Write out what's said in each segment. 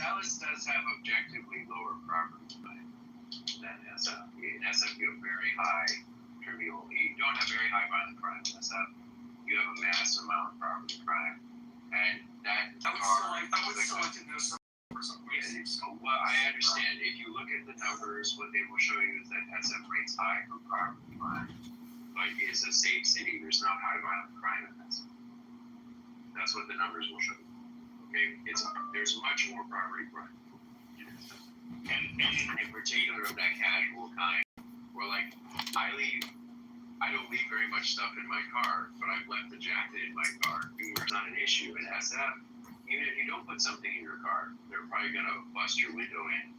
Dallas does have objectively lower property crime than SF. In SF, you have very high trivial. You don't have very high violent crime in SF. You have a massive amount of property crime, and that I would select it no for some reason. Well, I understand. If you look at the numbers, what they will show you is that SF rates high for property crime, but it's a safe city. There's not high violent crime in SF. That's what the numbers will show you. Okay, there's much more property crime, and in particular of that casual kind, where like I don't leave very much stuff in my car, but I've left the jacket in my car. It's not an issue in SF. Even if you don't put something in your car, they're probably gonna bust your window in.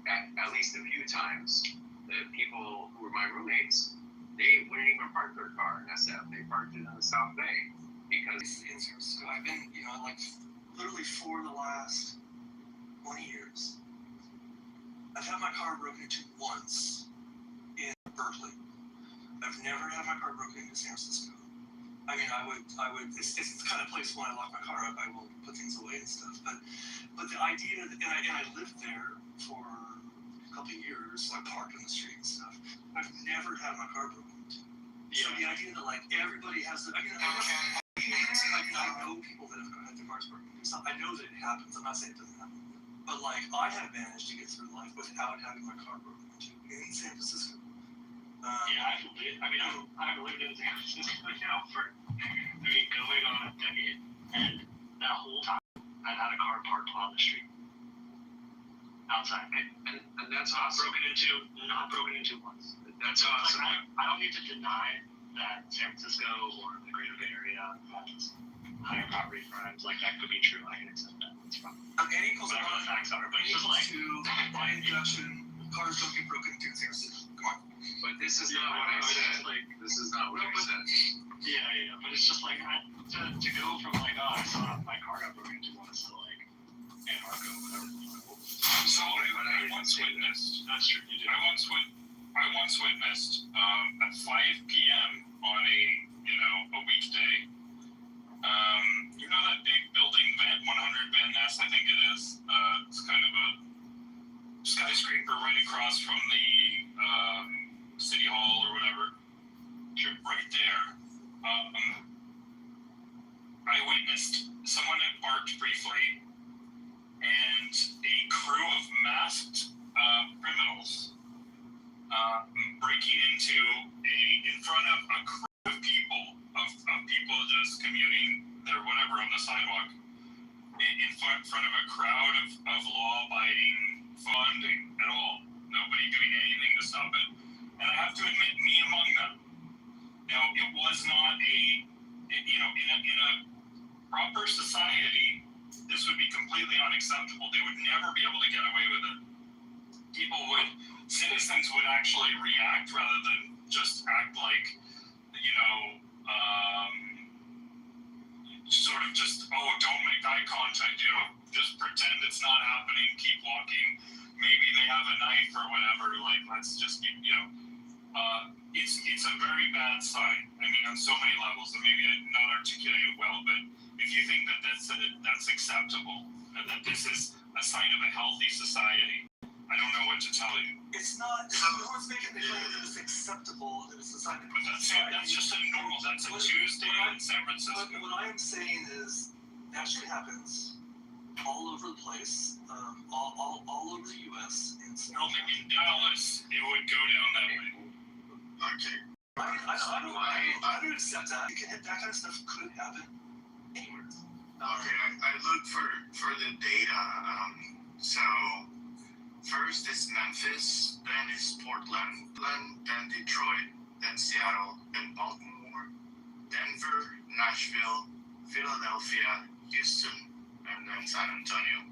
At least a few times, the people who were my roommates, they wouldn't even park their car in SF. They parked it in the South Bay because in San Francisco, I've been, like literally for the last 20 years, I've had my car broken into once in Berkeley. I've never had my car broken into San Francisco. I mean, I would. It's the kind of place when I lock my car up, I will put things away and stuff. But the idea that, and I lived there for a couple of years, so I parked on the street and stuff. I've never had my car broken into. So the idea that like everybody has, I know people that have had their cars broken into. I know that it happens. I'm not saying it doesn't happen, but like I have managed to get through life without having my car broken into in San Francisco. I've lived in San Francisco now for going on a decade, and that whole time I've had a car parked on the street outside, and that's awesome. Not broken into once. That's awesome. Like, I don't need to deny that San Francisco or the Greater Bay Area has higher property crimes. Like that could be true. I can accept that. That's fine. N equals whatever the facts are, but it's just like to my introduction, cars don't get broken into in San Francisco. Come on. But this is not what I said. This is not what I said. Yeah. But it's just like to go from like, I saw my car got broken into once to like Anarcho, whatever. So I once witnessed. That's true. You did. I once witnessed at 5 p.m. on a weekday. That big building, 100 Van Ness, I think it is. It's kind of a skyscraper right across from the City Hall or whatever. Right there. I witnessed someone had parked briefly, and a crew of masked criminals breaking in front of a crew of people just commuting their whatever on the sidewalk, in front of a crowd of law-abiding, funding at all. Nobody doing anything to stop it. And I have to admit, me among them. Now, it was not in a proper society, this would be completely unacceptable. They would never be able to get away with it. Citizens would actually react rather than just act like, sort of just, don't make eye contact, just pretend it's not happening, keep walking. Maybe they have a knife or whatever, like, let's just keep, it's a very bad sign. I mean, on so many levels, and maybe I'm not articulated well, but if you think that that's acceptable, and that this is a sign of a healthy society, I don't know what to tell you. It's not, no one's making the claim that it's acceptable, that it's a sign of But that's just a normal, that's a Tuesday in San Francisco. What I am saying is, that shit happens all over the place, all over the U.S. In Dallas, it would go down that way. Okay. I don't accept that. That kind of stuff could happen anywhere. Okay, I looked for the data. So first is Memphis, then is Portland, then Detroit, then Seattle, then Baltimore, Denver, Nashville, Philadelphia, Houston, and then San Antonio.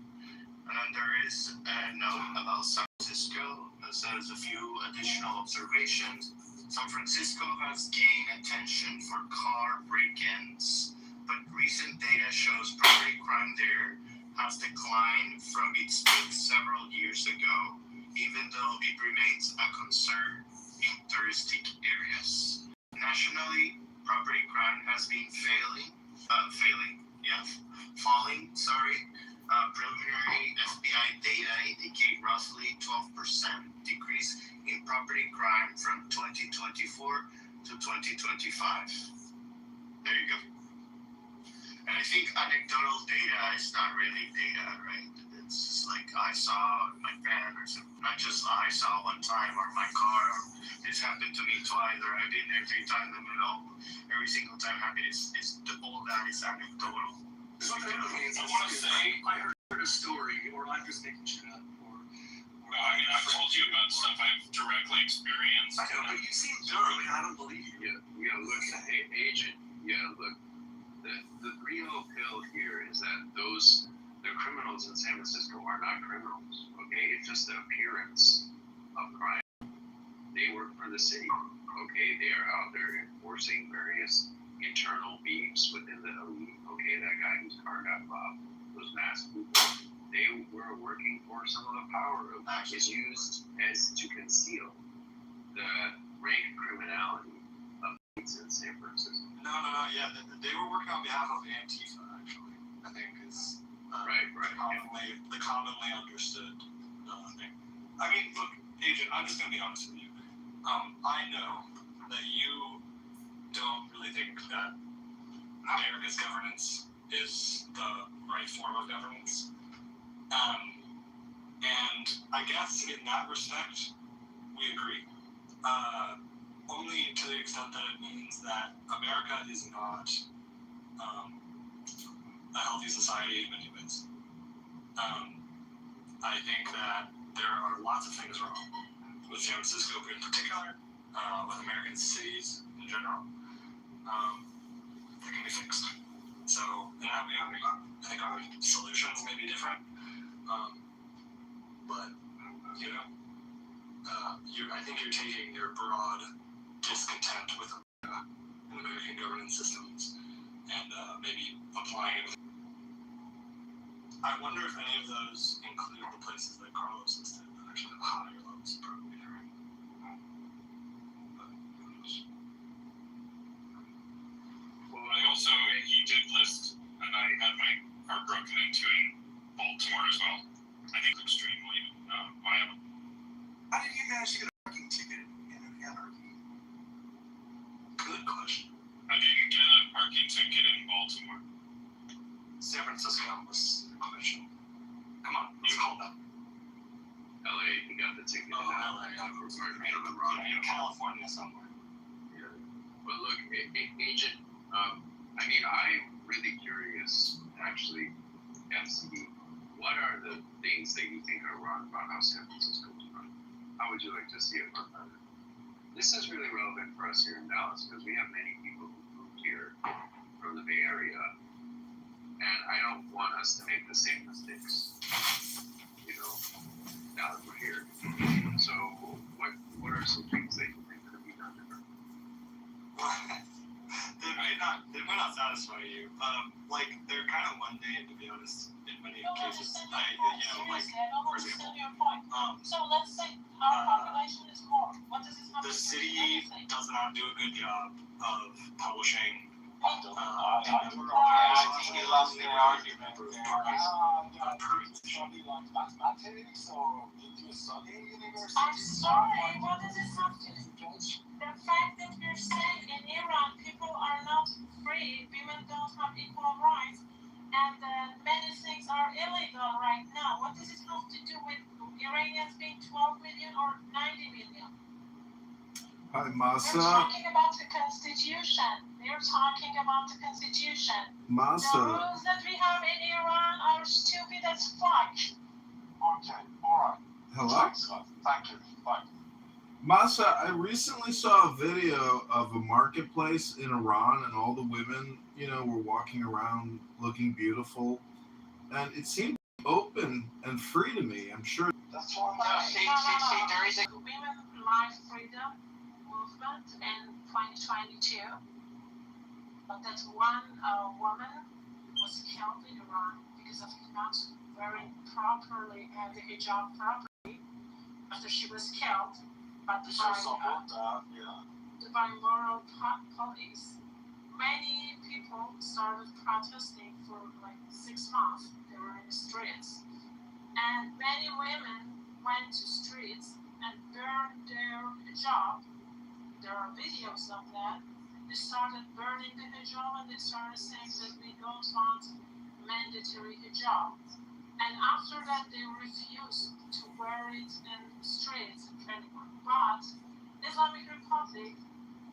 And then there is a note about San Francisco that says a few additional observations. San Francisco has gained attention for car break-ins, but recent data shows property crime there has declined from its peak several years ago, even though it remains a concern in touristic areas. Nationally, property crime has been falling. Preliminary petty crime from 2024 to 2025. There you go. And I think anecdotal data is not really data, right? It's just like I saw my van or something. Not just I saw one time or my car. Or this happened to me twice or I did every time, every single time happened. All that is anecdotal. So that means I want to say, I heard a story, or I'm just making shit up, or no, I mean, I've told you about stuff I've directly experienced. I know, but you seem dumb, and I don't believe you. Look, agent. Look. The real pill here is that the criminals in San Francisco are not criminals. Okay, it's just the appearance of crime. They work for the city. Okay, they are out there enforcing various internal beefs within the elite. Okay, that guy whose car got robbed, those masked people, they were working for some of the power that is used as to conceal the rank criminality of elites in San Francisco. No, yeah, they were working on behalf of Antifa, actually, I think is Right. the commonly understood thing. I mean, look, Agent, I'm just going to be honest with you. I know that you don't really think that America's governance is the right form of governance. And I guess in that respect, we agree. Only to the extent that it means that America is not a healthy society in many ways. I think that there are lots of things wrong with San Francisco in particular, with American cities in general, that can be fixed. So, in that way, I think our solutions may be different, but, I think you're taking your broad discontent with American governance systems and maybe applying it. I wonder if any of those include the places that Carlos listed that actually have higher levels of probably there. But who knows? Well, He did list, and I had my car broken into in Baltimore as well. I think it's extremely viable. How did you manage to get a parking ticket in an anarchy? Good question. I didn't get a parking ticket in Baltimore. San Francisco was the question. Come on, let's call that. LA, he got the ticket. Oh, LA. In California somewhere. Yeah. But look, agent, I'm really curious, actually, FCD, what are the things that you think are wrong about how San Francisco is run? How would you like to see it run better? This is really relevant for us here in Dallas because we have many people who moved here from the Bay Area, and I don't want us to make the same mistakes, now that we're here. So, what are some things that you think could be done different? They might not satisfy you. They're kind of mundane, to be honest, in many cases. For example, so let's say our population is more. What does this have the to do with city anything? does not do a good job of publishing I think you lost the argument with parties. I'm sorry, what does this have to do? The fact that we're saying in Iran people are not free, women don't have equal rights, and many things are illegal right now. What does it have to do with Iranians being 12 million or 90 million? Hi, We're Masa. talking about the Constitution. We're talking about the Constitution. The Masa. rules that we have in Iran are stupid as fuck. Okay, alright. Hello? Thank you. Bye. Masa, I recently saw a video of a marketplace in Iran and all the women, were walking around looking beautiful. And it seemed open and free to me. I'm sure. That's what There is a women life freedom movement in 2022. But that one woman was killed in Iran because of not wearing properly the hijab properly after she was killed. But by moral police, many people started protesting for 6 months. They were in the streets, and many women went to streets and burn their hijab. There are videos of that. They started burning the hijab and they started saying that we don't want mandatory hijab. And after that, they refused to wear it in the streets anymore. But Islamic Republic,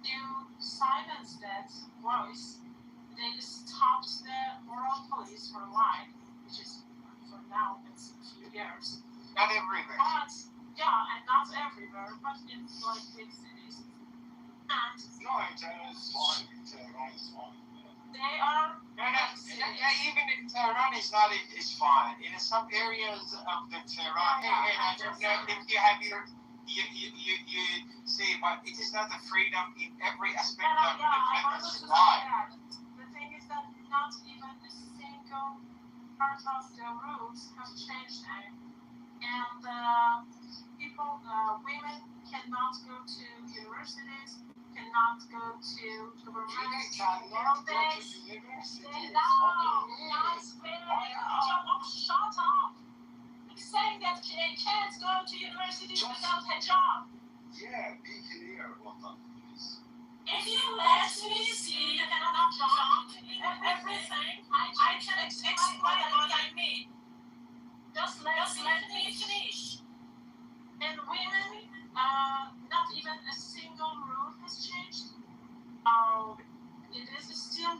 to silence that voice, they stopped the moral police for life, which is for now it's a few years. Not everywhere. But yeah, and not everywhere, but in like big cities. And No, Tehran is fine. Tehran is fine. they are Even in Tehran, it's fine. In some areas of the Tehran, and I don't know if you have you see, but it is not the freedom in every aspect of the I wanted women's to say life. that. The thing is that not even a single part of the rules have changed now. And women cannot go to universities, cannot go to government buildings. Shut up! I'm saying that they can't go to universities without a job. Yeah, be clear what that is. If you let me see, you cannot jump in everything. I can explain what I mean. Just let me finish. And women, not even a single rule has changed. It is still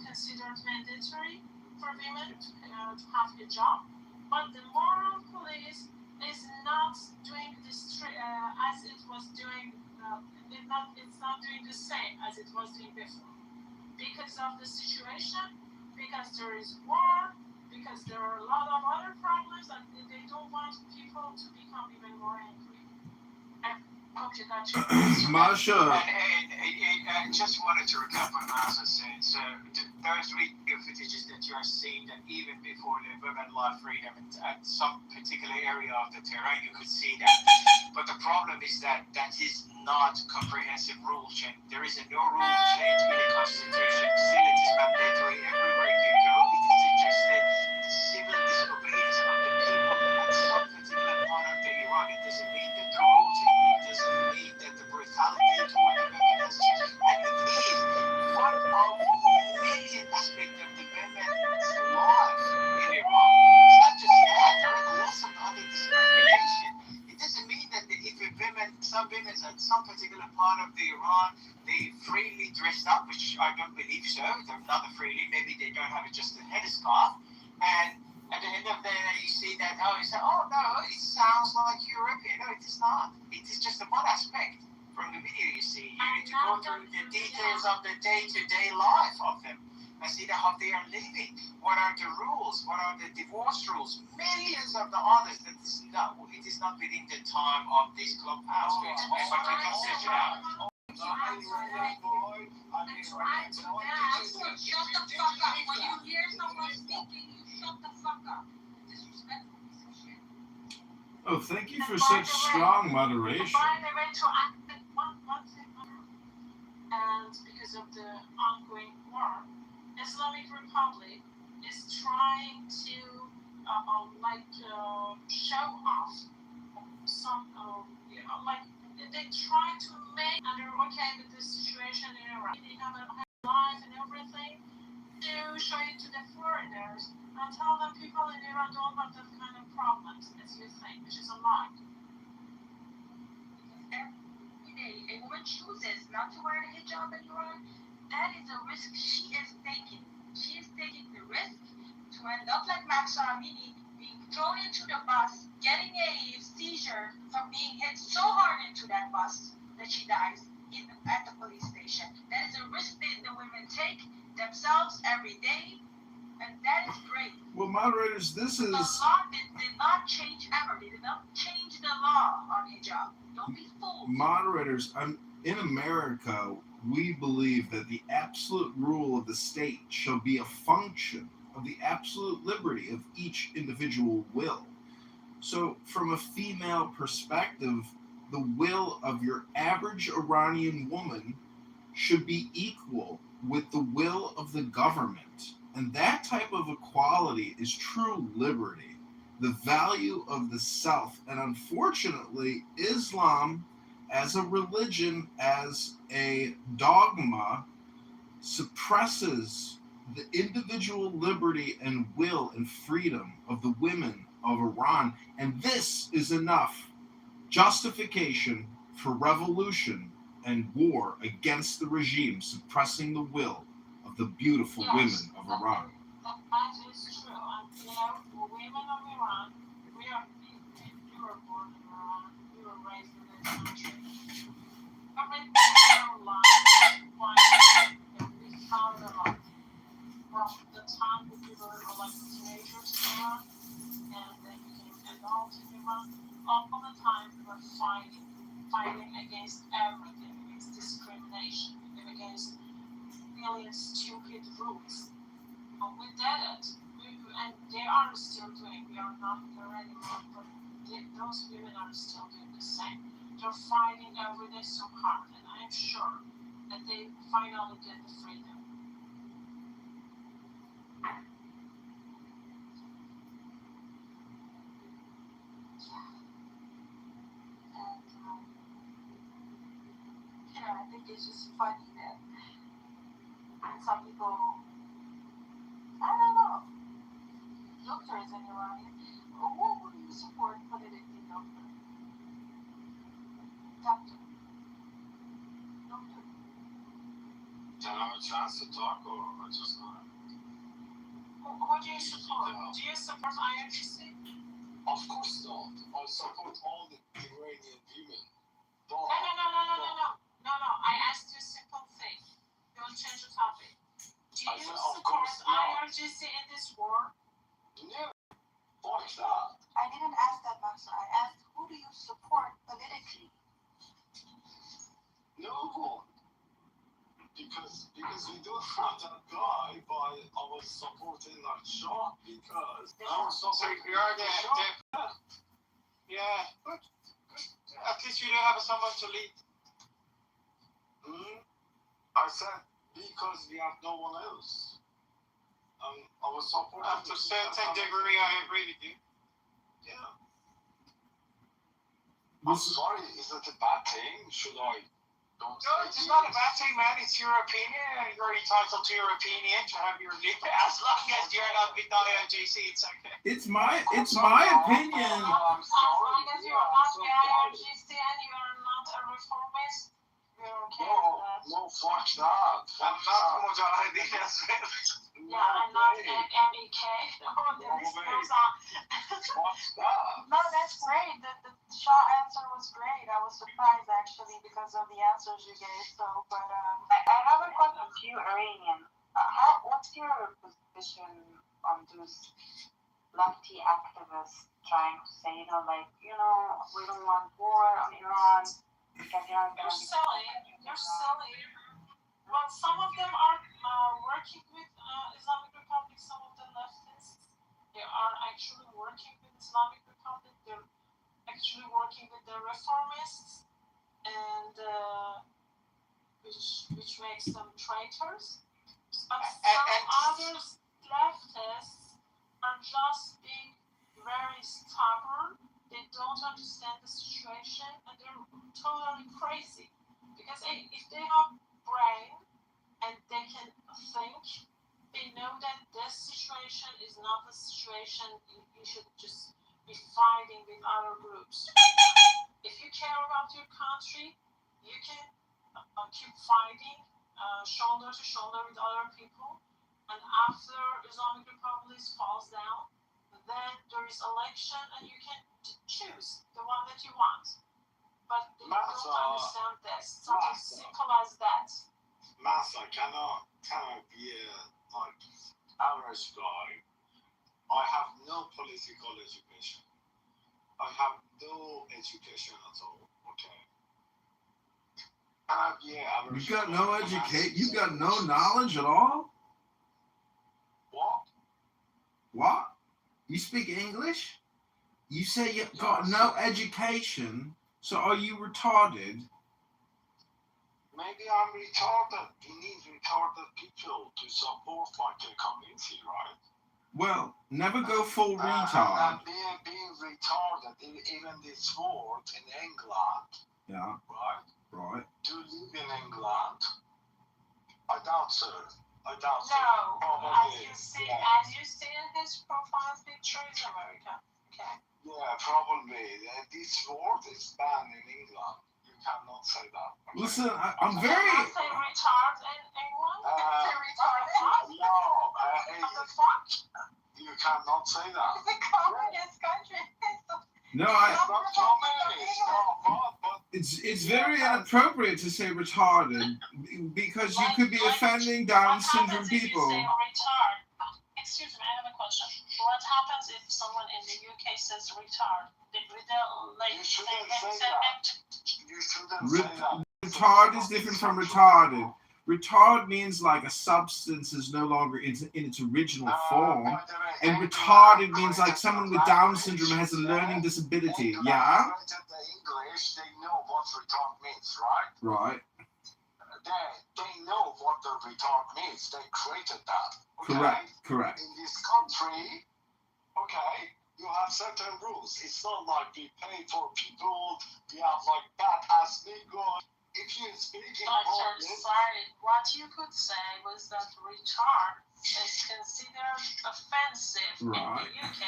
considered mandatory for women to have a job, but the moral police is not doing this as it was doing. It's not doing the same as it was doing before because of the situation, because there is war, because there are a lot of other problems, and they don't want people to become even more angry. I hope you got your Masha, I just wanted to recap what Masha said. So those video footages that you are seeing, that even before the women life freedom at some particular area of the terrain, you could see that. But the problem is that is not comprehensive rule change. There is no rule change in the constitution. Still, it is mandatory everywhere you go. It is just the civil disobedience of the people at some particular part of the Iran. It doesn't mean that the rule change. It doesn't mean that the brutality toward the women has changed. And it is one of many aspects of the women's life in Iran. It's not just that. There are lots of other discrimination. It doesn't mean that if some women at some particular part of the Iran, they freely dressed up, which I don't believe so. They're not freely. Maybe they don't have just a headscarf. And at the end of the day, you see that, you say, oh no, it sounds like European. No, it is not. It is just one aspect from the video you see. You need to go through the details of the day-to-day life of them and see how they are living. What are the rules? What are the divorce rules? Millions of the others. It is not within the time of this clubhouse to explain, but we can search it out. Shut the fuck up. When you hear someone speaking, you shut the fuck up. Disrespectful piece of shit. oh, thank you for such strong moderation. By the way, to act one thing, and because of the ongoing war, Islamic Republic is trying to show off some they try to make and they're okay with the situation in Iraq. They have a life and everything to show it to the foreigners and tell them people in Iran don't have that kind of problems as you think, which is a lie. Every day, a woman chooses not to wear a hijab in Iran. That is a risk she is taking. She is taking the risk to end up like Mahsa Amini, being thrown into the bus, getting a seizure from being hit so hard into that bus that she dies at the police station. That is a risk that the women take themselves every day, and that is great. Well, moderators, this is... The law did not change ever. They did not change the law on hijab. Don't be fooled. Moderators, in America, we believe that the absolute rule of the state shall be a function of the absolute liberty of each individual will. So, from a female perspective, the will of your average Iranian woman should be equal with the will of the government. And that type of equality is true liberty. the value of the self. And unfortunately, Islam as a religion, as a dogma, suppresses the individual liberty and will and freedom of the women of Iran. And this is enough justification for revolution and war against the regime, suppressing the will of the beautiful women of Iran. That is true. And you know, women of Iran, we were born in Iran, we were raised in this country. Everything in our life, why we found a lot. From the time that we were like teenagers in Iran, and then became adults in Iran, all the time we were fighting against everything, against discrimination, against million stupid rules. We did it, and they are still doing. We are not there anymore, but those women are still doing the same. They're fighting every day so hard, and I'm sure that they finally get the freedom. And you know, I think it's just funny that some people, I don't know, doctors in Iran, who would you support politically, doctor? Doctor. Can I have a chance to talk, or am I just gonna? Who do you support? Do you support IRGC? Of course not. I support all the Iranian women. No. I asked you a simple thing. Don't change the topic. Do you support IRGC in this war? No. Fuck that. I didn't ask that, Master. I asked who do you support politically? No one. Because we don't have that guy, but I was supporting that shot because I was supporting Yeah, good. At least you do have someone to lead. I said because we have no one else. I was supporting. To a certain degree, I agree with you. Yeah. I'm sorry, is that a bad thing? Should I? No, it's not a bad thing, man. It's your opinion. You're entitled to your opinion, to have your lead. As long as you're not with IRGC, it's okay. It's my opinion. As long as you are not IRGC and you are not a reformist, we're okay with that. No, fuck that. I'm not Mujahideen as well. Yeah, I'm not MEK. Oh, the list goes on. No, that's great. The Shaw answer was great. I was surprised actually because of the answers you gave. So, but I have a question to you, Iranian. What's your position on those lefty activists trying to say, we don't want war on Iran because Iran is You're silly. Well, some of them are working with Islamic Republic, some of the leftists. They are actually working with Islamic Republic. They're actually working with the reformists, and which makes them traitors. But some others, leftists, are just being very stubborn. They don't understand the situation, and they're totally crazy. Because if they have brain and they can think, they know that this situation is not a situation you should just be fighting with other groups. If you care about your country, you can keep fighting shoulder to shoulder with other people, and after Islamic Republic falls down, then there is election and you can choose the one that you want. But they don't understand this. Something simple as that. Master, can I be like average guy? I have no political education. I have no education at all. Okay. Can I be average? You got no education. You got no knowledge at all. What? You speak English? You say you got no education. So are you retarded? Maybe I'm retarded. We need retarded people to support like a community, right? Well, never go full retard. And being even this word in England, Yeah. right? Right. Do you live in England? I doubt so. I doubt so. No, Probably, as you see in his profile picture, is American. Okay. Yeah, probably. This word is banned in England. You cannot say that. Okay? Listen, I'm very. Can I say retard in England? Can I say retard? No, What the fuck? you cannot say that. It's a communist country. No, It's not communist, but it's very inappropriate to say retarded because you could be offending Down syndrome What happens if you people. say retard? Excuse me, I have a question. What happens if someone in the UK says retard? you shouldn't say that. You shouldn't say that. Retard is different from retarded. Retard means like a substance is no longer in its original form. By the way, And England retarded means like created someone the with Down language, syndrome has a learning disability. England Yeah? created the English, they know what retard means, right? Right. They know what the retard means. They created that. Okay? Correct. In this country, okay, you have certain rules. It's not like we pay for people, we have like badass niggas. If you speak in Doctor, Polish, sorry, what you could say was that retard is considered offensive in Right. the UK,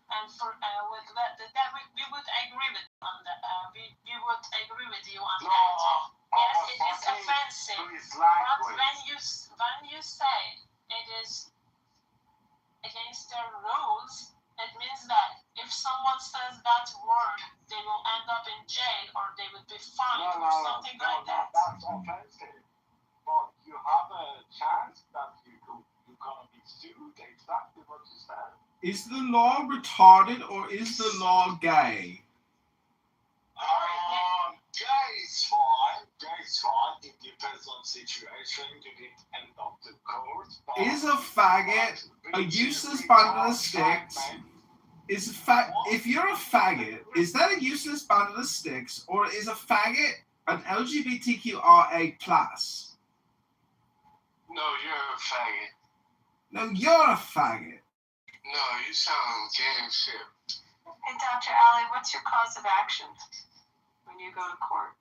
and for with that we would agree with on that. We would agree with you on no, that. Yes, it is fucking offensive. Swiss But language. when you say it is against their rules, it means that if someone says that word, they will end up in jail or they would be fined or something like that. That's offensive. But you have a chance that you're gonna be sued. Exactly what you said. Is the law retarded or is the law gay? Gay is fine. Gay is fine. It depends on situation. You didn't end up the court. Is a faggot a useless bundle of sticks? If you're a faggot, is that a useless bundle of sticks or is a faggot an LGBTQIA plus? No, you're a faggot. No, you're a faggot. No, you sound gay as shit. Hey, Dr. Ali, what's your cause of action when you go to court?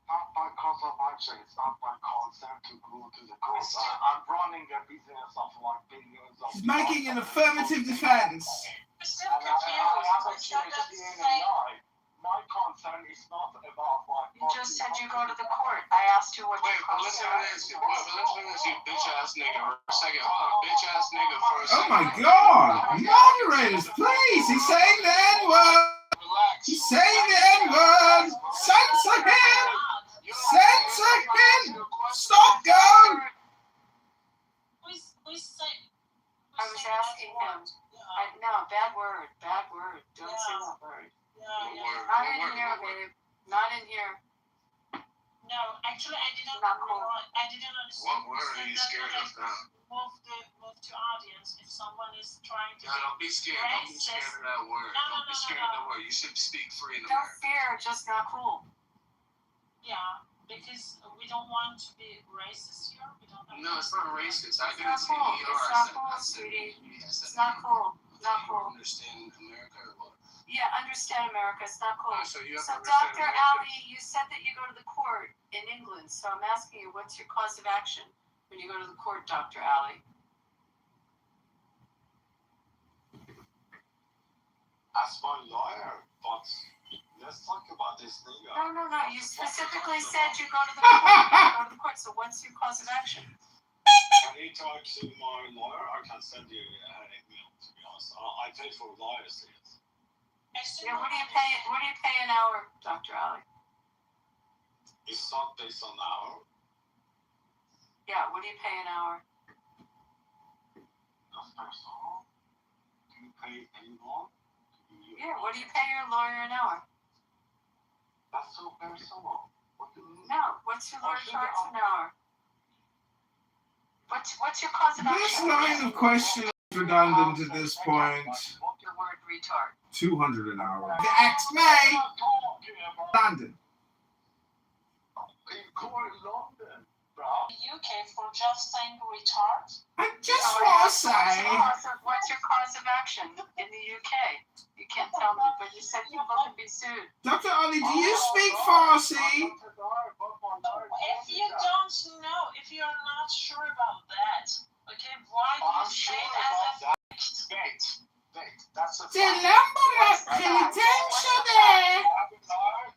Not my cause of action. It's not my consent to go to the court. I'm running a business of like billions of. He's making an affirmative defense. I'm still And I have a confused. PhD in AI. My concern is not about my. You just said you go to the court. I asked you what your cause of action was. you bitch ass nigga for a second. Hold on, bitch ass nigga for a Oh second. my god! Moderators, please! He's saying the N-word! Relax. He's saying the N-word! Censor him! Censor him! Stop, go! I was asking him. No, bad word. Don't say that word. Not in here, babe. Not in here. No, actually, I didn't. Not cool. I didn't understand. What word are you scared of now? Move to audience. If someone is trying to. No, don't be scared. Don't be scared of that word. Don't be scared of that word. You should speak free in Don't America. fear, just not cool. Yeah, because we don't want to be racist here. We don't. No, it's not racist. I It's didn't not say cool. ER. It's not cool, sweetie. It's not cool. Not You cool. understand America or what? Yeah, understand America. It's not cool. So you have So, to understand Dr. America. Ali, you said that you go to the court in England. So I'm asking you, what's your cause of action when you go to the court, Dr. Ali? As my lawyer, but let's talk about this thing. No. You specifically said you go to the court. So what's your cause of action? I need to talk to my lawyer. I can send you an email, to be honest. I pay for lawyers here. Yeah, what do you pay? What do you pay an hour, Dr. Ali? It's not based on hour. Yeah, what do you pay an hour? That's personal. Do you pay anyone? Yeah, what do you pay your lawyer an hour? That's so personal. What do you mean? No, what's your lawyer charge an hour? What's your cause of This action? line of questioning is redundant at this point. Your word retard. 200 an hour. The ex-May! London. In court in London. UK for just saying retard? I just want to say. What's your cause of action in the UK? You can't tell me, but you said people can be sued. Dr. Ali, do you speak Farsi? If you don't know, if you're not sure about that, okay, why do you say it as a Wait, that's a Selam fact. bırak, kilitin şöyle.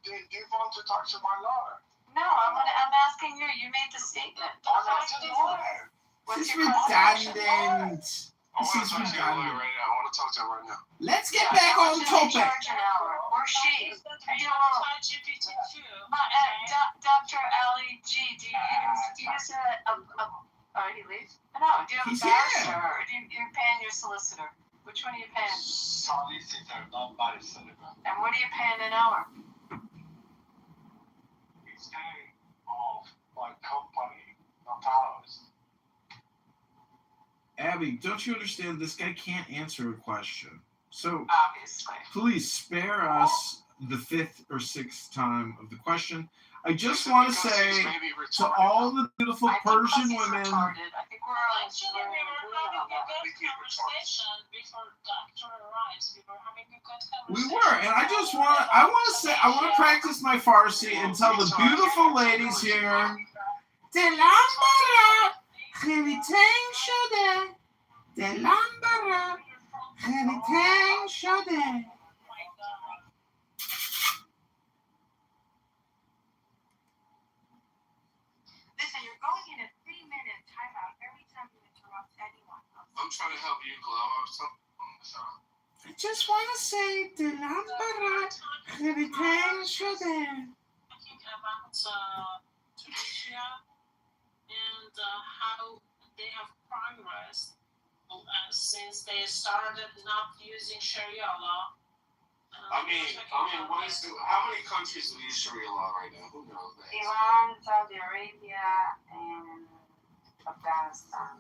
Do you want to talk to my lawyer? No, I'm asking you. You made the statement. I'm asking you. This What's is your cause of action? redundant. I This want is to talk to your lawyer redundant. right now. I want to talk to her right now. Let's get Yeah, back how on much do they topic. charge an hour? Or she? You know, ChatGPT-2? Dr. Ali G, do you use oh, he leaves? No, do you have a He's barrister here. or you're paying your solicitor? Which one are you paying? Solicitor, not barrister. And what are you paying an hour? It's paying off my company, not ours. Abby, don't you understand? This guy can't answer a question. So Obviously. please spare us the fifth or sixth time of the question. I just want to say to all the beautiful Persian women. Retarded. I think we're all Actually, we were having a good conversation before Doctor arrives. We were having a good We conversation. were, and I want to practice my Farsi and tell the beautiful ladies here. دلم برات خیلی تنگ شده. دلم برات خیلی تنگ شده. Listen, you're going in a 3-minute timeout every time you interrupt anyone. I'm trying to help you, Glow, or something. I just want to say دلم برات خیلی تنگ شده. Talking about Tunisia and how they have progressed since they started not using Sharia law. I mean, how many countries use Sharia law right now? Who knows that? Iran, Saudi Arabia, and Afghanistan.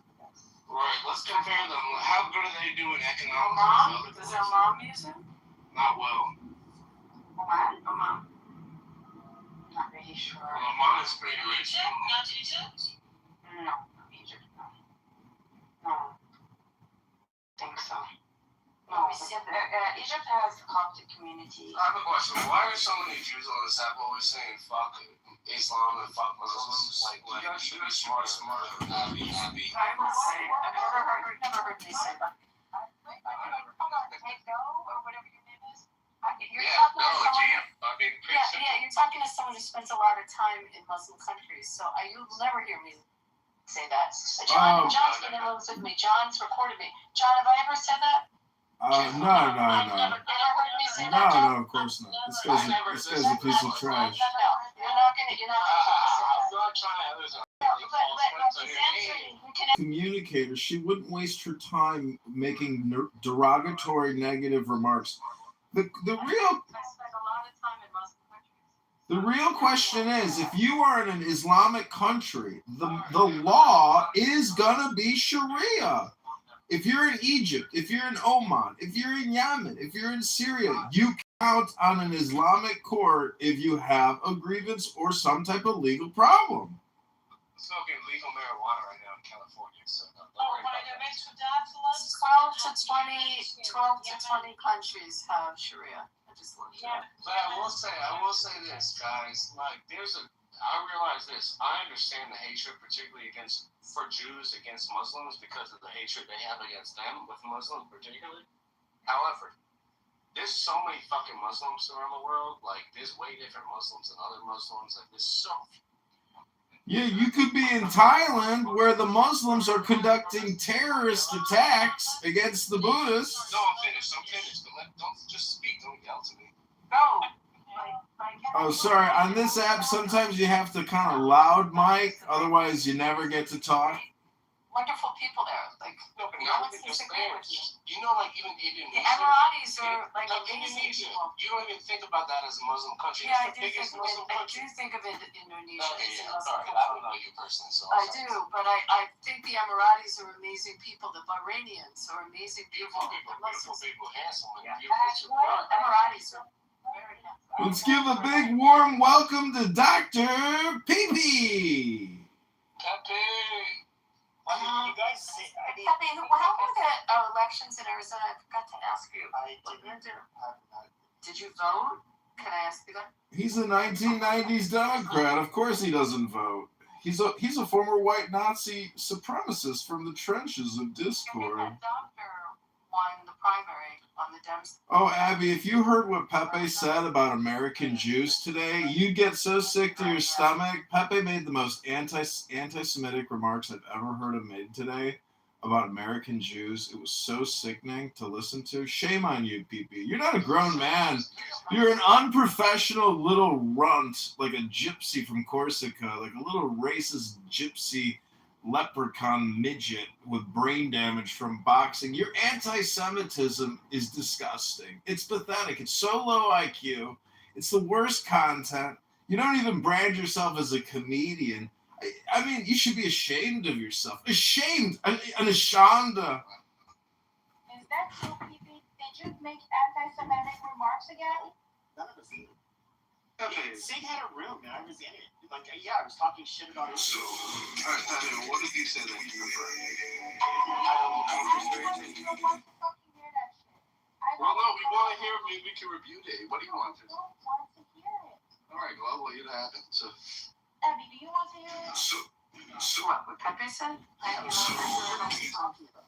Right, let's compare them. How good are they doing economically? Oman? Does Oman use it? Not well. Oman? Oman. Not really sure. Well, Oman is pretty rich. Egypt? Not Egypt? No, Egypt, no. No. I think so. No, because Egypt has a Coptic community. I have a question. Why are so many Jews on this app always saying fuck Islam and fuck Muslims? Like you guys should be smarter than that. Be happy. I would say, I've never heard they say that. Or whatever your name is. You're talking to someone. You're talking to someone who spends a lot of time in Muslim countries, so you'll never hear me say that. John's been in rooms with me. John's recorded me. John, have I ever said that? No, Ever heard me say that, John? no, of course not. This guy's a piece of trash. No, you're not gonna say that. I'm not trying to. But he's answering. You can Communicator, she wouldn't waste her time making derogatory, negative remarks. The real spend a lot of time in Muslim countries. The real question is, if you are in an Islamic country, the law is gonna be Sharia. If you're in Egypt, if you're in Oman, if you're in Yemen, if you're in Syria, you count on an Islamic court if you have a grievance or some type of legal problem. Smoking legal marijuana right now in California, so don't Oh, worry by about the that. way, to that, let's 12 to 20 countries have Sharia. I just looked it Yeah. up. But I will say this, guys. Like, I realize this. I understand the hatred, particularly for Jews against Muslims, because of the hatred they have against them with Muslims, particularly. However, there's so many fucking Muslims around the world. Like, there's way different Muslims than other Muslims. Like, there's so. Yeah, you could be in Thailand where the Muslims are conducting terrorist attacks against the Buddhists. No, I'm finished. Don't just speak. Don't yell to me. No. Oh, sorry. On this app, sometimes you have to kind of loud mic, otherwise you never get to talk. Wonderful people there. Like, No, but no not one's even just disagree there. with you. You know, like even The Indonesia. Emiratis are like No, amazing Indonesia. people. You don't even think about that as a Muslim country. Yeah, It's the biggest Muslim country. think of Indonesia Okay, as a yeah, Muslim sorry. country. I don't know you personally, so. I do, but I think the Emiratis are amazing people. The Bahrainians are amazing people. Beautiful people, handsome, and Yeah. beautiful. Emiratis are very handsome. Let's give a big warm welcome to Dr. Pee-Pee. Pepe. You guys see? I mean, Pepe, what happened with the elections in Arizona? I forgot to ask you. What did you do? Did you vote? Can I ask you that? He's a 1990s Democrat. Of course he doesn't vote. He's a former white Nazi supremacist from the trenches of Discord. That doctor won the primary on the Dems. Oh, Abby, if you heard what Pepe said about American Jews today, you'd get so sick to your stomach. Pepe made the most anti-Semitic remarks I've ever heard him made today about American Jews. It was so sickening to listen to. Shame on you, PP. You're not a grown man. You're an unprofessional little runt, like a gypsy from Corsica, like a little racist gypsy leprechaun midget with brain damage from boxing. Your anti-Semitism is disgusting. It's pathetic. It's so low IQ. It's the worst content. You don't even brand yourself as a comedian. I mean, you should be ashamed of yourself. Ashamed. An ashanda. Is that true, PP? Did you make anti-Semitic remarks again? none of us did. Okay. Sig had a room, and I was in it. Like, yeah, I was talking shit about it. So, what if you said that you were Well, no, we want to hear maybe we can review it. What do you want? I don't want to hear it. All right, well, what you happen. So, Abby, do you want to hear it? So What Pepe said? I don't know what he's talking about.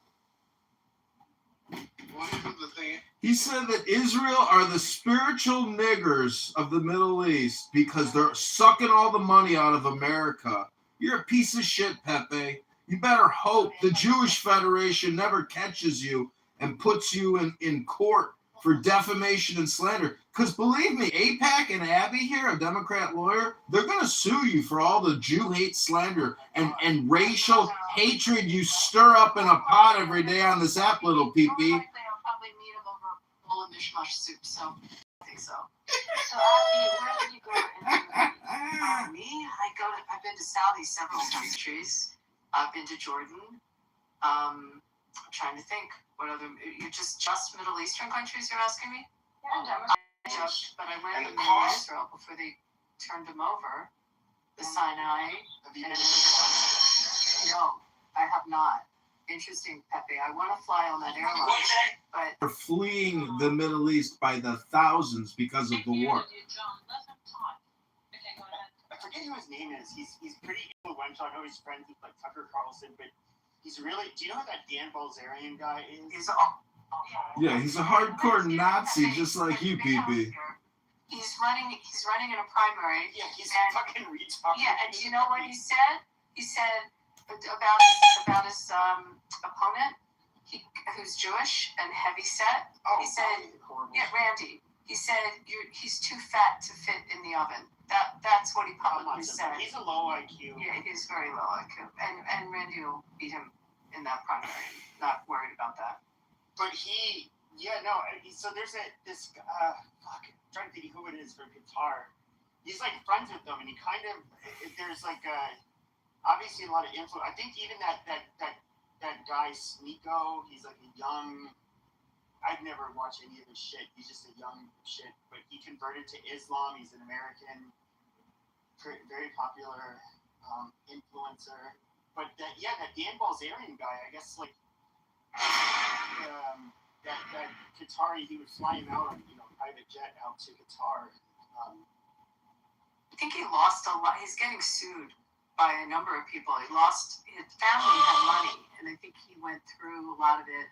what is the thing? He said that Israel are the spiritual niggers of the Middle East because they're sucking all the money out of America. You're a piece of shit, Pepe. You better hope the Jewish Federation never catches you and puts you in court for defamation and slander. Because believe me, AIPAC and Abby here, a Democrat lawyer, they're going to sue you for all the Jew hate slander and racial hatred you stir up in a pot every day on this app, little PP. I'll probably meet him over a bowl of mishmash soup, so I think so. So, Abby, where did you go? Me? I've been to Saudi several countries. I've been to Jordan. I'm trying to think. What other? You just Middle Eastern countries you're asking me? Yeah, But I went And to the cost? Israel before they turned him over. The Sinai. Have you And been no, I have not. Interesting, Pepe. I want to fly on that airline, but They're fleeing the Middle East by the thousands because of the war. John, let him talk. Okay, go ahead. I forget who his name is. He's pretty influential. I know he's friends with like Tucker Carlson, but he's really. Do you know who that Dan Bilzerian guy is? Yeah, he's a hardcore Nazi just like you, PP. He's running in a primary. Yeah, he's And- a fucking retard. Yeah, and do you know what he said? He said about his opponent, who's Jewish and heavy set. Oh, He said, he's horrible. yeah, Randy. He said he's too fat to fit in the oven. That's what he publicly said. He's a low IQ. Yeah, he's very low IQ, and Randy will beat him in that primary. Not worried about that. But so there's this fuck, I'm trying to think who it is for guitar. He's like friends with them, and he kind of there's like obviously a lot of influence. I think even that guy Sneeko, he's like a young. I've never watched any of his shit. He's just a young shit, but he converted to Islam. He's an American, very popular influencer. But that Dan Bilzerian guy, I guess like. That Qatari, he would fly him out on private jet out to Qatar. I think he lost a lot. He's getting sued by a number of people. His family had money, and I think he went through a lot of it.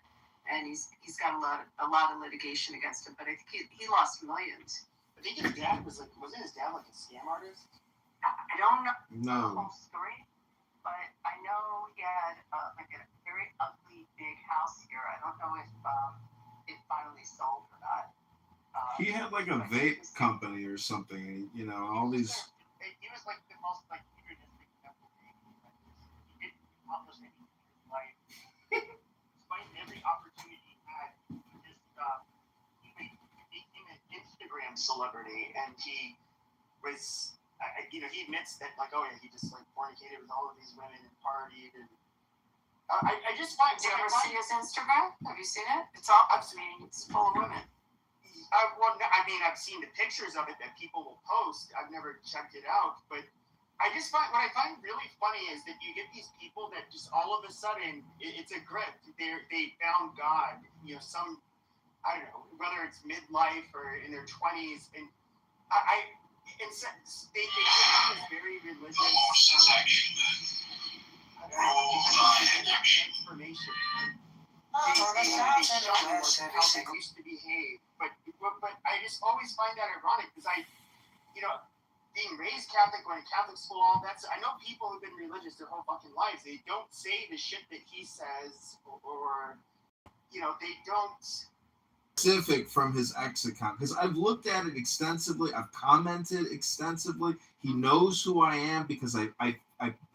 And he's got a lot of litigation against him. But I think he lost millions. I think his dad wasn't his dad like a scam artist? I don't know No. the whole story, but I know he had like a very ugly big house here. I don't know if it finally sold or not. He had like a vape company or something, all these. He was like the most like hedonistic example. He didn't accomplish anything in his life. Despite every opportunity he had, he became an Instagram celebrity, and he was. He admits that, like, oh yeah, he just like fornicated with all of these women and partied, and I just find. Did you ever see his Instagram? Have you seen it? It's full of women. I've seen the pictures of it that people will post. I've never checked it out, but I just find what I find really funny is that you get these people that just all of a sudden it's a grip. They found God. You know, some I don't know whether it's midlife or in their 20s, and they take on this very religious transformation. They show you how they used to behave, but I just always find that ironic because being raised Catholic, going to Catholic school, all that. I know people who've been religious their whole fucking lives. They don't say the shit that he says, or they don't. Specific from his X account, because I've looked at it extensively. I've commented extensively. He knows who I am because I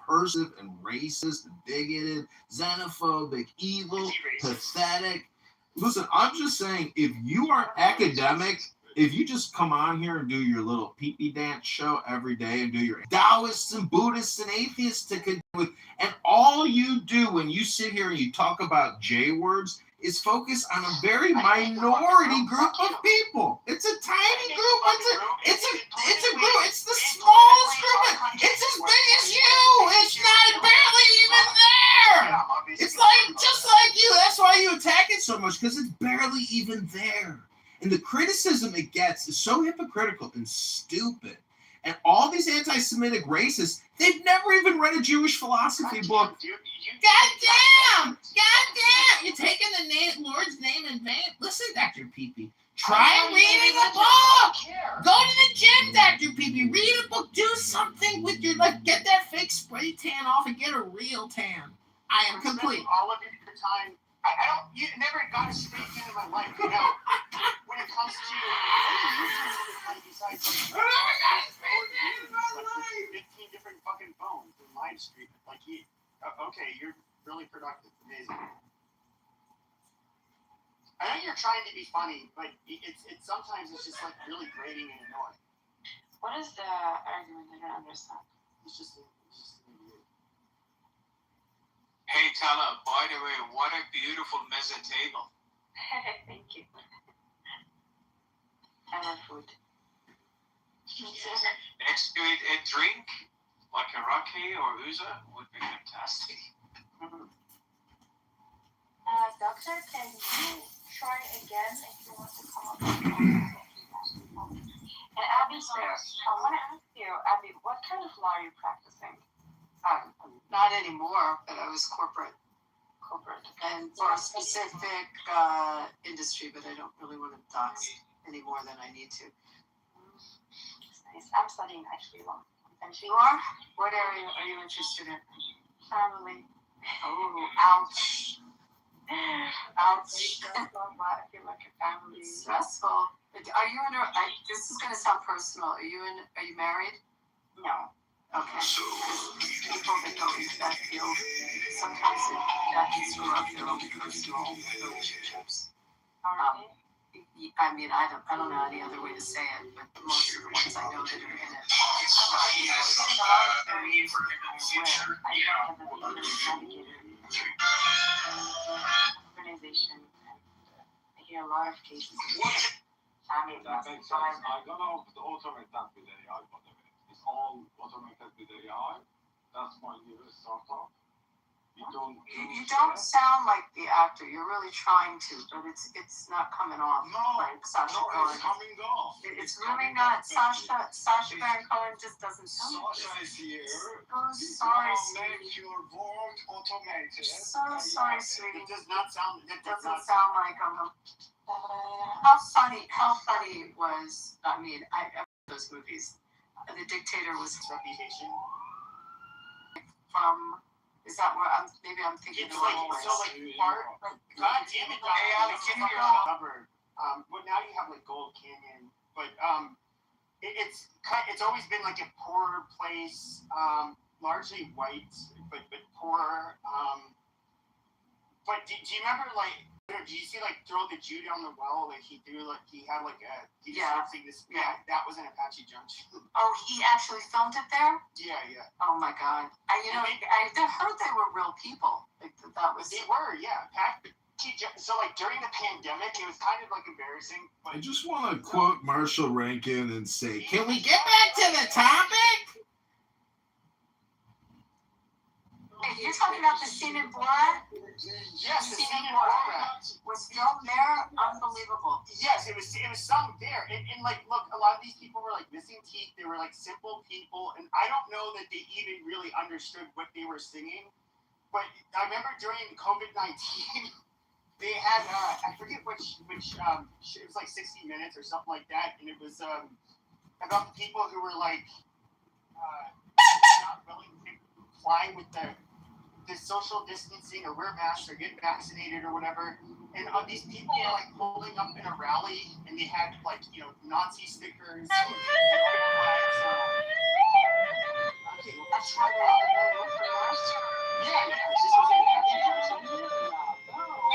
persive and racist, and bigoted, xenophobic, evil, pathetic. Listen, I'm just saying, if you are academic. If you just come on here and do your little pee-pee dance show every day and do your Taoists and Buddhists and atheists to connect with, and all you do when you sit here and you talk about J words is focus on a very minority group of people. It's a tiny group. It's a group. It's the smallest group. It's as big as you. It's not barely even there. It's like just like you. That's why you attack it so much, because it's barely even there. And the criticism it gets is so hypocritical and stupid. And all these anti-Semitic racists, they've never even read a Jewish philosophy book. Goddamn! You're taking the Lord's name in vain. Listen, Dr. Peepee. Try reading a book. Go to the gym, Dr. Peepee. Read a book. Do something with your life. Get that fake spray tan off and get a real tan. I am complete. All of your time. You never got a straight tan in my life. When it comes to besides 15 different fucking phones and live streaming. Okay, you're really productive. Amazing. I know you're trying to be funny, but it's sometimes it's just like really grating and annoying. What is the argument? I don't understand. It's just an idiot. Hey, Tala, by the way, what a beautiful mesa table. Thank you. I love food. Next to it, a drink, like a raki or uza, would be fantastic. Doctor, can you try again if you want to come up with And Abby's there. I want to ask you, Abby, what kind of law are you practicing? Not anymore, but I was corporate, and for a specific industry, but I don't really want to dox any more than I need to. Nice. I'm studying actually law. You are? What area are you interested in? Family. Oh, ouch. Ouch. I feel like a family. It's stressful. Are you in this is going to sound personal. Are you married? No. Okay. People that go into that field, sometimes that can screw up their own personal relationships. I mean, I don't know any other way to say it, but most of the ones I know that are in it. Organization, I hear a lot of cases. Family. That makes sense. I don't know if the automate that with AI, but it's all automated with AI. That's my newest startup. You don't sound like the actor. You're really trying to, but it's not coming off. Like Sacha Baron. It's coming off. It's really not. Sacha Baron Cohen just doesn't sound like Sasha is here. So sorry, Make your work automated. So sorry, sweetie. It does not sound. It doesn't sound like How funny was? I mean, I those movies. The Dictator was Reputation. From. Is that where I'm thinking it's of like God damn it, hey Alex, can you covered. But now you have like Gold Canyon, but it's always been like a poor place, largely white, but poor. But do you remember like? Did you see like throw the Jew down the well? Like he had that was in Apache Junction. Oh, he actually filmed it there? Yeah. Oh my God! I heard they were real people. Like that was. They were, yeah. So like during the pandemic, it was kind of like embarrassing. I just want to quote Marshall Rankin and say, "Can we get back to the topic?" You're talking about the scene in Borat? Yes, the scene in Borat was filmed there. Unbelievable. Yes, it was sung there. And like, look, a lot of these people were like missing teeth. They were like simple people, and I don't know that they even really understood what they were singing. But I remember during COVID-19, they had I forget which it was like 60 Minutes or something like that, and it was about the people who were like not willing to comply with the social distancing or wear masks or get vaccinated or whatever. And these people were like pulling up in a rally, and they had like Nazi stickers. That's why they went for Mars. Yeah, this was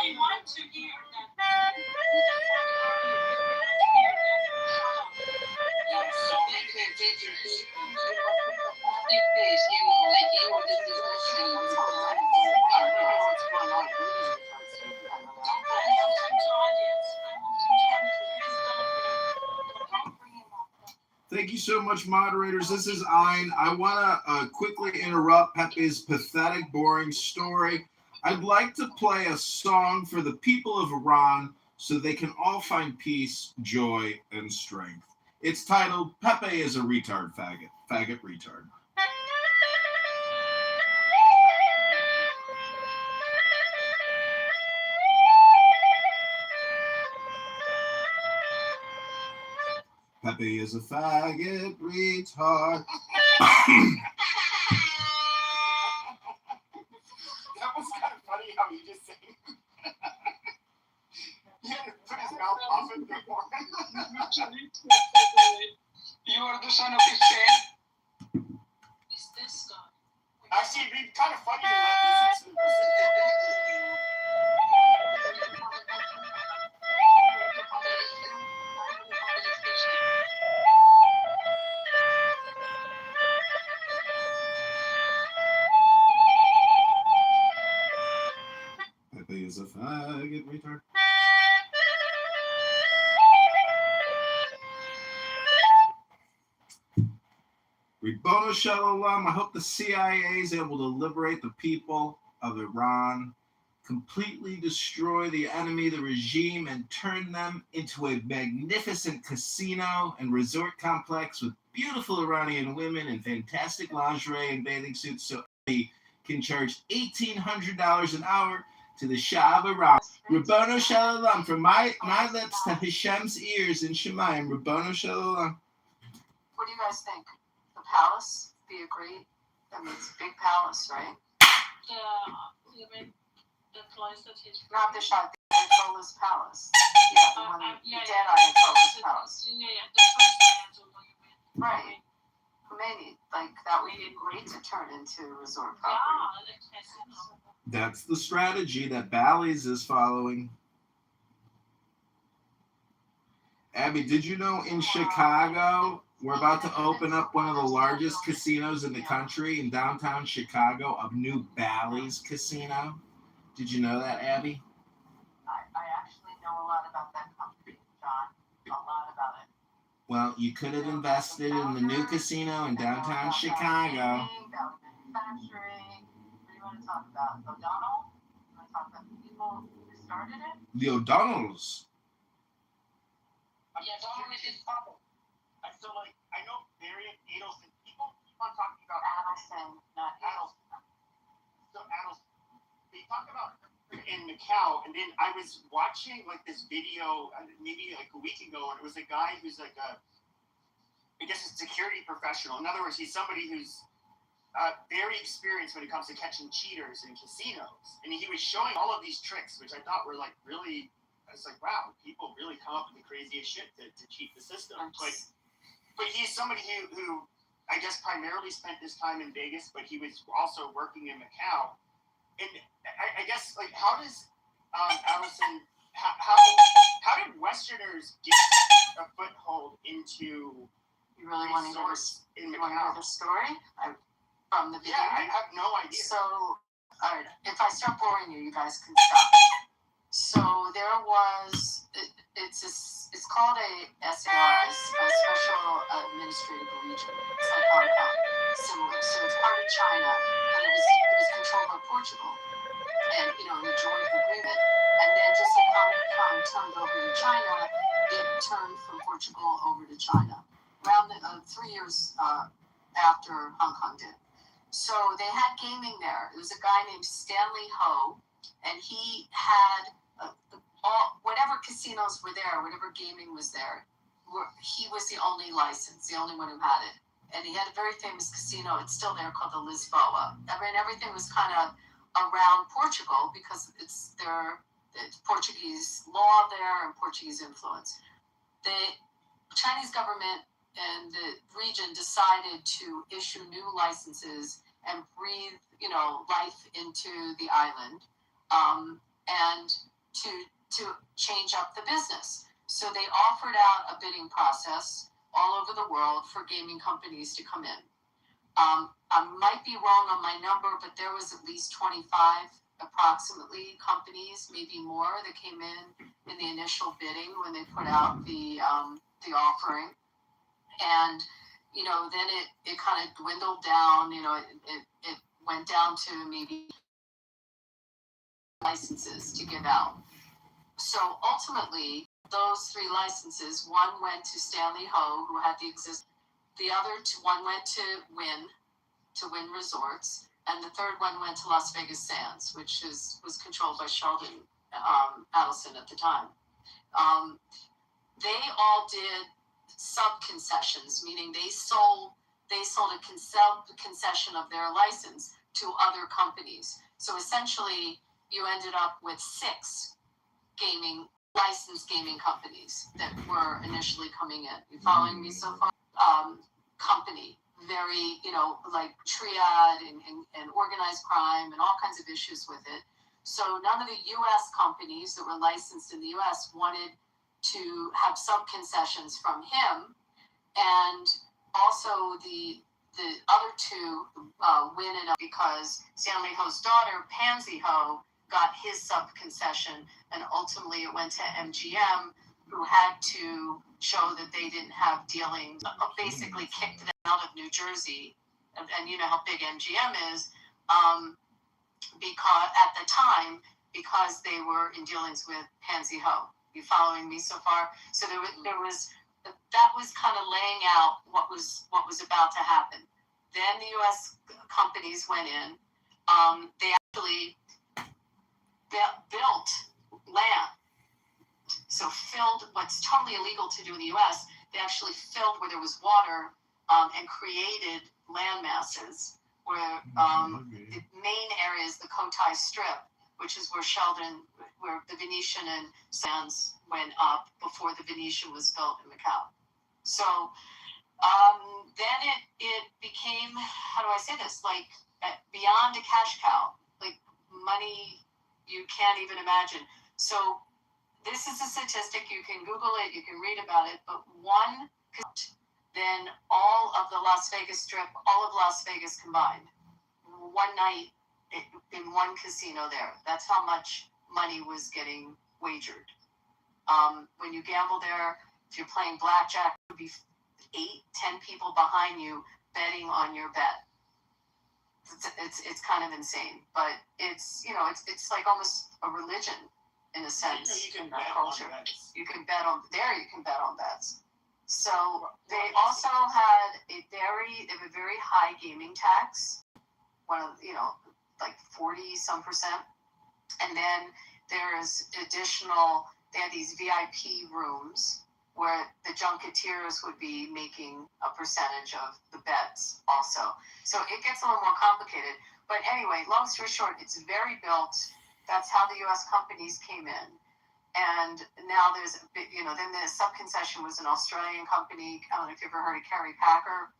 We want to hear that. So they can take your face, like this is I don't know what's going on. Thank you so much, moderators. This is Ein. I want to quickly interrupt Pepe's pathetic, boring story. I'd like to play a song for the people of Iran so they can all find peace, joy, and strength. It's titled, Pepe is a Retard Faggot. Faggot Retard. Pepe is a faggot retard. That was kind of funny how you just said he had to put his mouth off it before. You are the son of Hussein. Is this guy? Actually, it'd be kind of funny to listen to Pepe is a faggot retard. Ribono Shalom. I hope the CIA is able to liberate the people of Iran, completely destroy the enemy, the regime, and turn them into a magnificent casino and resort complex with beautiful Iranian women in fantastic lingerie and bathing suits, so they can charge $1,800 an hour to the Shah of Iran. Ribono Shalom, from my lips to Hashem's ears in Shemayim. Ribono Shalom. What do you guys think? The palace? Do you agree? I mean, it's a big palace, right? You mean the place that he's Not the Shah, the Ayatollah's palace. Yeah, the one, the dead Ayatollah's palace. Yeah, the first Ayatollah, you mean. Right. Khomeini, like that would be great to turn into resort property. Yeah, That's the strategy that Bally's is following. Abby, did you know in Chicago, we're about to open up one of the largest casinos in the country in downtown Chicago, a new Bally's casino? Did you know that, Abby? I actually know a lot about that company, John. A lot about it. Well, you could have invested in the new casino in downtown Chicago. Manufacturing. What do you want to talk about? O'Donnell? You want to talk about the people who started it? The O'Donnells. yeah, don't read his bubble. I feel like I know Barry and Adelson. People keep on talking about Adelson, not Adelson. So Adelson, they talk about in Macau, and then I was watching like this video maybe like a week ago, and it was a guy who's like I guess a security professional. In other words, he's somebody who's very experienced when it comes to catching cheaters in casinos, and he was showing all of these tricks, which I thought were like really. I was like, wow, people really come up with the craziest shit to cheat the system. But he's somebody who I guess primarily spent his time in Vegas, but he was also working in Macau. And I guess like how does Allison how did Westerners get a foothold into You really want to hear this? in You want to hear Macau? the story from the beginning? Yeah, I have no idea. So, all right, if I start boring you, you guys can stop. So there was, it's called a SAR, a Special Administrative Region. It's like Hong Kong, similar. So it's part of China, but it was controlled by Portugal, and the joint agreement. And then just like Hong Kong turned over to China, it turned from Portugal over to China around 3 years after Hong Kong did. So they had gaming there. It was a guy named Stanley Ho, and he had whatever casinos were there, whatever gaming was there, he was the only license, the only one who had it. And he had a very famous casino. It's still there, called the Lisboa. I mean, everything was kind of around Portugal because it's Portuguese law there and Portuguese influence. The Chinese government and the region decided to issue new licenses and breathe, life into the island, and to change up the business. So they offered out a bidding process all over the world for gaming companies to come in. I might be wrong on my number, but there was at least 25 approximately companies, maybe more, that came in the initial bidding when they put out the offering. And then it kind of dwindled down. It went down to maybe licenses to give out. So ultimately, those 3 licenses, one went to Stanley Ho, who had the other one went to Wynn Resorts, and the third one went to Las Vegas Sands, which was controlled by Sheldon Adelson at the time. They all did sub-concessions, meaning they sold a concession of their license to other companies. So essentially, you ended up with 6 licensed gaming companies that were initially coming in. You following me so far? Company, very, like triad and organized crime and all kinds of issues with it. So none of the U.S. companies that were licensed in the U.S. wanted to have sub-concessions from him, and also the other 2 Wynn and because Stanley Ho's daughter, Pansy Ho, got his sub-concession, and ultimately it went to MGM, who had to show that they didn't have dealings, basically kicked them out of New Jersey, and you know how big MGM is, because at the time, because they were in dealings with Pansy Ho. You following me so far? So there was that was kind of laying out what was about to happen. Then the U.S. companies went in. They actually built land. So filled what's totally illegal to do in the U.S. They actually filled where there was water, and created land masses where the main area is the Cotai Strip, which is where the Venetian and Sands went up before the Venetian was built in Macau. So then it became, how do I say this, like beyond a cash cow, like money you can't even imagine. So this is a statistic, you can Google it, you can read about it, but then all of the Las Vegas Strip, all of Las Vegas combined, one night in one casino there. That's how much money was getting wagered. When you gamble there, if you're playing blackjack, it would be 8-10 people behind you betting on your bet. It's kind of insane, but it's like almost a religion in a sense. You can bet culture. on bets. You can bet on bets. So they also had a very high gaming tax, one of like 40% and then there's additional. They had these VIP rooms where the junketeers would be making a percentage of the bets also. So it gets a little more complicated. But anyway, long story short, it's very built. That's how the U.S. companies came in. And now there's, then the sub-concession was an Australian company. I don't know if you ever heard of Kerry Packer.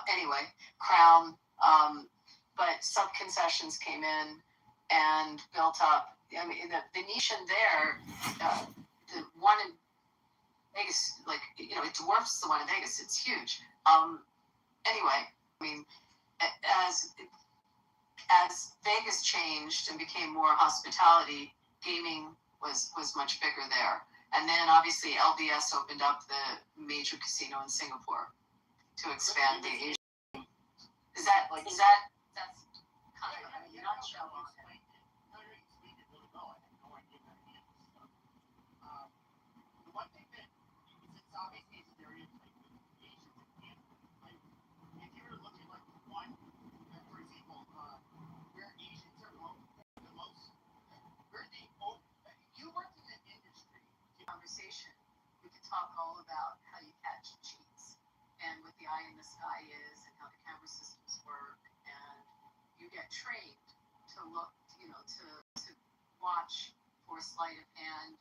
Anyway, Crown. But sub-concessions came in and built up. I mean, the Venetian there, the one in Vegas, it dwarfs the one in Vegas. It's huge. Anyway, I mean, as Vegas changed and became more hospitality, gaming was much bigger there. And then obviously LVS opened up the major casino in Singapore to expand the Asian. That's kind of a nutshell on it. The one thing that it's obviously a stereotype with Asians and Canada, like if you were looking like one, for example, where Asians are the most, where they you worked in the industry. Conversation, we could talk all about how you catch cheats and what the eye in the sky is and how the camera systems work, and you get trained to look, to watch for sleight of hand.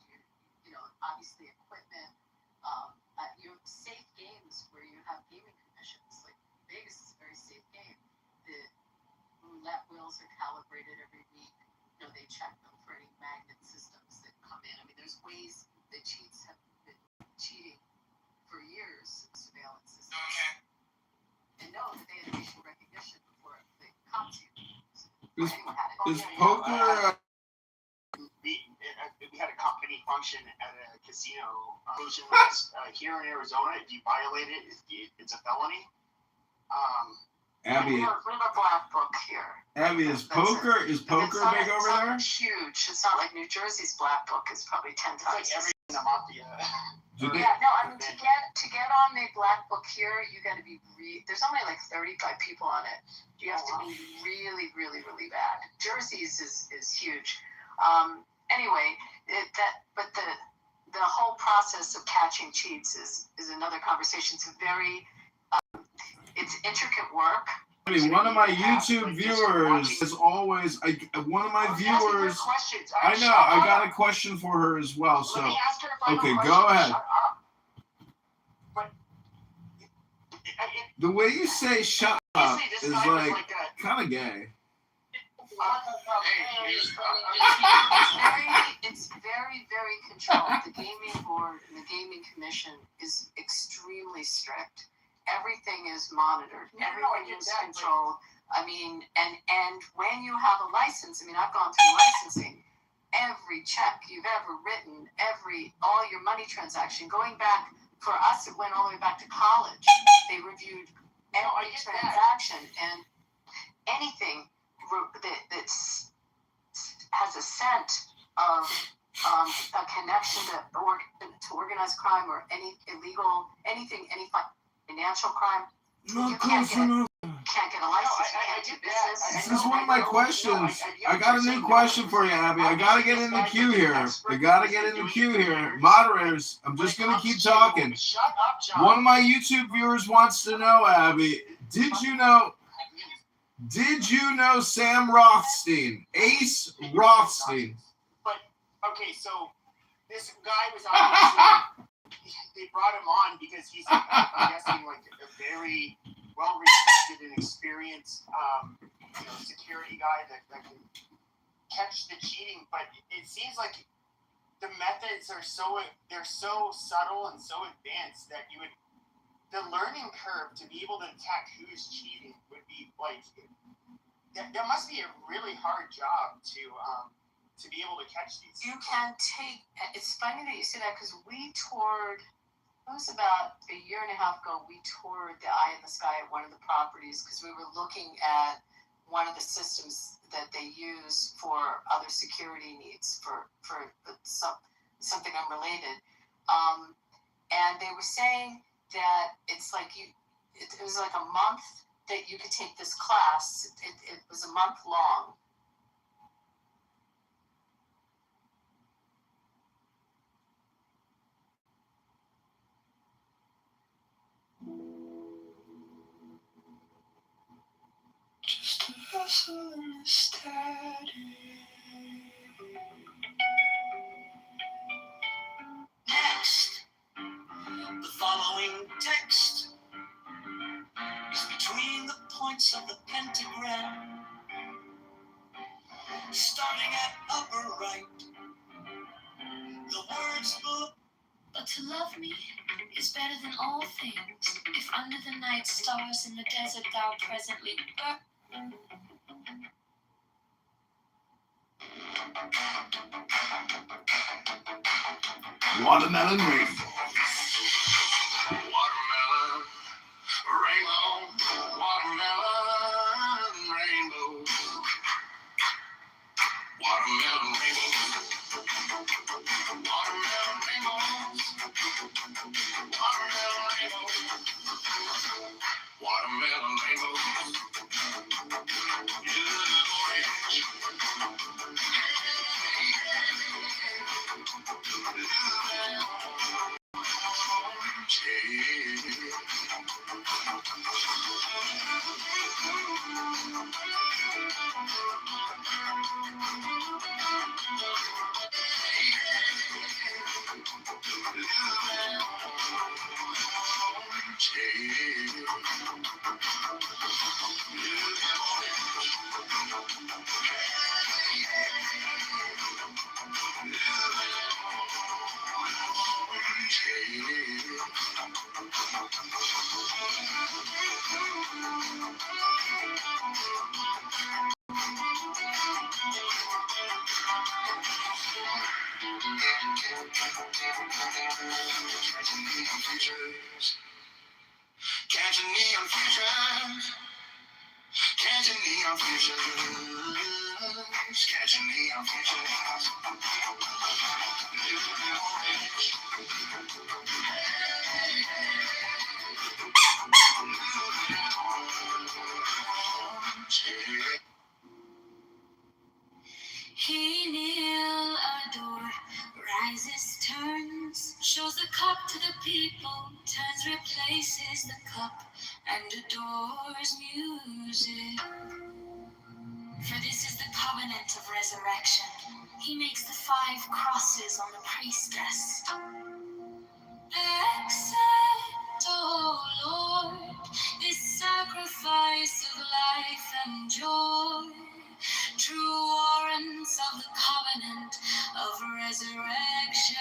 Obviously equipment. You have safe games where you have gaming commissions. Like Vegas is a very safe game. The roulette wheels are calibrated every week. They check them for any magnet systems that come in. I mean, there's ways that cheats have been cheating for years in surveillance systems. Okay. And know that they had facial recognition before they caught you. Anyone had it. Is poker? We had a company function at a casino. Here in Arizona, if you violate it, it's a felony. Abby, we have a black book here. Abby, is poker big over there? It's huge. It's not like New Jersey's black book is probably 10 times. Like every in the mafia. Yeah, no, I mean to get on the black book here, you got to be there's only like 35 people on it. You have to be really, really, really bad. Jersey's is huge. Anyway, but the whole process of catching cheats is another conversation. It's very it's intricate work. I mean, one of my YouTube viewers is always one of my viewers. I know. I got a question for her as well. So okay, go ahead. The way you say "shut up" is like kind of gay. It's very, very controlled. The gaming board and the gaming commission is extremely strict. Everything is monitored. Everything is controlled. I mean, and when you have a license, I mean, I've gone through licensing. Every check you've ever written, all your money transaction, going back, for us, it went all the way back to college. They reviewed every transaction, and anything that has a scent of a connection to organized crime or any illegal, anything, any financial crime, you can't get a license. You can't do business. This is one of my questions. I got a new question for you, Abby. I got to get in the queue here. Moderators, I'm just going to keep talking. One of my YouTube viewers wants to know, Abby, did you know Sam Rothstein? Ace Rothstein. But, okay, so this guy was obviously, they brought him on because he's, I'm guessing, like a very well-respected and experienced, security guy that can catch the cheating. But it seems like the methods are so subtle and so advanced that the learning curve to be able to detect who's cheating would be like, that must be a really hard job to be able to catch these. You can it's funny that you say that because we toured, it was about a year and a half ago, we toured the Eye in the Sky at one of the properties because we were looking at one of the systems that they use for other security needs for something unrelated. And they were saying that it's like it was like a month that you could take this class. It was a month long. Just a hustle and a static. Next, the following text is between the points of the pentagram, starting at upper right. The words look. But to love me is better than all things. If under the night stars in the desert thou presently burn. Watermelon rainbow. Watermelon rainbow. Watermelon rainbow. Watermelon rainbow. Watermelon rainbows. Watermelon rainbow. Watermelon rainbow. You look orange. Catching neon futures. Catching neon futures. Catching neon futures. He kneel, adore, rises, turns, shows the cup to the people, turns, replaces the cup, and adores music. For this is the covenant of resurrection. He makes the 5 crosses on the priestess. Accept, O Lord, this sacrifice of life and joy, true warrants of the covenant of resurrection.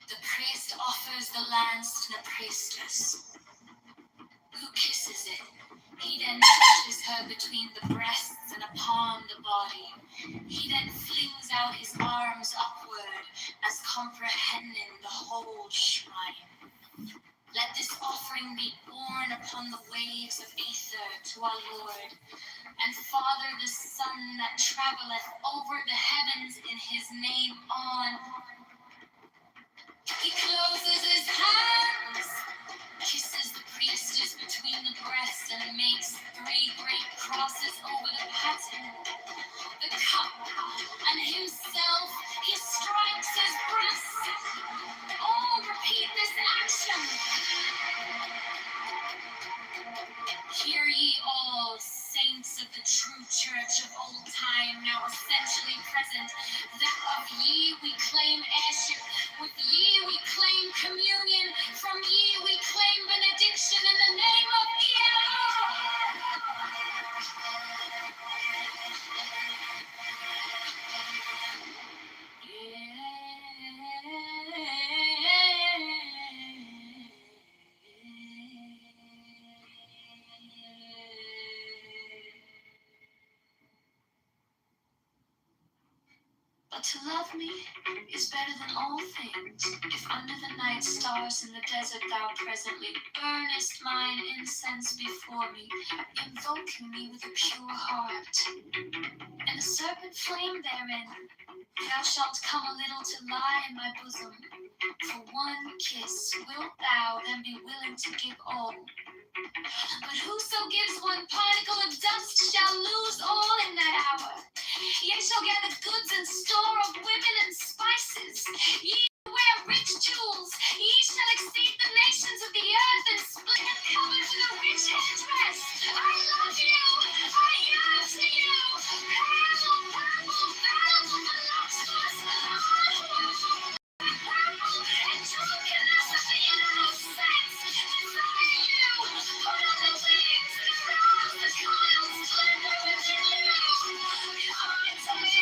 The priest offers the lance to the priestess, who kisses it. He then touches her between the breasts and upon the body. He then flings out his arms upward, as comprehending the whole shrine. Let this offering be borne upon the waves of ether to our Lord, and Father the Son that travelleth over the heavens in his name on. He closes his hands, kisses the priestess between the breasts, and makes 3 great crosses over the paten, the cup, and himself. He strikes his breast. All repeat this action. Hear ye all, saints of the true church of old time, now essentially present, that of ye we claim heirship, with ye we claim communion, from ye we claim benediction in the name of But to love me is better than all things. If under the night stars in the desert thou presently burnest mine incense before me, invoking me with a pure heart, and the serpent flame therein, thou shalt come a little to lie in my bosom. For one kiss wilt thou then be willing to give all. But whoso gives one particle of dust shall lose all in that hour. Ye shall gather goods and store of women and spices. Ye wear rich jewels. Ye shall exceed the nations of the earth and split and cover with a rich headdress. I love you. I yearn to you. Purple, purple, purple, voluptuous. Purple and drunkenness of the universe saints. Desire you. Put on the wings and arouse the coiled splendor within you. Come to me.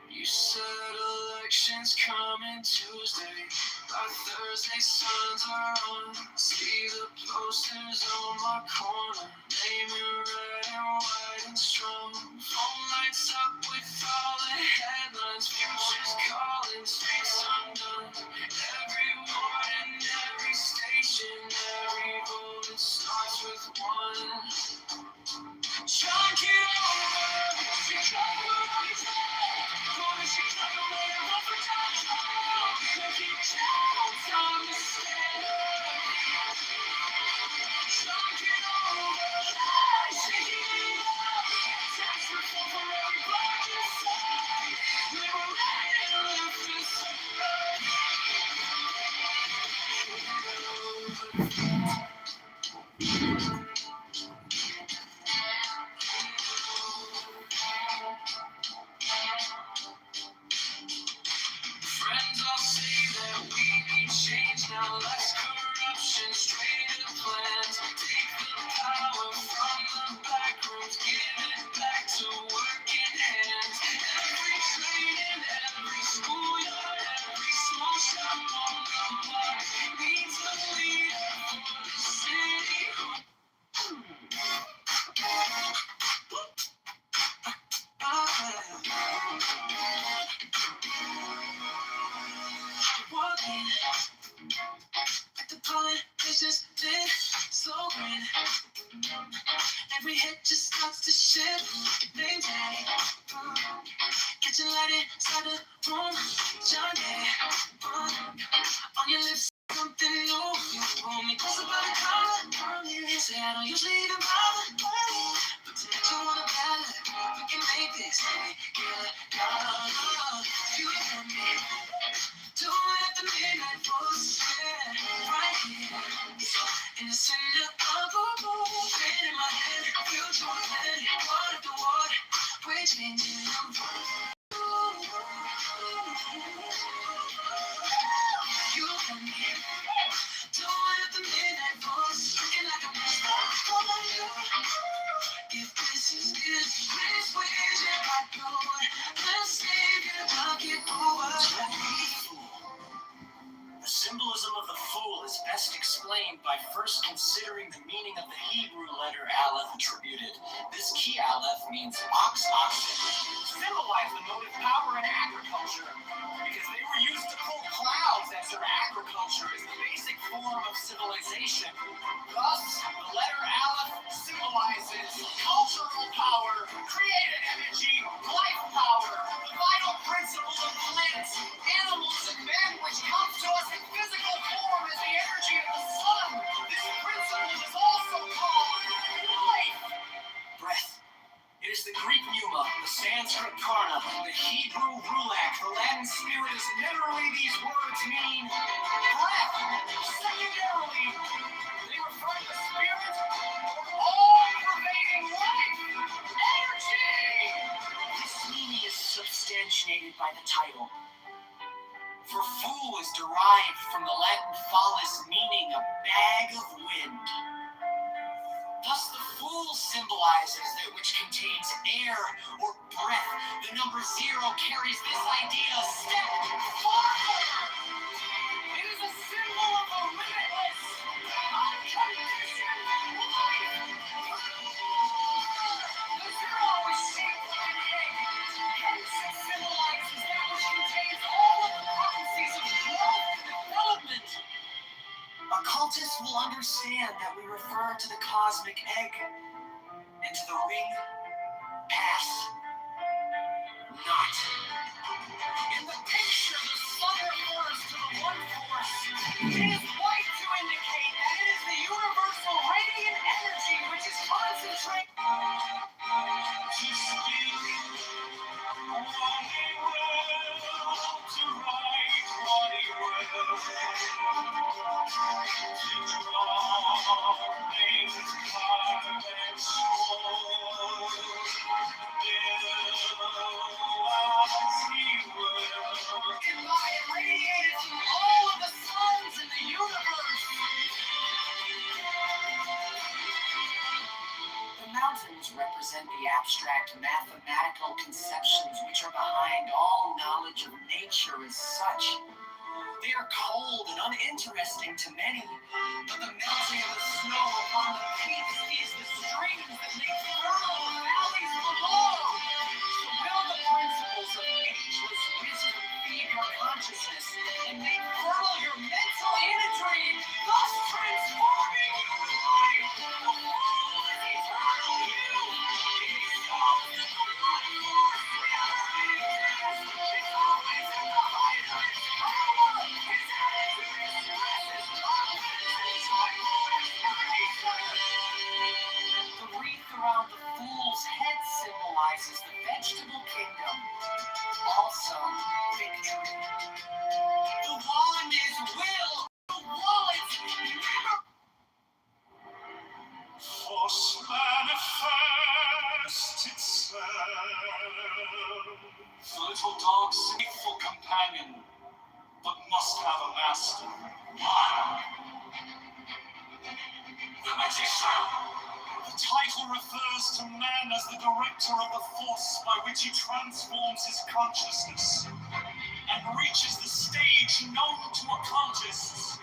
You said elections coming Tuesday. By Thursday, signs are on. See the posters on my corner. Name in red and white and strong. Phone lights up with all the headlines. Futures calling, streets undone. Every morning, every station, every vote, it starts with one. Chalk it over, Chicago, Chicago, one for time. Keep counts on the stand. Chalk it over, shake it up. Tax reform for every bucket side. Liberate and lift us Friends all say that we need change now. Less corruption, straighter plans. Take the power from the back rooms, give it back to working hands. Every train in every schoolyard, every small shop on the block needs a leader for the city. Walking at the politician's been slow green. Every head just starts to shift. Name tag. Catching light inside the room. Johnny. On your lips, something new. You pull me closer by the collar. Say I don't usually even bother. But tonight you want a ballad. We can make this. Get you and me. Do it at the midnight bus. Yeah, right here. In the center of a room. Pain in my head. Future plan. Water to water. We're changing the world. You and me. Do it at the midnight bus. Looking like a monster. Come on, you. If this is it, please where's your backboard? Let's save your pocket over. The symbolism of the fool is best explained by first considering the meaning of the Hebrew letter Aleph attributed. This key Aleph means oxen, symbolize the motive power in agriculture, because they were used to pull clouds as their agriculture is the basic form of civilization. Thus, the letter Aleph symbolizes cultural power, creative energy, life power, the vital principles of plants, animals, and men, which comes to us in physical form as the energy of the sun. This principle is also called life. Breath. It is the Greek pneuma, the Sanskrit karna, the Hebrew ruach, the Latin spiritus. Literally, these words mean breath. Secondarily, they refer to the spirit or all-pervading life, energy. This meaning is substantiated by the title. For fool is derived from the Latin phallus, meaning a bag of wind. Thus, the fool symbolizes that which contains air or breath. The number number 0 carries this idea a step farther. It is a symbol of a limitless, unconditioned life. The 0 is shaped like an egg, hence it symbolizes that which contains all of the potencies of growth and development. Occultists will understand that we refer to the cosmic egg and to the ring path, not. In the picture, the sun refers to the one force. It is white to indicate that it is the universal radiant energy which is concentrated. Irradiated through all of the suns in the universe. The mountains represent the abstract mathematical conceptions which are behind all knowledge of nature as such. They are cold and uninteresting to many, but the melting of the snow upon the peaks is the streams that make fertile the valleys below. So will the principles of ageless wisdom feed your consciousness and make fertile your mental imagery, thus transforming your life. The world is eternal you. It knows that the life force never exists. It's always at the height of its power. His attitude expresses confidence and joyful exploration. The wreath around the fool's head symbolizes the vegetable kingdom, also victory. The wand is will, the wallet never. Force manifests itself. The little dog's faithful companion, but must have a master. The magician. The title refers to man as the director of the force by which he transforms his consciousness and reaches the stage known to occultists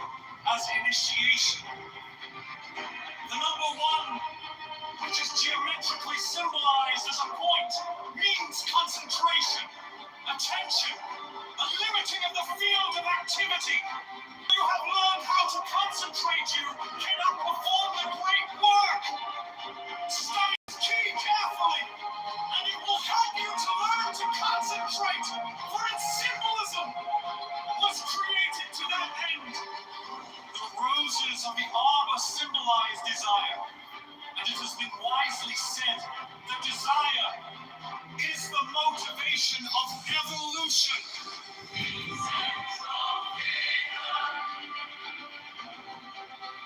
as initiation. The number 1, which is geometrically symbolized as a point, means concentration, attention, a limiting of the field of activity. You have learned how to concentrate, you cannot perform the great work. Study this key carefully, and it will help you to learn to concentrate, for its symbolism was created to that end. The roses of the arbor symbolize desire, and it has been wisely said that desire is the motivation of evolution.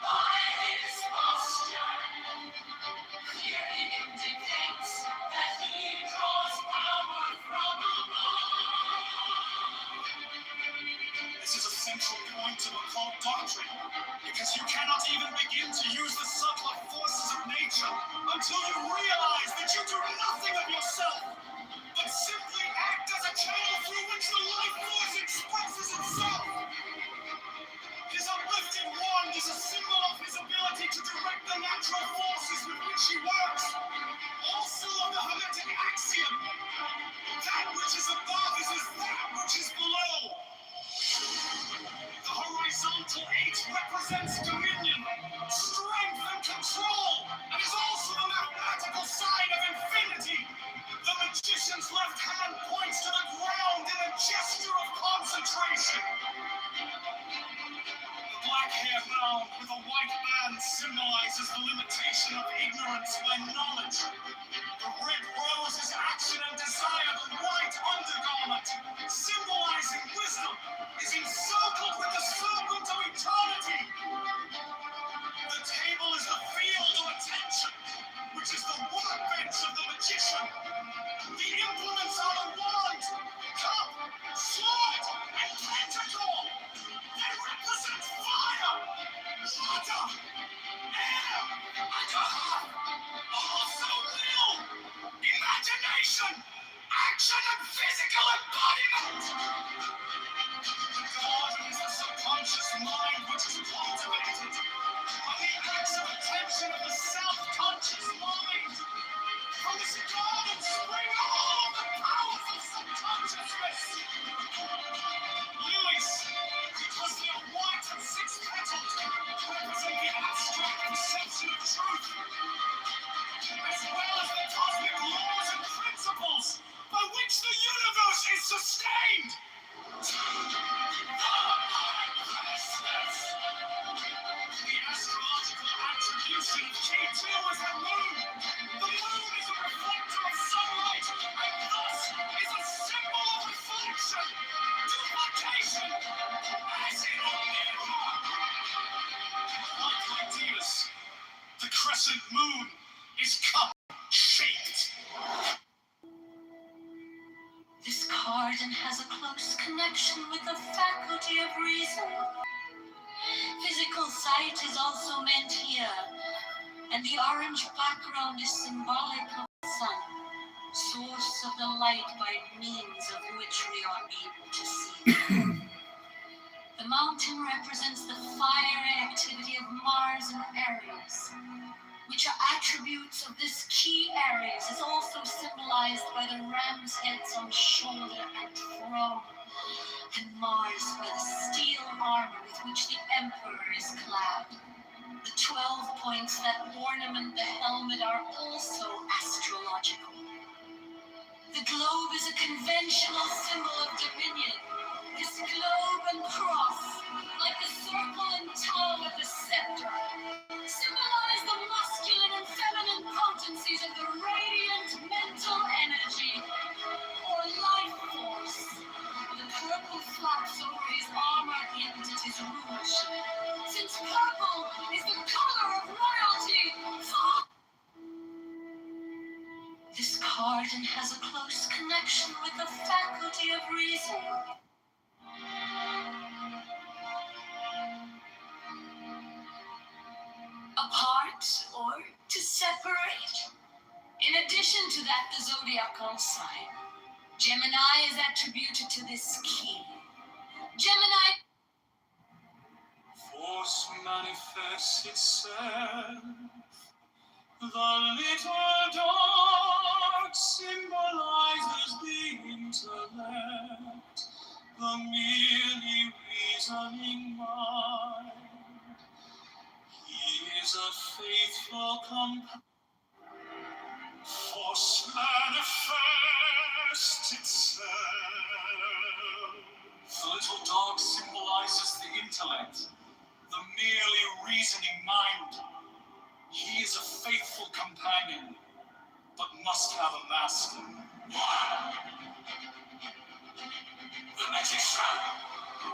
By his posture, clearly indicates that he draws power from above. This is a central point of occult doctrine, because you cannot even begin to use the subtler forces of nature until you realize that you do nothing of yourself, but simply act as a channel through which the life force expresses itself. His uplifted wand is a symbol of his ability to direct the natural forces with which he works. Also of the Hermetic axiom, that which is above is as that which is below. The horizontal 8 represents dominion, strength, and control, and is also the mathematical sign of infinity. The magician's left hand points to the ground in a gesture of concentration. The black hair bound with a white band symbolizes the limitation of ignorance by knowledge. The red rose is action and desire. The white undergarment, symbolizing wisdom, is encircled with the serpent of eternity. The table is the field of attention, which is the workbench of the magician. The implements are the wand, cup, sword, and pentacle. They represent fire, water, air, and earth. Also will, imagination, and action and physical embodiment. The garden is the subconscious mind which is cultivated by the acts of attention of the self-conscious mind. From this garden spring all of the powers of subconsciousness. Lilies, because they are white and six-petaled, represent the abstract perception of truth, as well as the cosmic laws and principles by which the universe is sustained. The astrological attribution of K2 is the moon. The moon is a reflector of sunlight, and thus is a symbol of reflection, duplication, as in a mirror. Like ideas, the crescent moon is cup-shaped. This garden has a close connection with the faculty of reason. Physical sight is also meant here, and the orange background is symbolic of the sun, source of the light by means of which we are able to see. The mountain represents the fiery activity of Mars and Aries, which are attributes of this key Aries, is also symbolized by the ram's heads on shoulder and throne, and Mars by the steel armor with which the Emperor is clad. The 12 points that ornament the helmet are also astrological. The globe is a conventional symbol of dominion. This globe and cross, like the circle and toe of the scepter, symbolize the masculine and feminine potencies of the radiant mental energy, or life force. The purple flaps over his armor hint at his rouge, since purple is the color of royalty. This garden has a close connection with the faculty of reason. Apart or to separate? In addition to that, the zodiacal sign, Gemini is attributed to this key. Gemini Force manifests itself. The little dog symbolizes the intellect, the merely reasoning mind. He is a faithful companion. Force manifests itself. The little dog symbolizes the intellect, the merely reasoning mind. He is a faithful companion, but must have a master. The magic shroud.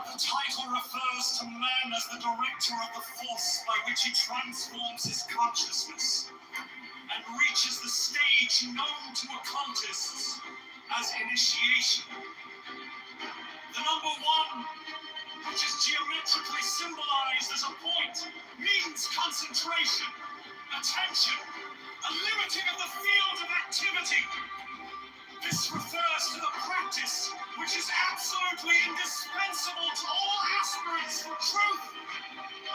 The title refers to man as the director of the force by which he transforms his consciousness and reaches the stage known to occultists as initiation. The number 1, which is geometrically symbolized as a point, means concentration, attention, a limiting of the field of activity. This refers to the practice which is absolutely indispensable to all aspirants for truth.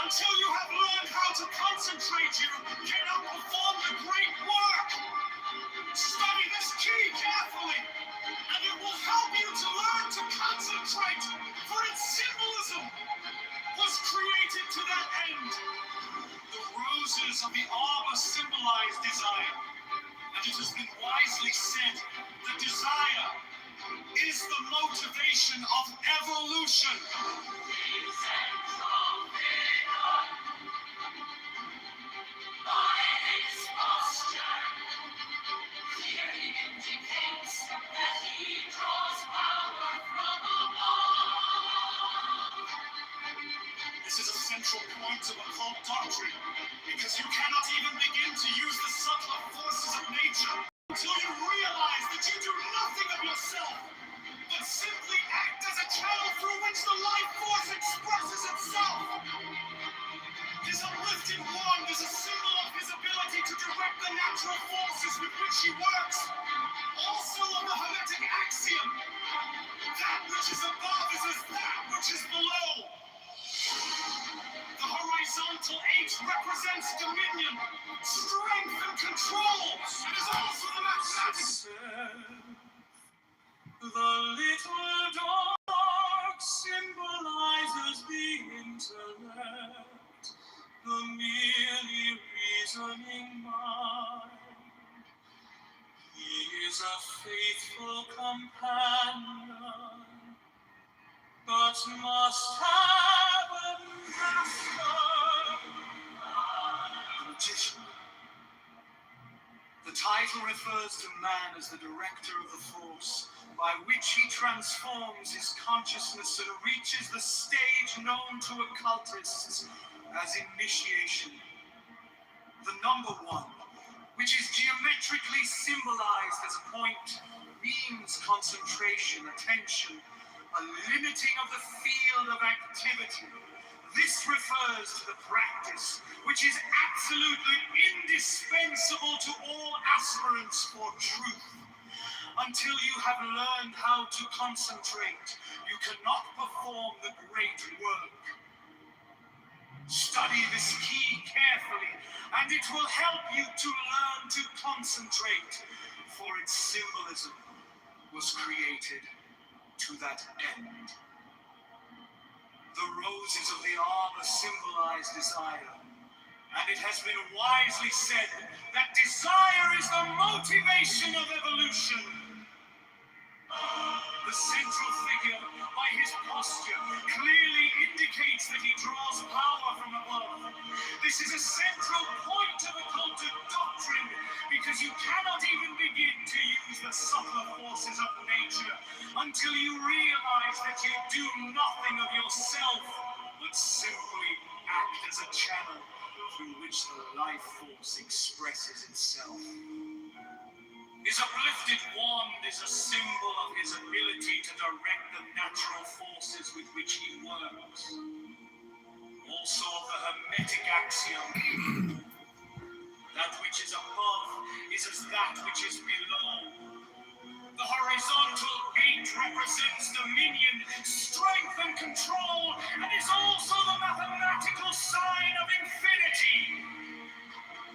Until you have learned how to concentrate, you cannot perform the great work. Study this key carefully, and it will help you to learn to concentrate, for its symbolism was created to that end. The roses of the arbor symbolize desire, and it has been wisely said that desire is the motivation of evolution. By his posture, clearly indicates that he draws power from above. This is a central point of occult doctrine, because you cannot even begin to use the subtler forces of nature until you realize that you do nothing of yourself, but simply act as a channel through which the life force expresses itself. His uplifted wand is a symbol of his ability to direct the natural forces with which he works, also of the hermetic immense dominion, strength, and control. It is also the mathematics. The little dog symbolizes the intellect, the merely reasoning mind. He is a faithful companion, but must have a master. The magician. The title refers to man as the director of the force, by which he transforms his consciousness and reaches the stage known to occultists as initiation. The number one, which is geometrically symbolized as a point, means concentration, attention, a limiting of the field of activity. This refers to the practice, which is absolutely indispensable to all aspirants for truth. Until you have learned how to concentrate, you cannot perform the great work. Study this key carefully, and it will help you to learn to concentrate, for its symbolism was created to that end. The roses of the arbor symbolize desire, and it has been wisely said that desire is the motivation of evolution. The central figure, by his posture, clearly indicates that he draws power from above. This is a central point of occultic doctrine, because you cannot even begin to use the subtler forces of nature until you realize that you do nothing of yourself, but simply act as a channel through which the life force expresses itself. His uplifted wand is a symbol of his ability to direct the natural forces with which he works. Also of the Hermetic axiom, that which is above is as that which is below. The horizontal 8 represents dominion, strength, and control, and is also the mathematical sign of infinity.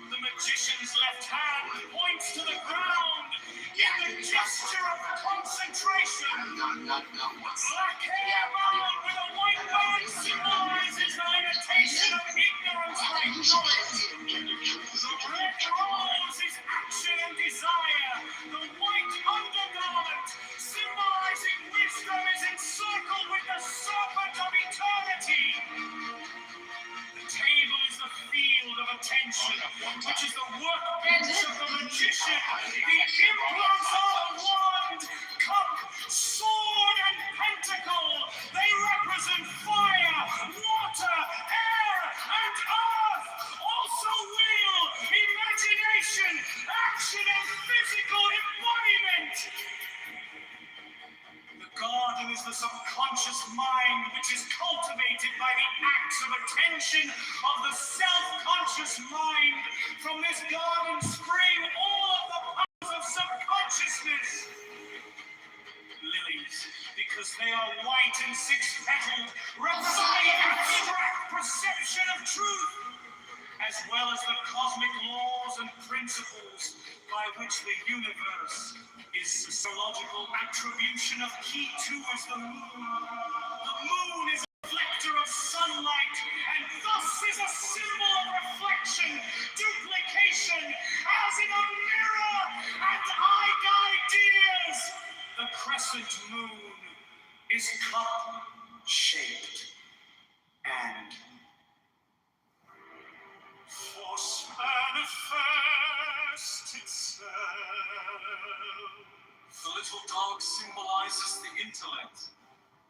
The magician's left hand points to the ground in the gesture of concentration. Black hair man with a white band symbolizes the limitation of ignorance by knowledge. The red rose is action and desire. The white undergarment, symbolizing wisdom, is encircled with the serpent of eternity. The table is the field of attention, which is the workbench of the magician. The implants are the wand, cup, sword, and pentacle. They represent fire, water, air, and earth. Also will, imagination, action, and physical embodiment. The garden is the subconscious mind, which is cultivated by the acts of attention of the self-conscious mind. From this garden spring all of the powers of subconsciousness. Lilies, because they are white and six-petaled, represent the abstract perception of truth, as well as the cosmic laws and principles by which the universe is. Sociological attribution of key to is the moon. The moon is a reflector of sunlight, and thus is a symbol of reflection, duplication, as in a mirror, and ideas. The crescent moon is cup-shaped and force manifest itself. The little dog symbolizes the intellect,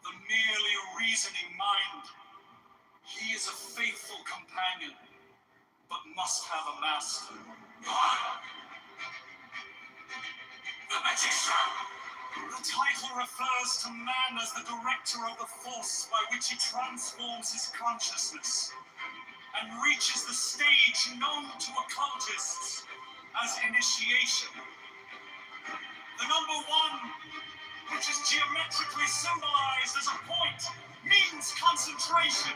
the merely reasoning mind. He is a faithful companion, but must have a master. The magician! The title refers to man as the director of the force by which he transforms his consciousness and reaches the stage known to occultists as initiation. The number one, which is geometrically symbolized as a point, means concentration,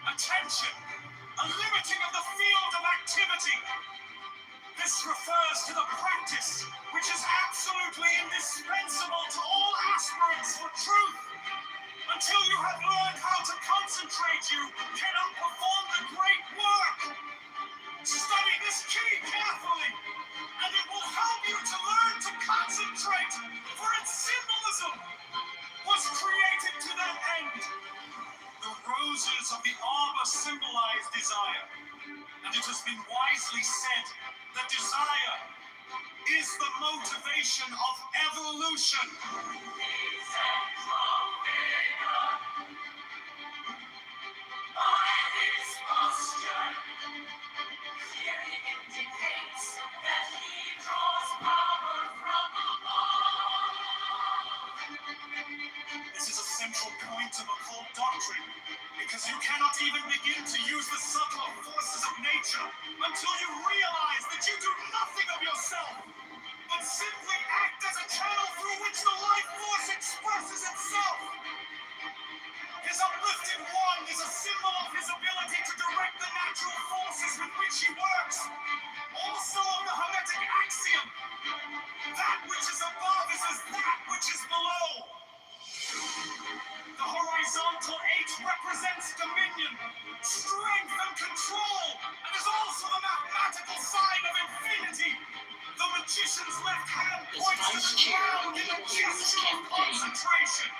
attention, a limiting of the field of activity. This refers to the practice which is absolutely indispensable to all aspirants for truth. Until you have learned how to concentrate, you cannot perform the great work. Study this key carefully, and it will help you to learn to concentrate, for its symbolism was created to that end. The roses of the arbor symbolize desire, and it has been wisely said that desire is the motivation of evolution. This is a central point of occult doctrine, because you cannot even begin to use the subtler forces of nature until you realize that you do nothing of yourself, but simply act as a channel through which the life force expresses itself. His uplifted wand is a symbol of his ability to direct the natural forces with which he works. Also of the Hermetic axiom, that which is above is as that which is below. The horizontal H represents dominion, strength, and control, and is also the mathematical sign of infinity. The magician's left hand points to the ground in a gesture of concentration.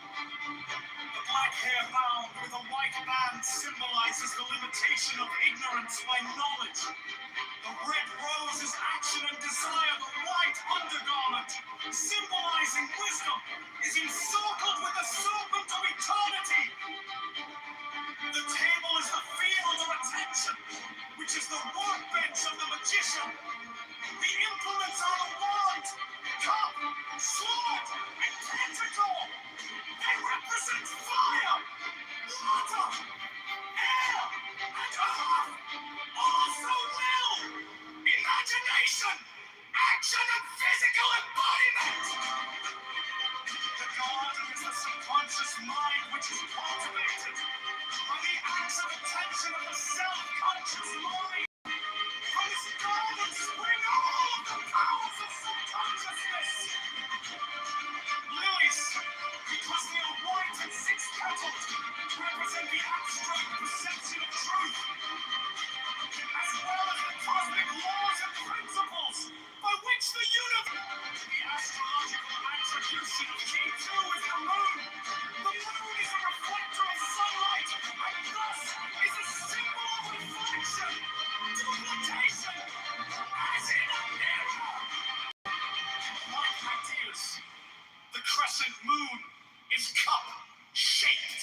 The black hair bound with a white band symbolizes the limitation of ignorance by knowledge. The red rose is action and desire. The white undergarment, symbolizing wisdom, is encircled with the serpent of eternity. The table is the field of attention, which is the workbench of the magician. The implements are the wand, cup, sword, and pentacle. They represent fire, water, air, and earth. Also will, imagination, action, and physical embodiment. The garden is the subconscious mind which is cultivated by the acts of attention of the self-conscious mind. From this garden spring all of the powers of subconsciousness. Lilies, because they are white and six-petaled, represent the abstract perception of truth, as well as the cosmic laws and principles by which the universe. The astrological attribution of K2 is the moon. The moon is a reflector of sunlight, and thus is a symbol of reflection, duplication, as in a mirror. Like ideas, the crescent moon is cup-shaped.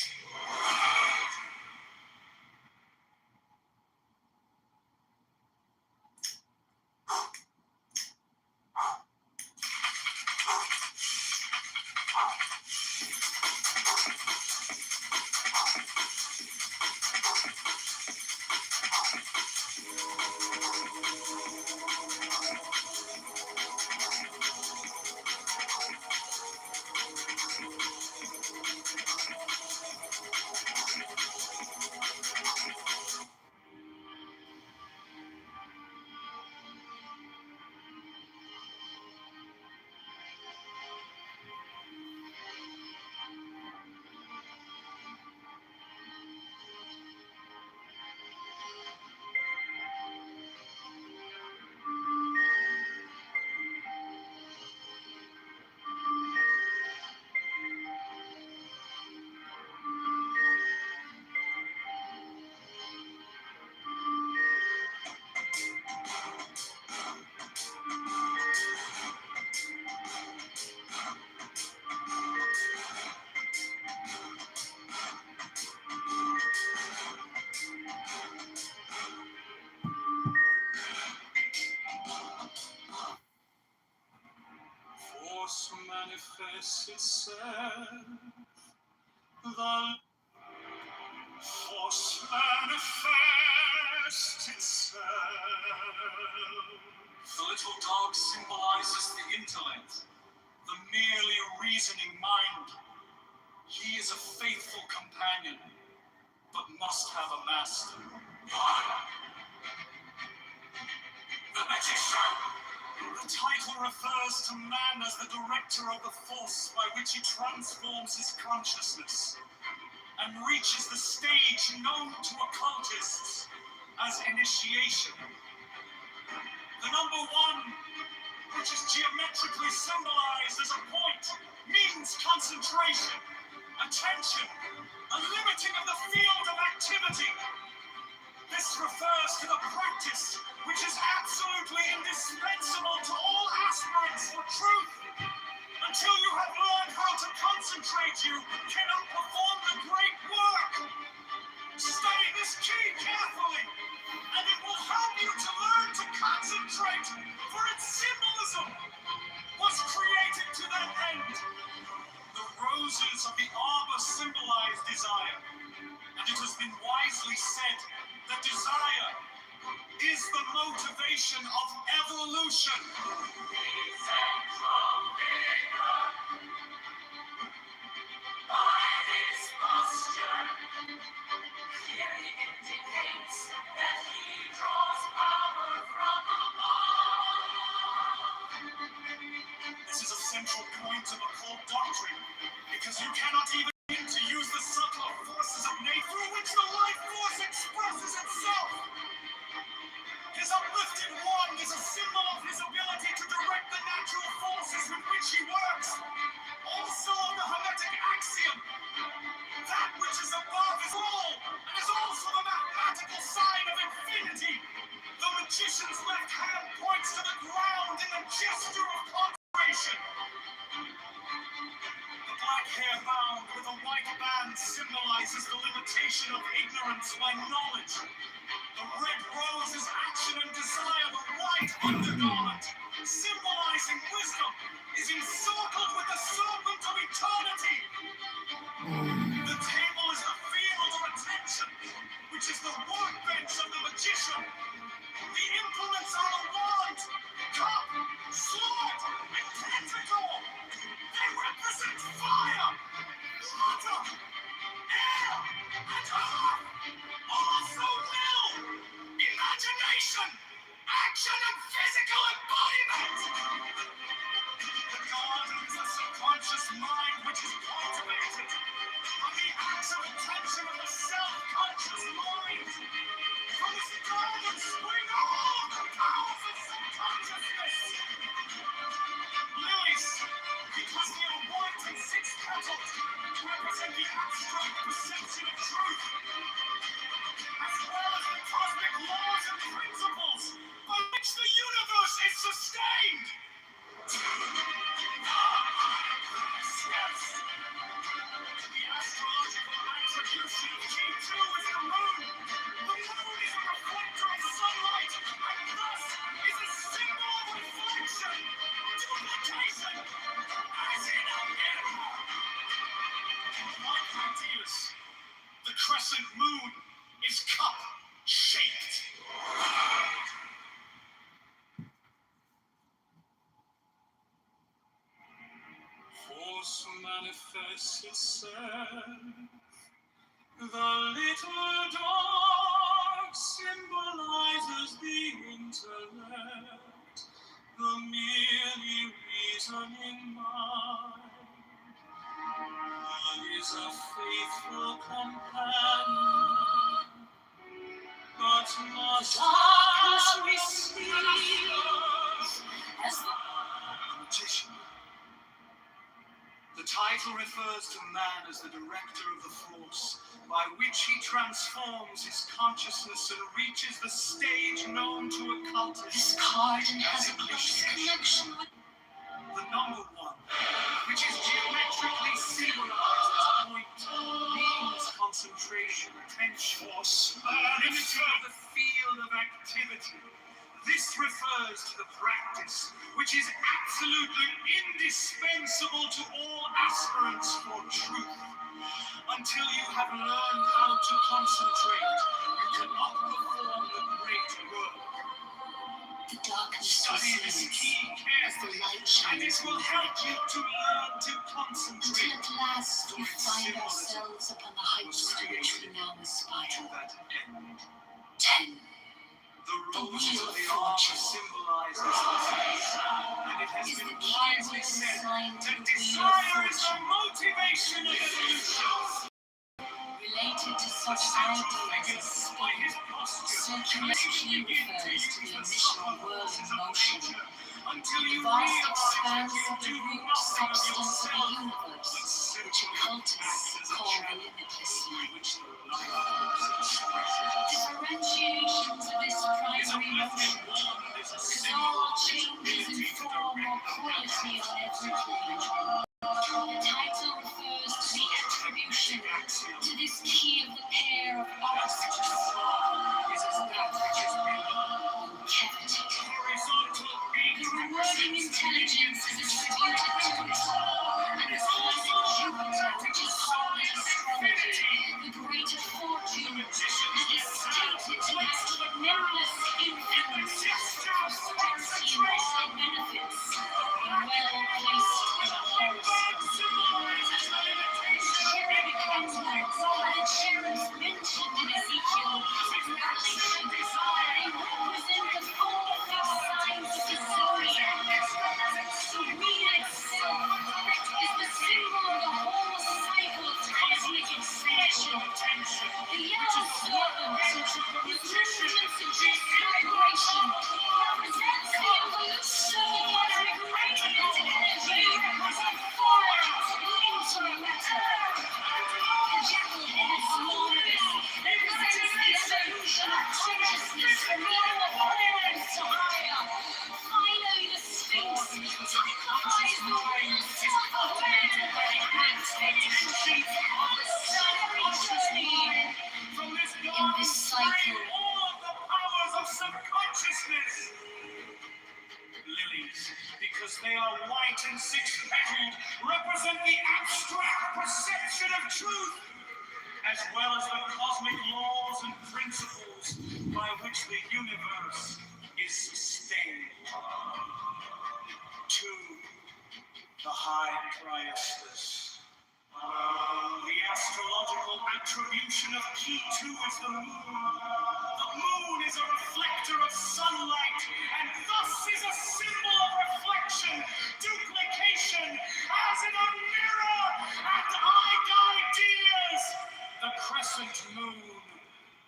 Force manifests itself. The force manifests itself. The little dog symbolizes the intellect, the merely reasoning mind. He is a faithful companion, but must have a master. The magician. The title refers to man as the director of the force by which he transforms his consciousness and reaches the stage known to occultists as initiation. The number one, which is geometrically symbolized as a point, means concentration, attention, a limiting of the field of activity. This refers to the practice which is absolutely indispensable to all aspirants for truth. Until you have learned how to concentrate, you cannot perform the great work. Study this key carefully, and it will help you to learn to concentrate, for its symbolism was created to that end. The roses of the arbor symbolize desire, and it has been wisely said that desire is the motivation of evolution. By this posture, clearly indicates that he draws power from above. This is a central point of occult doctrine, because you cannot even begin to use the subtler forces of nature through which the life force expresses itself. His uplifted wand is a symbol of his ability to direct the natural forces with which he works. Also of the Hermetic axiom, that which is above is all, and is also the mathematical sign of infinity. The magician's left hand points to the ground in a gesture of concentration. The black hair bound with a white band symbolizes the limitation of ignorance by knowledge. The red rose is action and desire. The white undergarment, symbolizing wisdom, is encircled with the serpent of eternity. The table is the field of attention, which is the workbench of the magician. The implements are the wand, cup, sword, and pentacle. They represent fire, water, air, and earth. Also will, imagination, action, and physical embodiment. The garden is a subconscious mind which is cultivated by the acts of attention of the self-conscious mind. From this garden spring all the powers of subconsciousness. Lilies, because they are white and six-petaled, represent the abstract perception of truth, as well as the cosmic laws and principles by which the universe is sustained. Yes. The astrological attribution of Kitover is the moon. The moon is a reflector of sunlight, and thus is a symbol of reflection, duplication, as in a mirror. Like ideas, the crescent moon is cup-shaped. Force manifests itself. The little dog symbolizes the intellect, the merely reasoning mind. He is a faithful companion, but must have receives as the magician. The title refers to man as the director of the force by which he transforms his consciousness and reaches the stage known to occultists. This card has a close connection with the number one, which is geometrically symbolized as a point, means concentration, attention, force, limiting of the field of activity. This refers to the practice, which is absolutely indispensable to all aspirants for truth. Until you have learned how to concentrate, you cannot perform the great work. The darkness Study this recedes key as the carefully, light and shines it will help you to learn to until concentrate at last we for its find symbolism ourselves upon the heights to which we now to aspire. that end. 10. The roses wheel of of the armor fortune symbolizes success, and it has is been the wisely keyword said assigned to that the wheel of desire is the fortune, motivation of evolution. related to The such central ideas figure, as by spin. his posture, Circular makes key you begin to refers use to the the initial subtle whirling forces of motion. nature until The you vast realize expanse that of the you do root nothing of substance of the yourself, universe, but which simply occultists act as a call the channel limitless through light. which the light moves expresses. Differentiation to this His primary uplifting motion, wand is a because symbol all of his changes in ability to form or direct quality on every plane. The title refers to the attribution to this key of the pair of opposites, is as that which is below. cavity. Horizontal The beat rewarding intelligence is attributed to it, and the planet Jupiter, which is called in astrology the great of fortune, and is stated to have tremendous influence, prosperity, and high benefits when well placed in a horoscope. Cherub emblems are the cherubs mentioned in Ezekiel in Revelation. They represent the 4 signs of the zodiac. The wheel itself is the symbol of the whole cycle of cosmic expansion. The yellow serpent, whose movement suggests vibration, represents the evolution of the unregretable energy of fire into matter. The jackal-headed scorpion represents the evolution of consciousness from lower planets to higher. Finally, the Sphinx typifies the wisdom of man and the tension of the starry journey. from this In dawn this spring cycle, all of the powers of subconsciousness. Lilies, because they are white and six-petaled, represent the abstract perception of truth, as well as the cosmic laws and principles by which the universe is sustained. To the high priestess. The astrological attribution of key 2 is the moon. The moon is a reflector of sunlight, and thus is a symbol of reflection, duplication, as in a mirror, and ideas. The crescent moon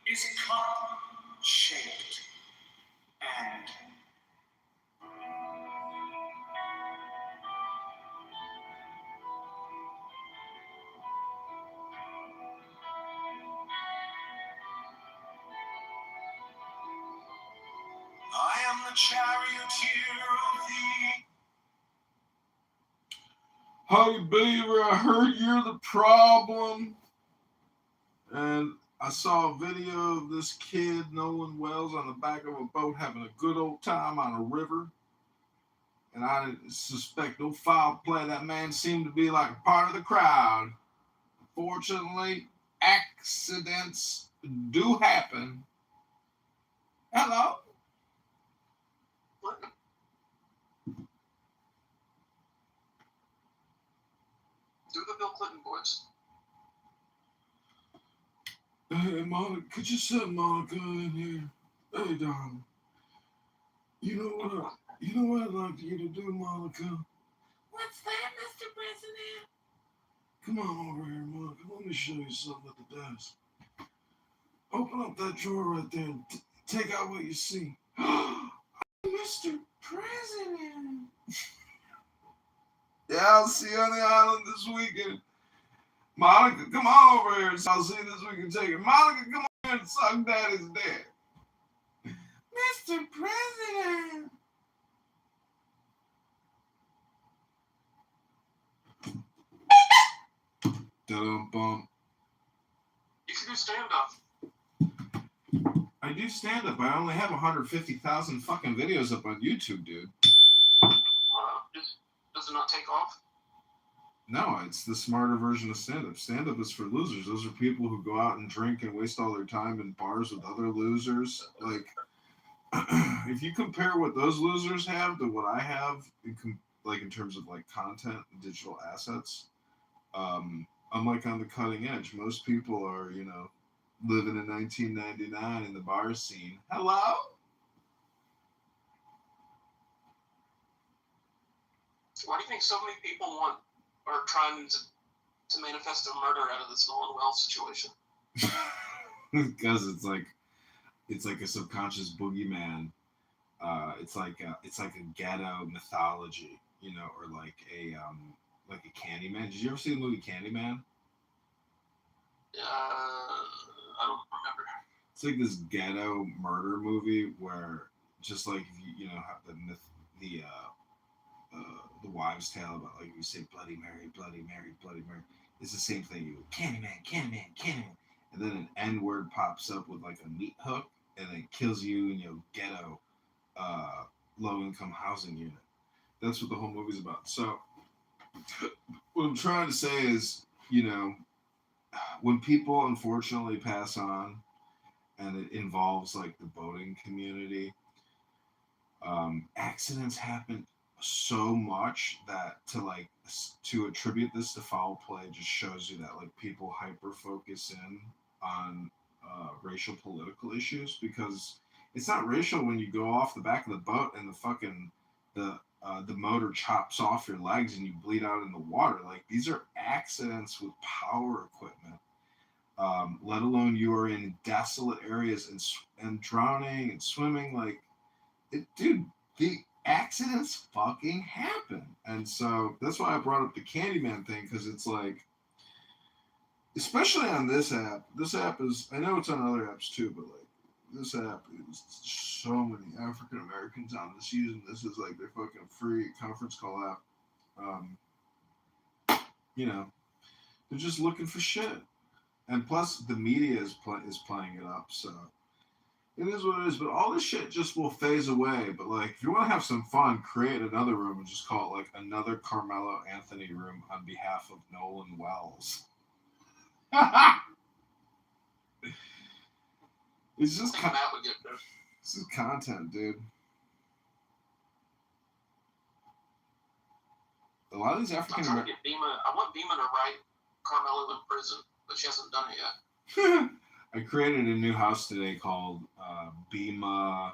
is cup-shaped and I am the charioteer of the... Hey, Beaver, I heard you're the problem. And I saw a video of this kid, Nolan Wells, on the back of a boat having a good old time on a river. And I suspect no foul play. That man seemed to be like a part of the crowd. Fortunately, accidents do happen. Hello? What? Do the Bill Clinton voice. Hey, Monica, could you send Monica in here? Hey, darling. You know what I'd like you to do, Monica? What's that, Mr. President? Come on over here, Monica. Let me show you something at the desk. Open up that drawer right there and take out what you see. Mr. President. Yeah, I'll see you on the island this weekend. Monica, come on over here. I'll see you this weekend. Take it. Monica, come on here and suck Daddy's dick. Mr. President. Dum-bum. You should do stand-up. I do stand up. I only have 150,000 fucking videos up on YouTube, dude. Does it not take off? No, it's the smarter version of stand up. Stand up is for losers. Those are people who go out and drink and waste all their time in bars with other losers. Like, if you compare what those losers have to what I have, like in terms of like content and digital assets, I'm like on the cutting edge. Most people are, living in 1999 in the bar scene. Hello? Why do you think so many people are trying to manifest a murder out of this Nolan Wells situation? Because it's like a subconscious boogeyman. It's like a ghetto mythology, or like a Candyman. Did you ever see the movie Candyman? I don't remember. It's like this ghetto murder movie where just like have the myth, the wives' tale about like you say Bloody Mary, Bloody Mary, Bloody Mary. It's the same thing. You Candyman, Candyman, Candyman, and then an N word pops up with like a meat hook and then kills you in your ghetto, low income housing unit. That's what the whole movie's about. So what I'm trying to say is, when people unfortunately pass on, and it involves like the boating community, accidents happen so much that to attribute this to foul play just shows you that like people hyper focus in on racial political issues, because it's not racial when you go off the back of the boat and the motor chops off your legs and you bleed out in the water. Like, these are accidents with power equipment. Let alone you are in desolate areas and drowning and swimming. Like, dude, the accidents fucking happen. And so that's why I brought up the Candyman thing, because it's like, especially on this app is, I know it's on other apps too, but like, this app is so many African Americans on this using this as like their fucking free conference call app. They're just looking for shit. And plus, the media is playing it up, so it is what it is. But all this shit just will phase away. But like, if you want to have some fun, create another room and just call it like another Carmelo Anthony room on behalf of Nolan Wells. It's just this is content, dude. A lot of these African American. I want Beema to write Carmelo in prison, but she hasn't done it yet. I created a new house today called Beema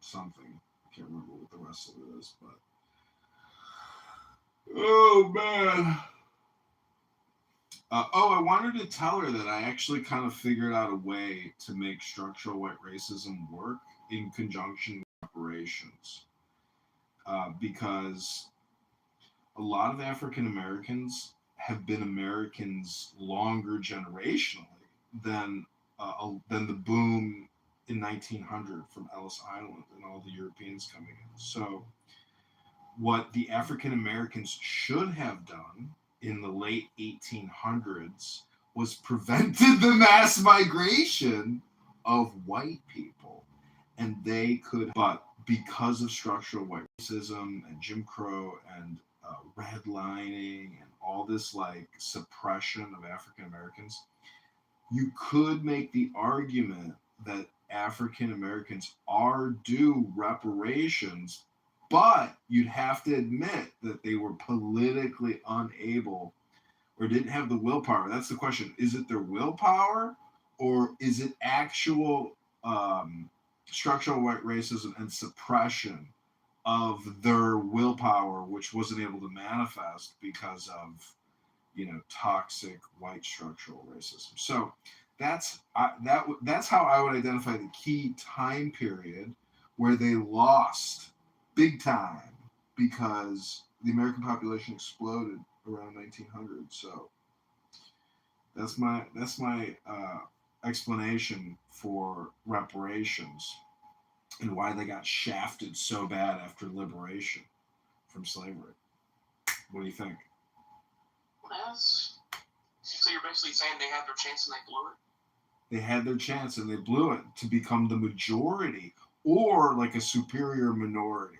something. I can't remember what the rest of it is, but oh man. I wanted to tell her that I actually kind of figured out a way to make structural white racism work in conjunction with reparations. Because a lot of African Americans have been Americans longer generationally than the boom in 1900 from Ellis Island and all the Europeans coming in. So what the African Americans should have done in the late 1800s was prevented the mass migration of white people. And they could, but because of structural white racism and Jim Crow and redlining and all this like suppression of African Americans, you could make the argument that African Americans are due reparations, but you'd have to admit that they were politically unable or didn't have the willpower. That's the question. Is it their willpower, or is it actual structural white racism and suppression of their willpower, which wasn't able to manifest because of toxic white structural racism? So that's how I would identify the key time period where they lost big time, because the American population exploded around 1900. So that's my explanation for reparations and why they got shafted so bad after liberation from slavery. What do you think? Yes. So you're basically saying they had their chance and they blew it? They had their chance and they blew it to become the majority or like a superior minority.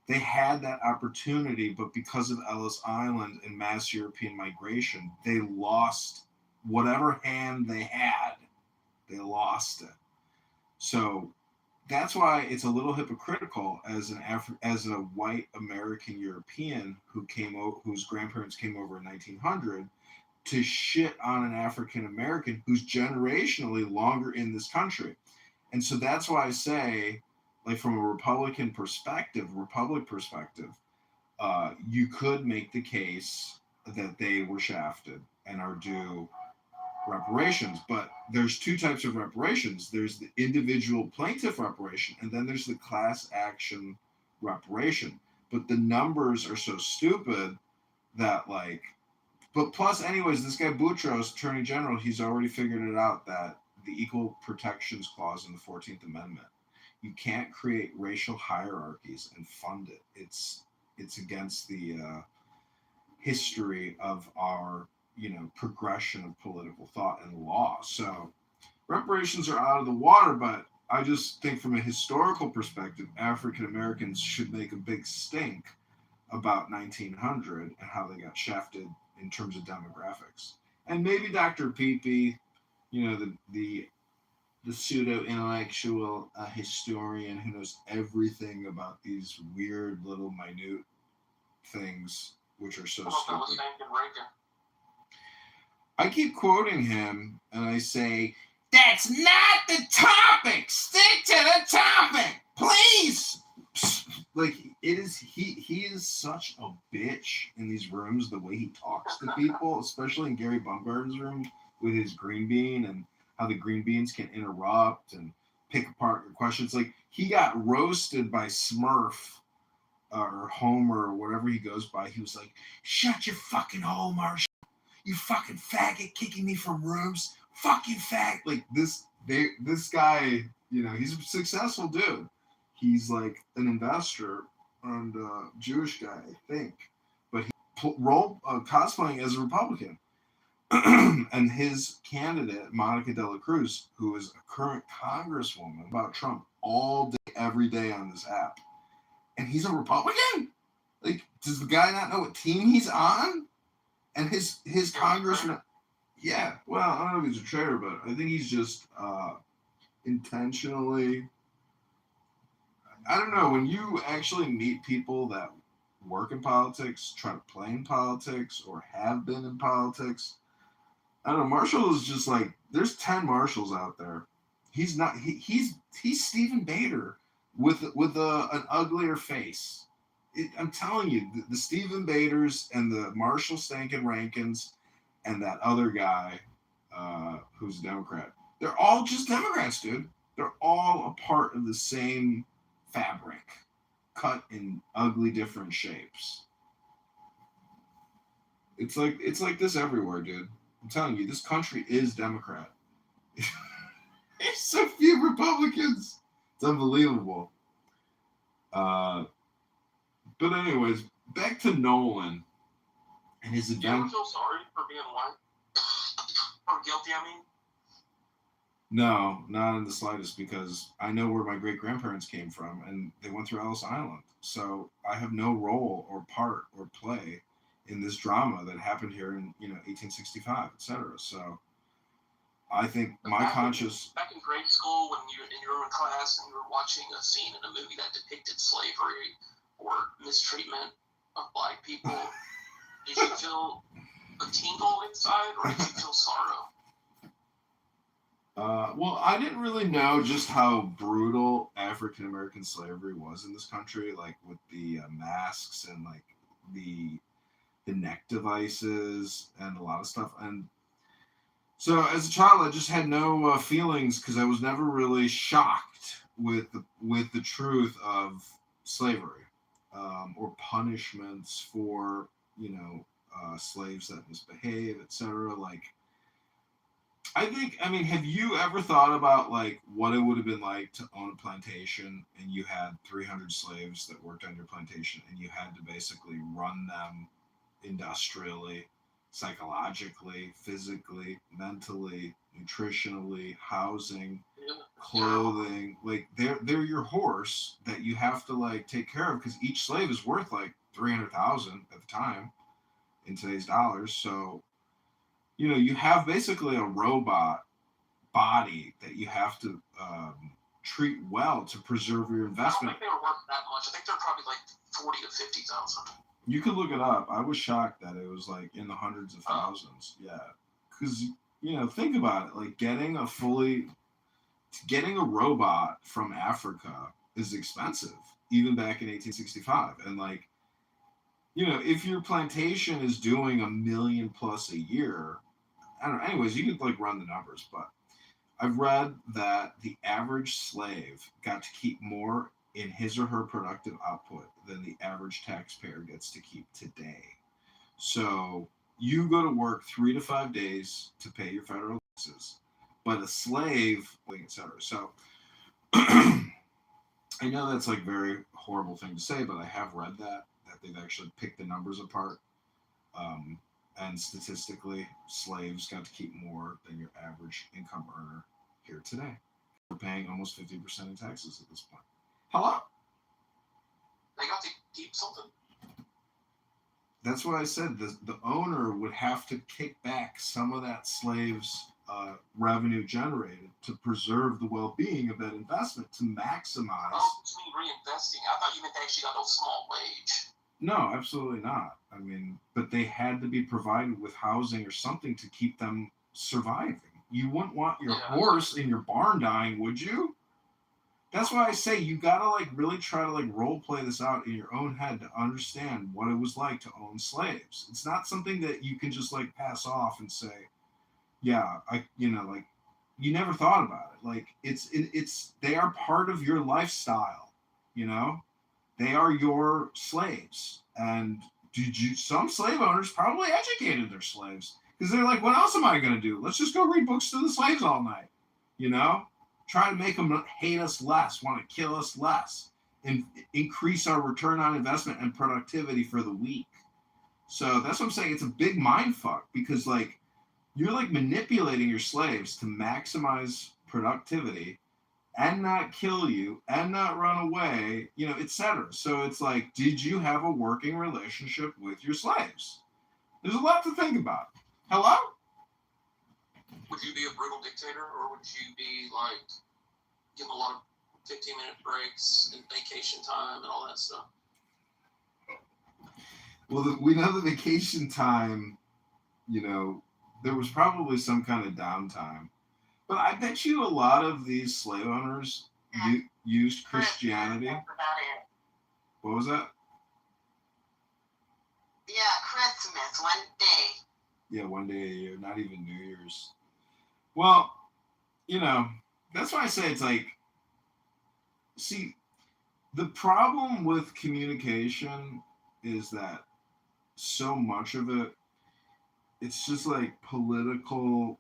They had that opportunity, but because of Ellis Island and mass European migration, they lost whatever hand they had. They lost it. So that's why it's a little hypocritical as a white American European whose grandparents came over in 1900 to shit on an African American who's generationally longer in this country. And so that's why I say, like, from a republic perspective, you could make the case that they were shafted and are due reparations. But there's two types of reparations. There's the individual plaintiff reparation, and then there's the class action reparation. But the numbers are so stupid that, like, but plus, anyways, this guy Boutros, Attorney General, he's already figured it out that the Equal Protections Clause in the 14th Amendment, you can't create racial hierarchies and fund it. It's against the history of our, progression of political thought and law. So reparations are out of the water, but I just think from a historical perspective, African Americans should make a big stink about 1900 and how they got shafted in terms of demographics. And maybe Dr. Peepee, the pseudo intellectual historian who knows everything about these weird little minute things, which are so stupid. I keep quoting him and I say, "That's not the topic. Stick to the topic, please." Like, it is, he is such a bitch in these rooms, the way he talks to people, especially in Gary Bumgarner's room with his green bean and how the green beans can interrupt and pick apart your questions. Like, he got roasted by Smurf or Homer or whatever he goes by. He was like, "Shut your fucking hole, Marshall. You fucking faggot kicking me from rooms. Fucking fag." Like, this guy, he's a successful dude. He's like an investor and a Jewish guy, I think. But cosplaying as a Republican. And his candidate, Monica De La Cruz, who is a current congresswoman, about Trump all day, every day on this app. And he's a Republican? Like, does the guy not know what team he's on? And his congressman... Yeah, well, I don't know if he's a traitor, but I think he's just intentionally... I don't know, when you actually meet people that work in politics, try to play in politics, or have been in politics, I don't know, Marshall is just like, there's 10 Marshalls out there. He's not, he's Stephen Bader with an uglier face. I'm telling you, the Stephen Baders and the Marshall Stankin Rankins and that other guy who's a Democrat, they're all just Democrats, dude. They're all a part of the same fabric, cut in ugly different shapes. It's like this everywhere, dude. I'm telling you, this country is Democrat. There's so few Republicans. It's unbelievable. But anyways, back to Nolan and his event. Do you feel sorry for being white? Or guilty, I mean? No, not in the slightest, because I know where my great-grandparents came from, and they went through Ellis Island. So I have no role or part or play in this drama that happened here in 1865, etc. So I think back in grade school, when you were in class and you were watching a scene in a movie that depicted slavery or mistreatment of black people, did you feel a tingle inside, or did you feel sorrow? Well, I didn't really know just how brutal African American slavery was in this country, like with the masks and like the neck devices and a lot of stuff. And so as a child, I just had no feelings because I was never really shocked with the truth of slavery or punishments for slaves that misbehave, etc. Like, I mean, have you ever thought about like what it would have been like to own a plantation and you had 300 slaves that worked on your plantation and you had to basically run them industrially, psychologically, physically, mentally, nutritionally, housing, clothing? Like, they're your horse that you have to like take care of, because each slave is worth like $300,000 at the time in today's dollars. So you have basically a robot body that you have to treat well to preserve your I don't investment. think they were worth that much. I think they're probably like 40 to 50,000. You could look it up. I was shocked that it was like in the hundreds of thousands. Yeah, because think about it. Like getting a robot from Africa is expensive, even back in 1865. And like, if your plantation is doing $1 million plus a year, I don't know. Anyways, you could like run the numbers, but I've read that the average slave got to keep more in his or her productive output than the average taxpayer gets to keep today. So you go to work 3 to 5 days to pay your federal taxes, but a slave, etc. So I know that's like a very horrible thing to say, but I have read that they've actually picked the numbers apart. And statistically, slaves got to keep more than your average income earner here today. We're paying almost 50% in taxes at this point. Hello? They got to keep something. That's why I said the owner would have to kick back some of that slave's revenue generated to preserve the well-being of that investment to maximize. Oh, to me, reinvesting. I thought you meant they actually got no small wage. No, absolutely not. I mean, but they had to be provided with housing or something to keep them surviving. You wouldn't want your horse in your barn dying, would you? That's why I say you gotta like really try to like role play this out in your own head to understand what it was like to own slaves. It's not something that you can just like pass off and say, yeah, like you never thought about it. Like it's they are part of your lifestyle, They are your slaves. And some slave owners probably educated their slaves because they're like, what else am I going to do? Let's just go read books to the slaves all night, Try to make them hate us less, want to kill us less, and increase our return on investment and productivity for the week. So that's what I'm saying. It's a big mind fuck because like you're like manipulating your slaves to maximize productivity and not kill you and not run away, etc. So it's like, did you have a working relationship with your slaves? There's a lot to think about. Hello? Would you be a brutal dictator, or would you be like, give them a lot of 15-minute breaks and vacation time and all that stuff? Well, we know the vacation time, there was probably some kind of downtime. But I bet you a lot of these slave owners used Christianity. That's about it. What was that? Yeah, Christmas, one day. Yeah, one day a year, not even New Year's. Well, that's why I say it's like, see, the problem with communication is that so much of it, it's just like political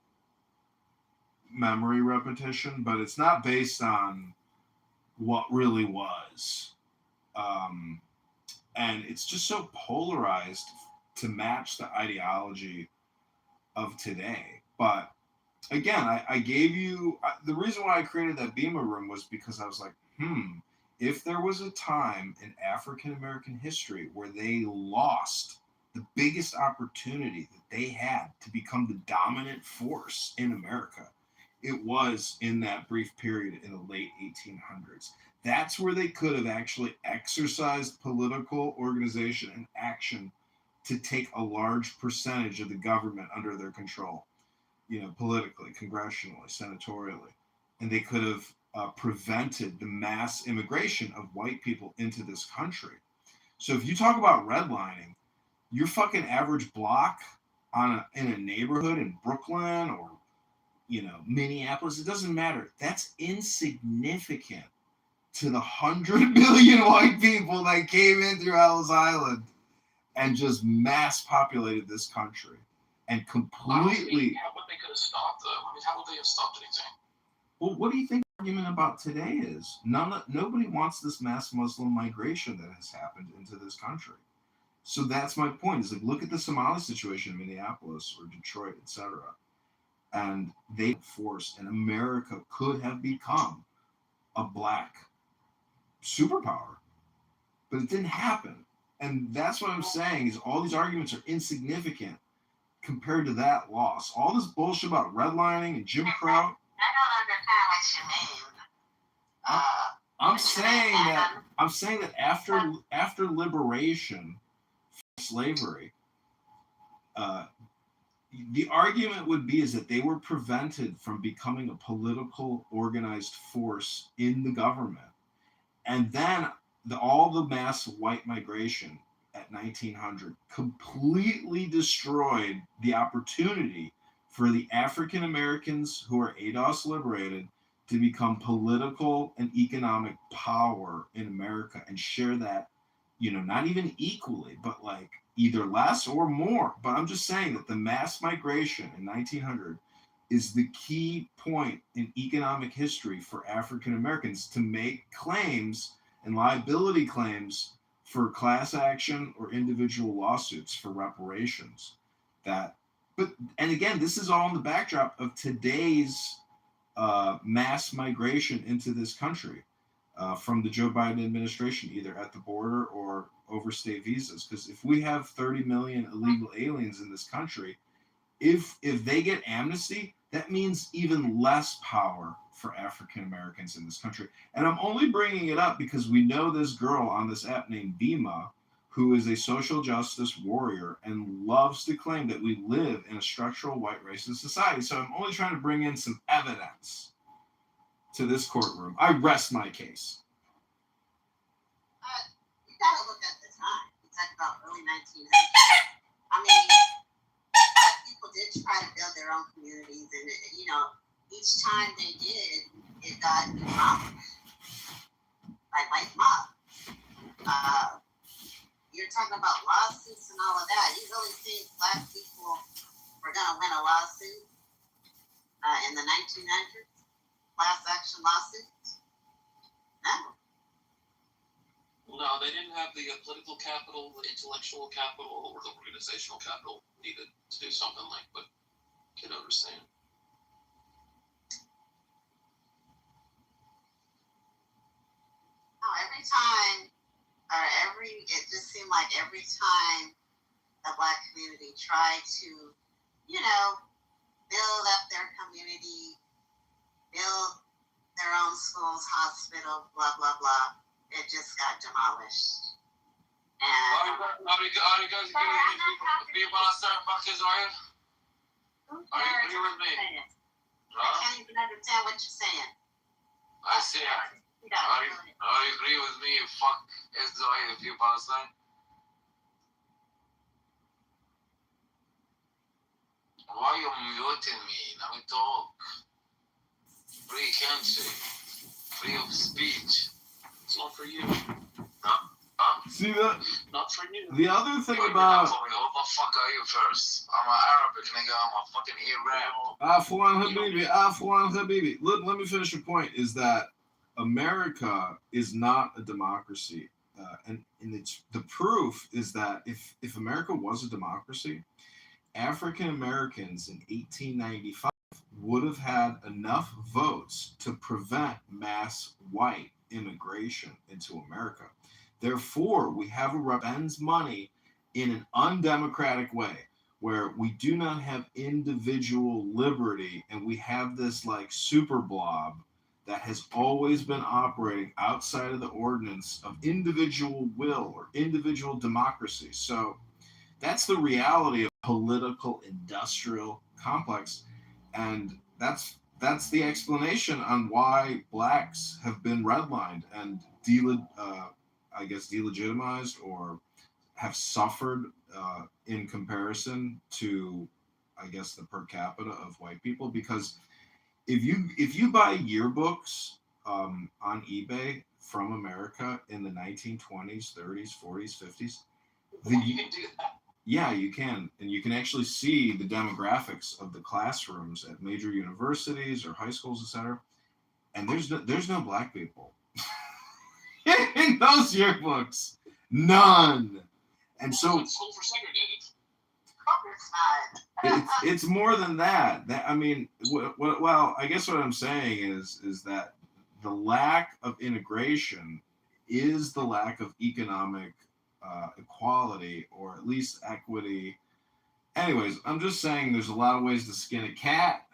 memory repetition, but it's not based on what really was. And it's just so polarized to match the ideology of today. But again, I gave you the reason why I created that Beamer room was because I was like, if there was a time in African American history where they lost the biggest opportunity that they had to become the dominant force in America, it was in that brief period in the late 1800s. That's where they could have actually exercised political organization and action to take a large percentage of the government under their control, politically, congressionally, senatorially. And they could have prevented the mass immigration of white people into this country. So if you talk about redlining, your fucking average block in a neighborhood in Brooklyn or Minneapolis, it doesn't matter. That's insignificant to the 100 million white people that came in through Ellis Island and just mass populated this country and completely. What they could have stopped, though. I mean, how would they have stopped anything? Well, what do you think the argument about today is? Nobody wants this mass Muslim migration that has happened into this country. So that's my point. Is like, look at the Somali situation in Minneapolis or Detroit, etc. And they forced, and America could have become a black superpower, but it didn't happen. And that's what I'm saying is all these arguments are insignificant compared to that loss. All this bullshit about redlining and Jim Crow. I don't understand what you mean. I'm saying that after liberation, slavery, the argument would be is that they were prevented from becoming a political organized force in the government, and then all the mass white migration at 1900 completely destroyed the opportunity for the African Americans who are ADOS liberated to become political and economic power in America and share that, not even equally, but like either less or more. But I'm just saying that the mass migration in 1900 is the key point in economic history for African Americans to make claims and liability claims for class action or individual lawsuits for reparations. And again, this is all in the backdrop of today's mass migration into this country from the Joe Biden administration, either at the border or overstay visas. Because if we have 30 million illegal aliens in this country, if they get amnesty, that means even less power for African Americans in this country. And I'm only bringing it up because we know this girl on this app named Bima, who is a social justice warrior and loves to claim that we live in a structural white racist society. So I'm only trying to bring in some evidence to this courtroom. I rest my case. You gotta look at the time. You talk about early 1900s. I mean, black people did try to build their own communities, and each time they did, it got demolished by white mob. You're talking about lawsuits and all of that. You really think black people were gonna win a lawsuit in the 1900s? Class action lawsuits? No. Well, no, they didn't have the political capital, the intellectual capital, or the organizational capital needed to do something like what Kitover's saying. No, it just seemed like every time the black community tried to, build up their community, build their own schools, hospital, blah, blah, blah, it just got demolished. And Are you guys going to be about to start back Israel? Are you agree with me? I can't even understand what you're saying. I say, are you agree with me? Fuck Israel if you Palestine? Why are you muting me? Let me talk. Free country. Free of speech. It's not for you. See that? Not for you. The other thing about... What the fuck are you first? I'm an Arabic nigga. I'm a fucking Arab. Afwan Habibi. Let me finish your point, is that America is not a democracy. And the proof is that if America was a democracy, African Americans in 1895 would have had enough votes to prevent mass white immigration into America. Therefore, we have a spends money in an undemocratic way, where we do not have individual liberty, and we have this like super blob that has always been operating outside of the ordinance of individual will or individual democracy. So that's the reality of political industrial complex, and that's the explanation on why blacks have been redlined and delegitimized or have suffered in comparison to, I guess, the per capita of white people. Because if you buy yearbooks on eBay from America in the 1920s, 30s, 40s, 50s, you can do that. Yeah, you can. And you can actually see the demographics of the classrooms at major universities or high schools, etc. And there's no black people in those yearbooks. None. And so schools were segregated. It's more than that. Well, I guess what I'm saying is that the lack of integration is the lack of economic equality, or at least equity. Anyways, I'm just saying there's a lot of ways to skin a cat,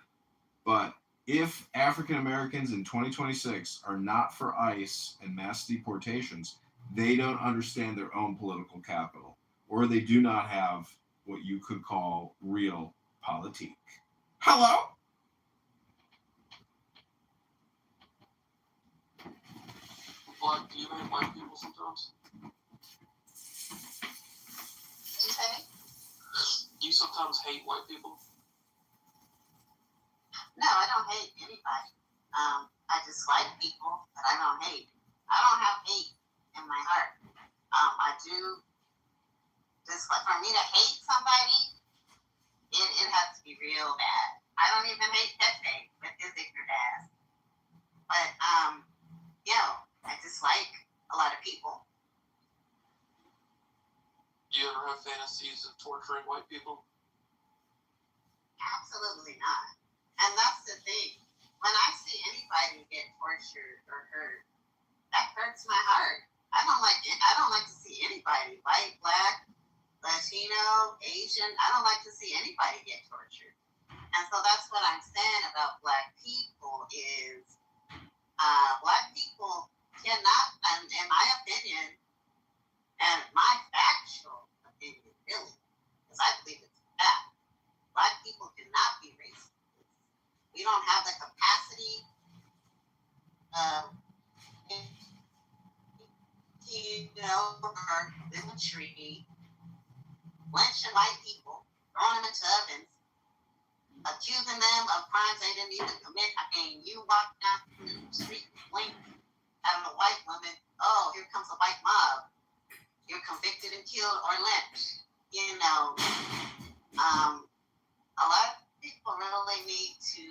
but if African Americans in 2026 are not for ICE and mass deportations, they don't understand their own political capital, or they do not have what you could call real politique. Hello? Black, do you hate white people sometimes? Did you say? Do you sometimes hate white people? No, I don't hate anybody. I dislike people, but I don't hate. I don't have hate in my heart. I do dislike. For me to hate somebody, it has to be real bad. I don't even hate Pepe with his ignorant ass. But I dislike a lot of people. Do you ever have fantasies of torturing white people? Absolutely not. And that's the thing. When I see anybody get tortured or hurt, that hurts my heart. I don't like to see anybody, white, black, Latino, Asian. I don't like to see anybody get tortured. And so that's what I'm saying about black people is black people cannot, in my opinion, and my factual opinion, really, because I believe it's fact, black people cannot be racist. We don't have the capacity or bigotry, lynching white people, throwing them into ovens, accusing them of crimes they didn't even commit. I mean, you walk down the street and blink at a white woman, oh, here comes a white mob. You're convicted and killed or lynched. A lot of people really need to,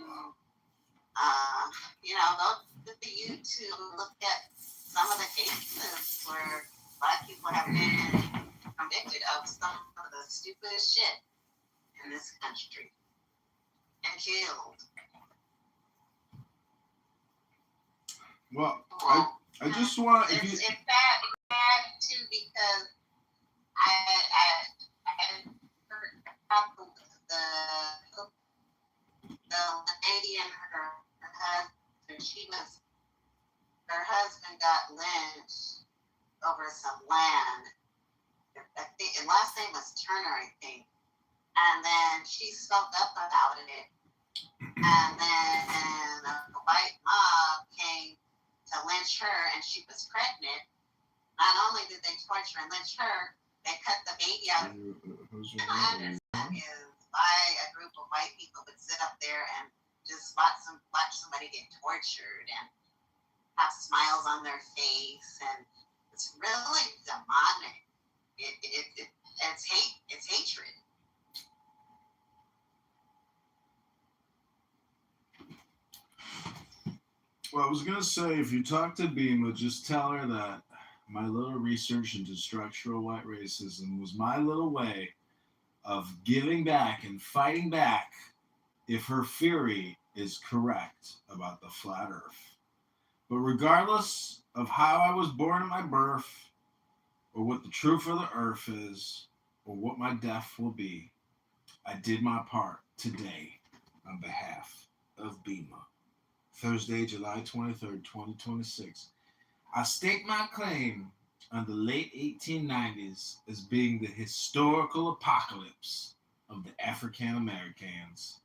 go to YouTube, look at some of the cases where black people have been convicted of some of the stupidest shit in this country and killed. Well, I just want if you. It's bad too because I heard about the lady and her husband. Her husband got lynched over some land. I think, and last name was Turner, I think. And then she spoke up about it. And then the white mob came to lynch her, and she was pregnant. Not only did they torture and lynch her, they cut the baby out. And I understand is why a group of white people would sit up there and just watch somebody get tortured and have smiles on their face, and it's really demonic. It's hate. It's hatred. Well, I was gonna say, if you talk to Bima, just tell her that my little research into structural white racism was my little way of giving back and fighting back if her theory is correct about the flat earth. But regardless of how I was born at my birth, or what the truth of the earth is, or what my death will be, I did my part today on behalf of Bima. Thursday, July 23rd, 2026. I stake my claim on the late 1890s as being the historical apocalypse of the African Americans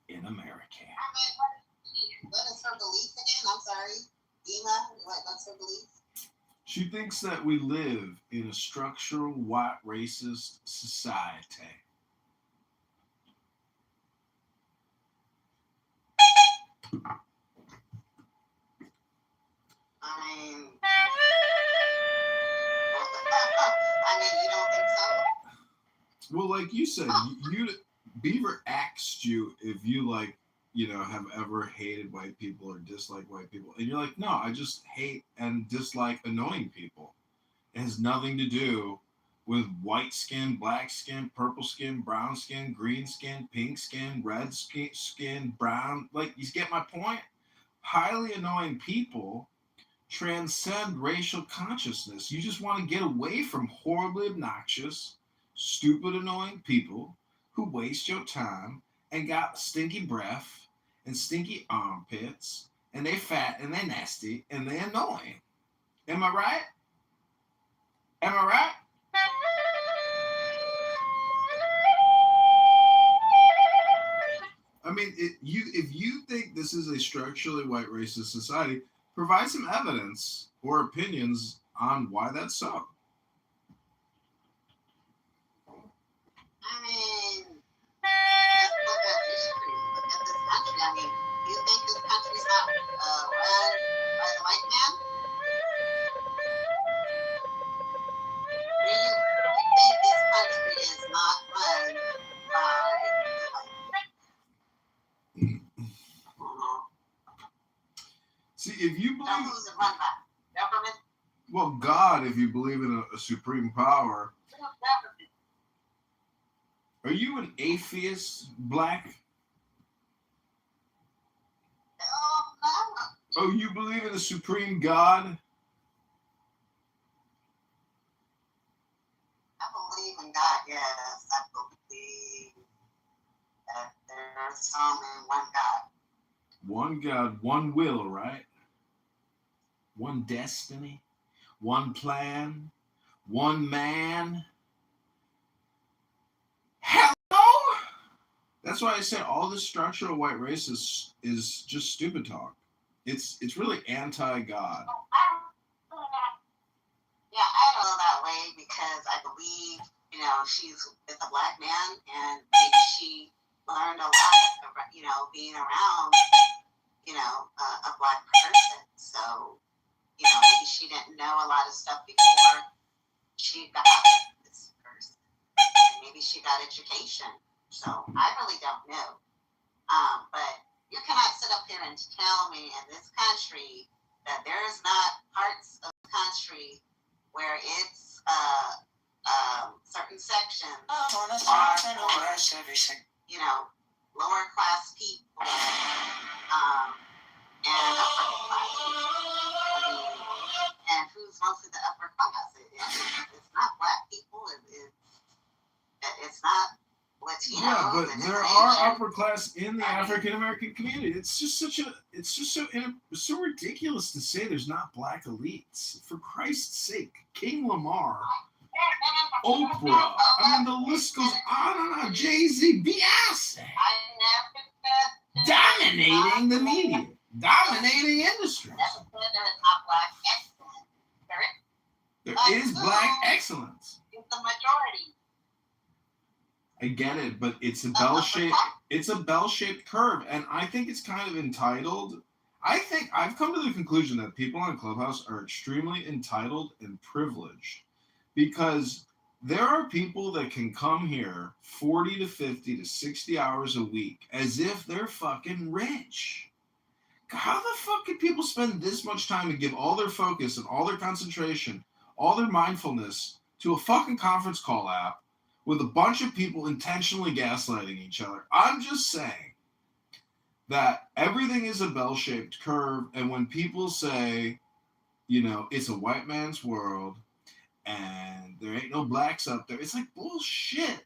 in America. What is her belief again? I'm sorry. Bima, what's her belief? She thinks that we live in a structural white racist society. You don't think so? Well, like you said, Beaver asked you if you have ever hated white people or disliked white people, and you're like, no, I just hate and dislike annoying people. It has nothing to do with white skin, black skin, purple skin, brown skin, green skin, pink skin, red skin, brown. Like, you get my point? Highly annoying people transcend racial consciousness. You just want to get away from horribly obnoxious, stupid, annoying people who waste your time and got stinky breath and stinky armpits, and they fat and they nasty and they annoying. Am I right? Am I right? I mean, if you think this is a structurally white racist society, provide some evidence or opinions on why that's so. I mean, let's look at history. Look at this country. I mean, you think this country's not run by the white man? Do you think this country is not run by the white man? See, if you believe... So who's it run by? Government? Well, God, if you believe in a supreme power. Are you an atheist, Black? No. Oh, you believe in a supreme God? I believe in God, yes. I believe that there's only one God. One God, one will, right? One destiny, one plan, one man. Hello? That's why I said all this structural white race is just stupid talk. It's really anti-God. Yeah, I don't feel that way because I believe, she's with a Black man and maybe she learned a lot, being around, a Black person. So, maybe she didn't know a lot of stuff before she got with this person. And maybe she got education. So I really don't know. But you cannot sit up here and tell me in this country that there is not parts of the country where it's certain sections are, lower class people and upper class people. And who's mostly the upper class? It's not Black people. It's not Latino. Yeah, but there are upper class in the African American community. It's just so ridiculous to say there's not Black elites. For Christ's sake, King Lamar, Oprah. I mean, the list goes on and on. Jay-Z, Beyonce, dominating the media, dominating industries. There is Black excellence. It's the majority. I get it, but it's a bell-shaped curve, and I think it's kind of entitled. I think I've come to the conclusion that people on Clubhouse are extremely entitled and privileged because there are people that can come here 40 to 50 to 60 hours a week as if they're fucking rich. How the fuck can people spend this much time and give all their focus and all their concentration, all their mindfulness to a fucking conference call app with a bunch of people intentionally gaslighting each other? I'm just saying that everything is a bell-shaped curve, and when people say, it's a white man's world and there ain't no Blacks up there, it's like bullshit.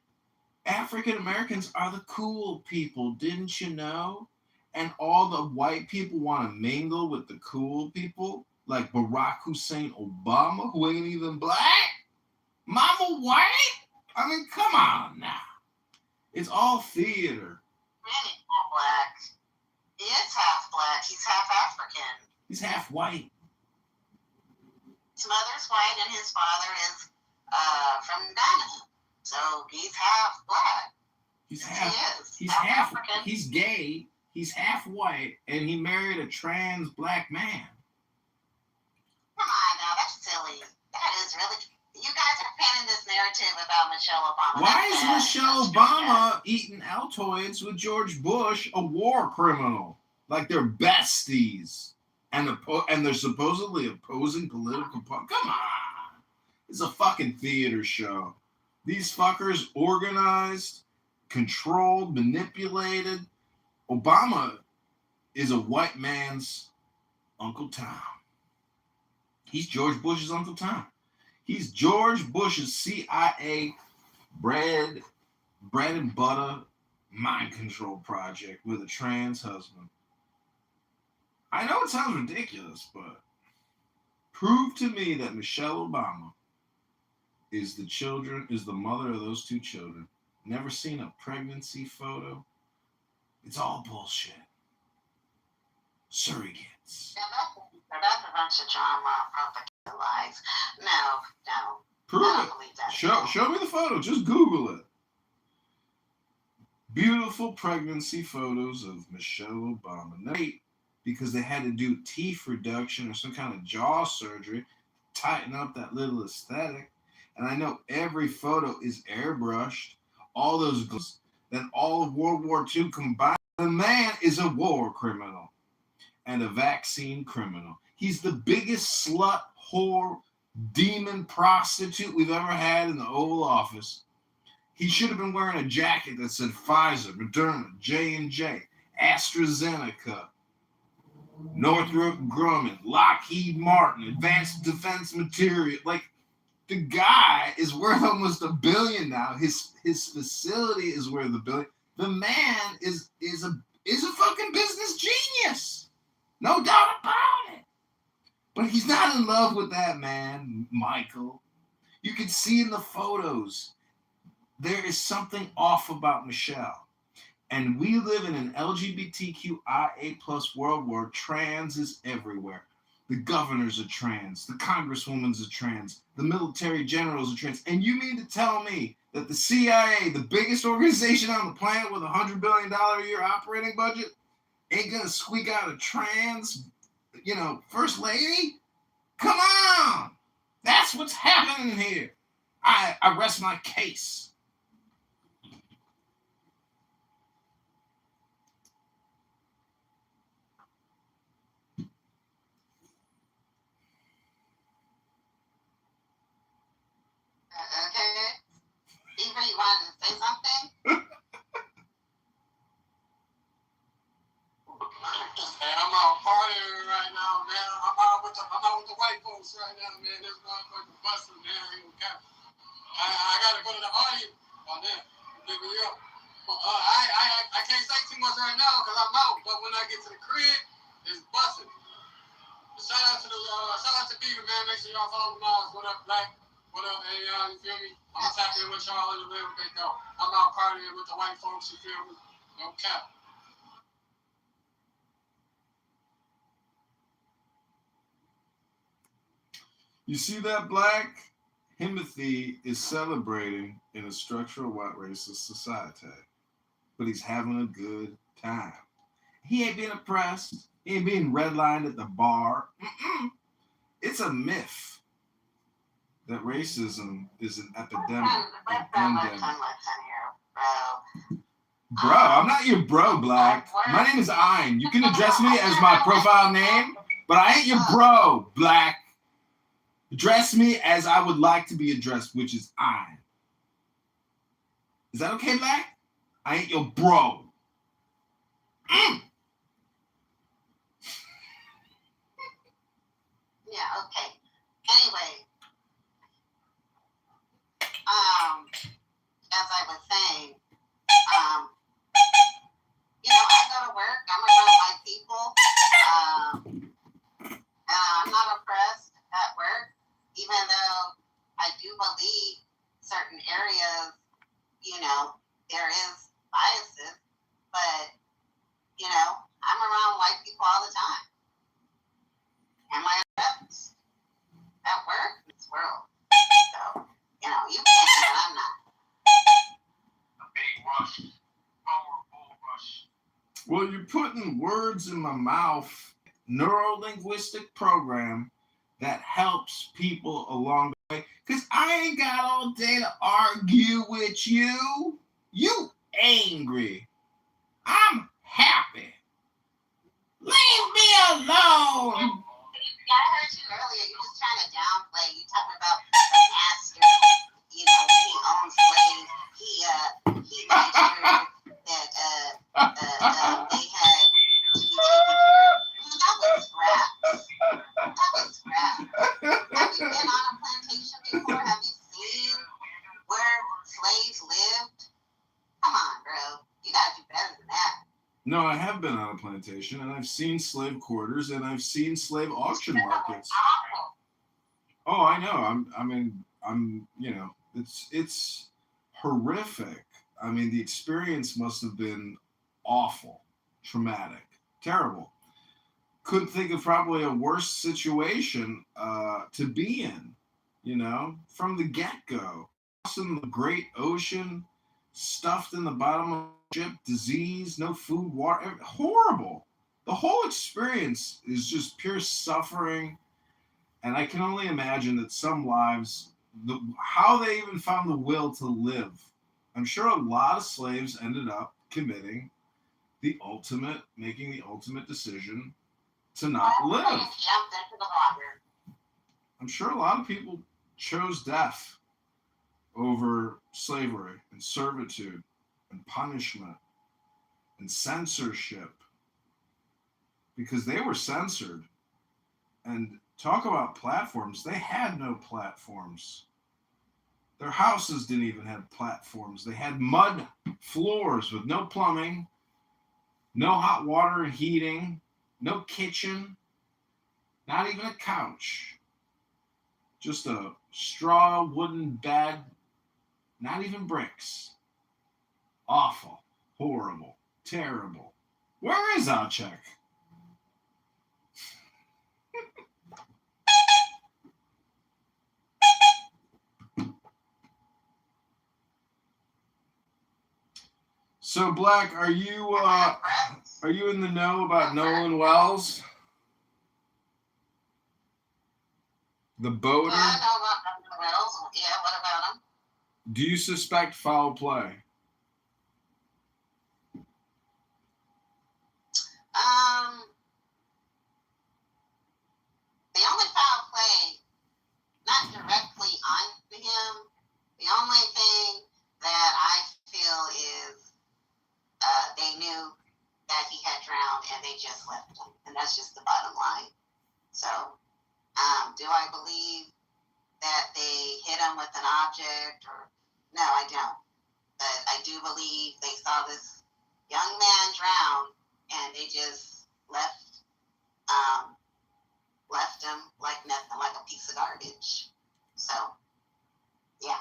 African Americans are the cool people, didn't you know? And all the white people want to mingle with the cool people, like Barack Hussein Obama, who ain't even Black. Mama white? I mean, come on now. It's all theater. Really not Black. He is half Black. He's half African. He's half white. His mother's white and his father is from Ghana. So he's half Black. He's half African. He's gay. He's half white, and he married a trans Black man. Come on now, that's silly. That is really... You guys are painting this narrative about Michelle Obama. Why is Michelle Obama eating Altoids with George Bush, a war criminal? Like they're besties. And they're supposedly opposing political... Come on. It's a fucking theater show. These fuckers organized, controlled, manipulated. Obama is a white man's Uncle Tom. He's George Bush's Uncle Tom. He's George Bush's CIA bread and butter mind control project with a trans husband. I know it sounds ridiculous, but prove to me that Michelle Obama is the mother of those two children. Never seen a pregnancy photo. It's all bullshit. Surrogates. That's a bunch of drama, propaganda lies. No. Prove I don't it. believe that. Show me the photo. Just Google it. Beautiful pregnancy photos of Michelle Obama. Wait, because they had to do teeth reduction or some kind of jaw surgery, tighten up that little aesthetic. And I know every photo is airbrushed. All those glasses, then all of World War II combined. The man is a war criminal and a vaccine criminal. He's the biggest slut, whore, demon prostitute we've ever had in the Oval Office. He should have been wearing a jacket that said Pfizer, Moderna, J&J, AstraZeneca, Northrop Grumman, Lockheed Martin, Advanced Defense Material. Like, the guy is worth almost $1 billion now. His facility is worth $1 billion. The man is a fucking business genius. No doubt about it. But he's not in love with that man, Michael. You can see in the photos, there is something off about Michelle. And we live in an LGBTQIA+ world where trans is everywhere. The governors are trans. The congresswomen's are trans. The military generals are trans. And you mean to tell me that the CIA, the biggest organization on the planet with $100 billion a year operating budget, ain't gonna squeak out a trans, first lady? Come on! That's what's happening here. I rest my case. Okay. Eva, you wanted to say something? Hey, I'm out partying right now, man. I'm out with the white folks right now, man. This motherfucker busting down here. I gotta go to the audience. Oh, damn. Pick me up. I can't say too much right now because I'm out. But when I get to the crib, it's busting. Shout out to Peter, man. Make sure y'all follow Miles. What up, Black? What up, hey, you feel me? I'm gonna tap in with y'all in a little bit, though. I'm out partying with the white folks, you feel me? No cap. You see that, Black? Timothy is celebrating in a structural white racist society, but he's having a good time. He ain't being oppressed. He ain't being redlined at the bar. It's a myth that racism is an epidemic. Bro, I'm not your bro, Black. My name is Ein. You can address me as my profile name, but I ain't your bro, Black. Address me as I would like to be addressed, which is Ein. Is that okay, Black? I ain't your bro. Yeah, okay. Anyway, as I was saying, I go to work, I'm around white people, and I'm not oppressed at work, even though I do believe certain areas, there is biases, but, I'm around white people all the time. Am I oppressed at work? This world. So, you can, but I'm not. A big rush. Powerful rush. Well, you're putting words in my mouth. Neuro-linguistic program that helps people along the way. Because I ain't got all day to argue with you. You angry. I'm happy. Leave me alone. Yeah, I heard you earlier. You're just trying to downplay. You talking about the master. When he owns slaves, he made sure that they had to be taken care of. That was scraps. Have you been on a plantation before? Have you seen where slaves lived? Come on, bro. You gotta No, I have been on a plantation, and I've seen slave quarters, and I've seen slave auction markets. Oh, I know. It's horrific. I mean, the experience must have been awful, traumatic, terrible. Couldn't think of probably a worse situation to be in, from the get go. Crossing the great ocean, stuffed in the bottom of the ship, disease, no food, water, horrible. The whole experience is just pure suffering, and I can only imagine that some lives, how they even found the will to live. I'm sure a lot of slaves ended up making the ultimate decision to not live. Jumped into the water. I'm sure a lot of people chose death over slavery and servitude and punishment and censorship because they were censored. And talk about platforms. They had no platforms. Their houses didn't even have platforms. They had mud floors with no plumbing, no hot water and heating, no kitchen, not even a couch. Just a straw wooden bed, not even bricks. Awful, horrible, terrible. Where is Acek? So, Black, are you in the know about Nolan Wells? The boater? Yeah, I know about Nolan Wells. Yeah, what about him? Do you suspect foul play? The only foul play, not directly onto him, the only thing that I feel is they knew that he had drowned and they just left him. And that's just the bottom line. So, do I believe that they hit him with an object? No, I don't. But I do believe they saw this young man drown and they just left him like nothing, like a piece of garbage. So, yeah.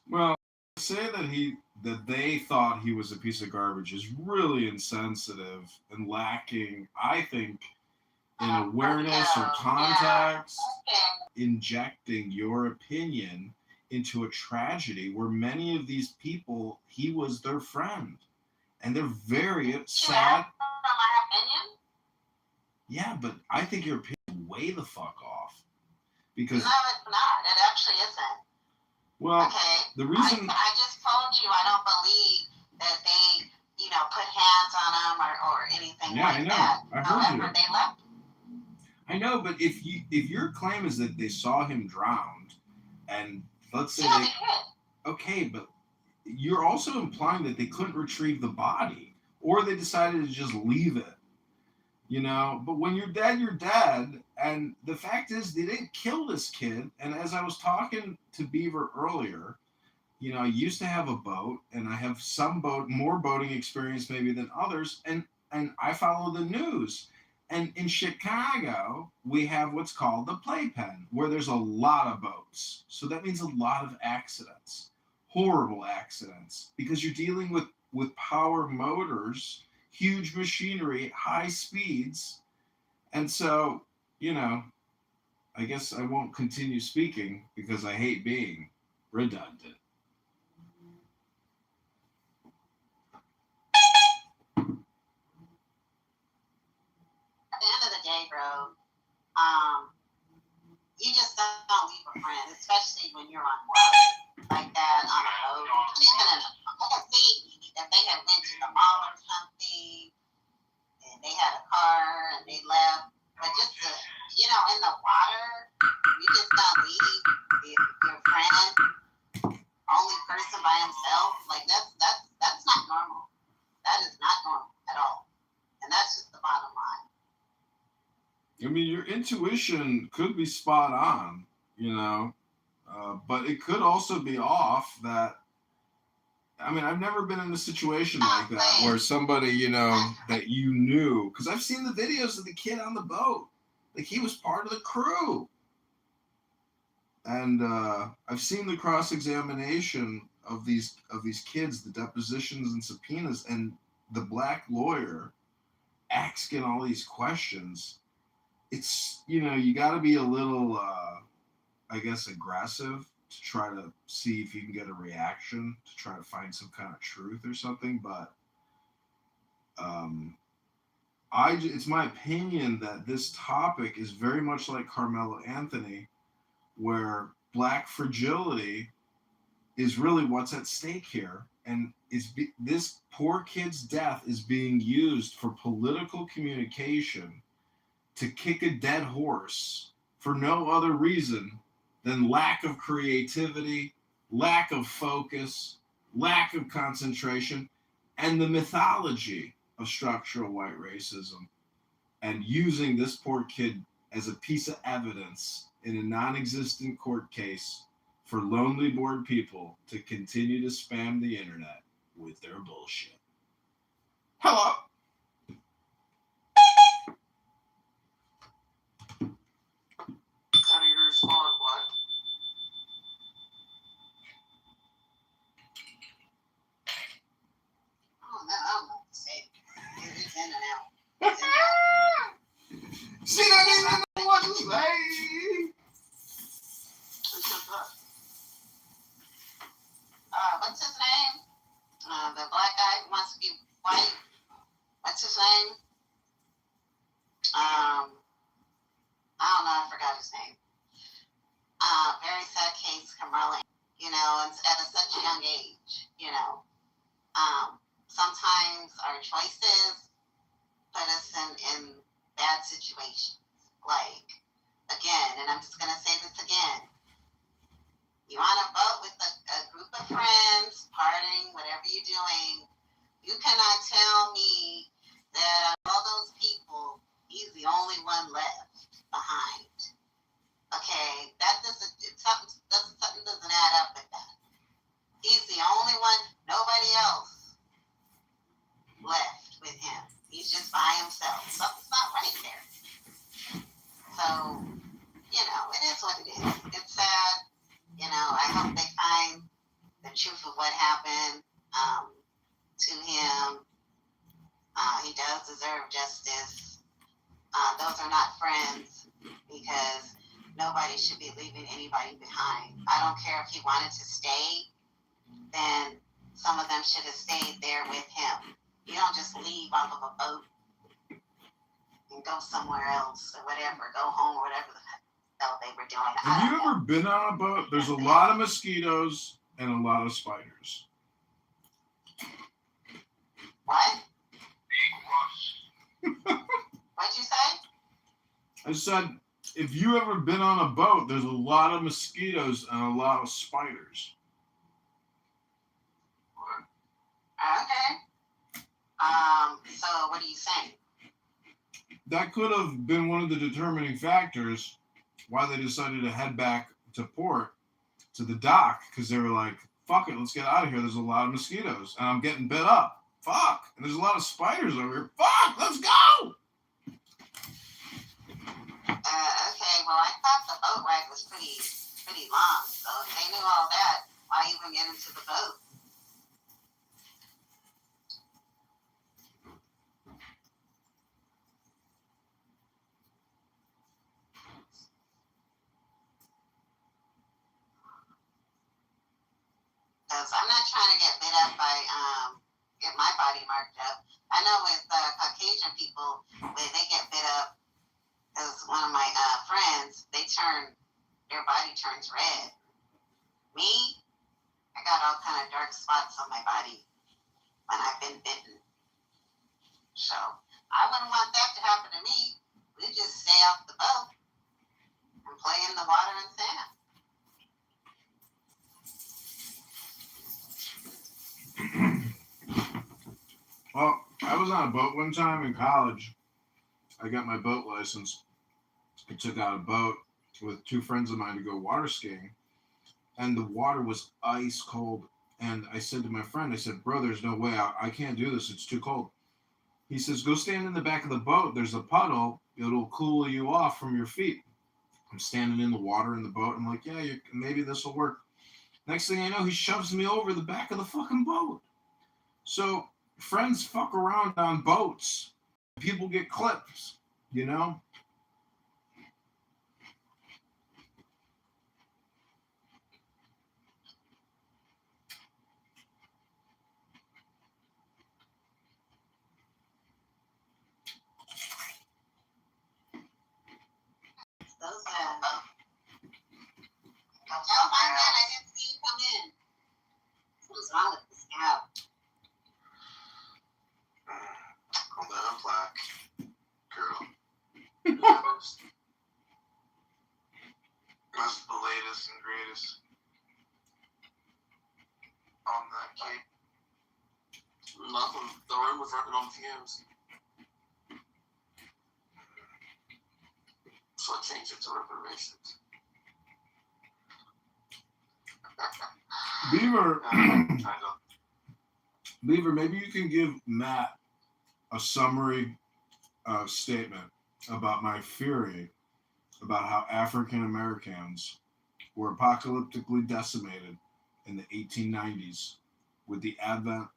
Well, to say that they thought he was a piece of garbage is really insensitive and lacking, I think, in awareness or context. Injecting your opinion into a tragedy where many of these people, he was their friend, and they're very sad. My opinion? Yeah, but I think your opinion is way the fuck off. Because no, it's not. It actually isn't. Well, okay. The reason I just told you I don't believe that they, put hands on him or anything like that. I heard However, you. they left. I know, but if your claim is that they saw him drowned, and let's say they did. Okay, but you're also implying that they couldn't retrieve the body, or they decided to just leave it. But when you're dead, and the fact is they didn't kill this kid. And as I was talking to Beaver earlier, I used to have a boat, and I have more boating experience maybe than others, and I follow the news. And in Chicago, we have what's called the playpen, where there's a lot of boats. So that means a lot of accidents, horrible accidents, because you're dealing with power motors, huge machinery, high speeds. And so, I guess I won't continue speaking because I hate being redundant. At the end of the day, bro, you just don't leave a friend, especially when you're on water like that on a boat. I can see if they had went to the mall or something, and they had a car and they left, but just in the water, you just don't leave your friend, only person by himself. Like that's not normal. That is not normal at all, and that's just the bottom line. I mean, your intuition could be spot on, but it could also be off that I mean, I've never been in a situation like that where somebody, you know, that you knew, because I've seen the videos of the kid on the boat. Like, he was part of the crew. And I've seen the cross-examination of these kids, the depositions and subpoenas, and the black lawyer asking all these questions. It's, you know, you got to be a little, I guess, aggressive to try to see if you can get a reaction, to try to find some kind of truth or something. But it's my opinion that this topic is very much like Carmelo Anthony, where black fragility is really what's at stake here. And this poor kid's death is being used for political communication to kick a dead horse for no other reason than lack of creativity, lack of focus, lack of concentration, and the mythology of structural white racism, and using this poor kid as a piece of evidence in a non-existent court case for lonely, bored people to continue to spam the internet with their bullshit. Hello. How do you respond, Black? Oh, no, I don't know what to say. It's in and out. It's in and out. She don't even know what to say. What's his name? The black guy who wants to be white. What's his name? I don't know. I forgot his name. Very sad case, Carmelo. You know, it's at such a young age. You know, sometimes our choices put us in bad situations. Like, again, and I'm just gonna say this again. You on a boat with a group of friends, partying, whatever you're doing, you cannot tell me that of all those people, he's the only one left behind. Okay, something doesn't add up with that. He's the only one, nobody else left with him. He's just by himself. Something's not right there. So, you know, it is what it is. It's sad. You know, I hope they find the truth of what happened to him. He does deserve justice. Those are not friends, because nobody should be leaving anybody behind. I don't care if he wanted to stay, then some of them should have stayed there with him. You don't just leave off of a boat and go somewhere else or whatever, go home or whatever the hell they were doing. Have you ever been on a boat? There's a lot of mosquitoes and a lot of spiders. What? What'd you say? I said, if you ever been on a boat, there's a lot of mosquitoes and a lot of spiders. Okay. So what are you saying? That could have been one of the determining factors why they decided to head back to port, to the dock, because they were like, fuck it, let's get out of here. There's a lot of mosquitoes, and I'm getting bit up. Fuck. And there's a lot of spiders over here. Fuck, let's go! Okay, well, I thought the boat ride was pretty long, so if they knew all that, why even get into the boat? Because I'm not trying to get bit up by, get my body marked up. I know with Caucasian people, when they get bit up, as one of my friends, their body turns red. Me, I got all kind of dark spots on my body when I've been bitten. So, I wouldn't want that to happen to me. We just stay off the boat and play in the water and sand. Well, I was on a boat one time in college. I got my boat license. I took out a boat with two friends of mine to go water skiing. And the water was ice cold. And I said to my friend, I said, bro, there's no way. I can't do this. It's too cold. He says, go stand in the back of the boat. There's a puddle. It'll cool you off from your feet. I'm standing in the water in the boat. I'm like, yeah, maybe this will work. Next thing I know, he shoves me over the back of the fucking boat. So friends fuck around on boats. People get clipped, you know? Those oh my God, I didn't see you come in. What's wrong with this cow? Hold on, black girl. What's the latest and greatest on that cape? Nothing. The room was running on fumes. So I changed it to reparations. Beaver, Beaver, maybe you can give Matt a summary statement about my theory about how African Americans were apocalyptically decimated in the 1890s with the advent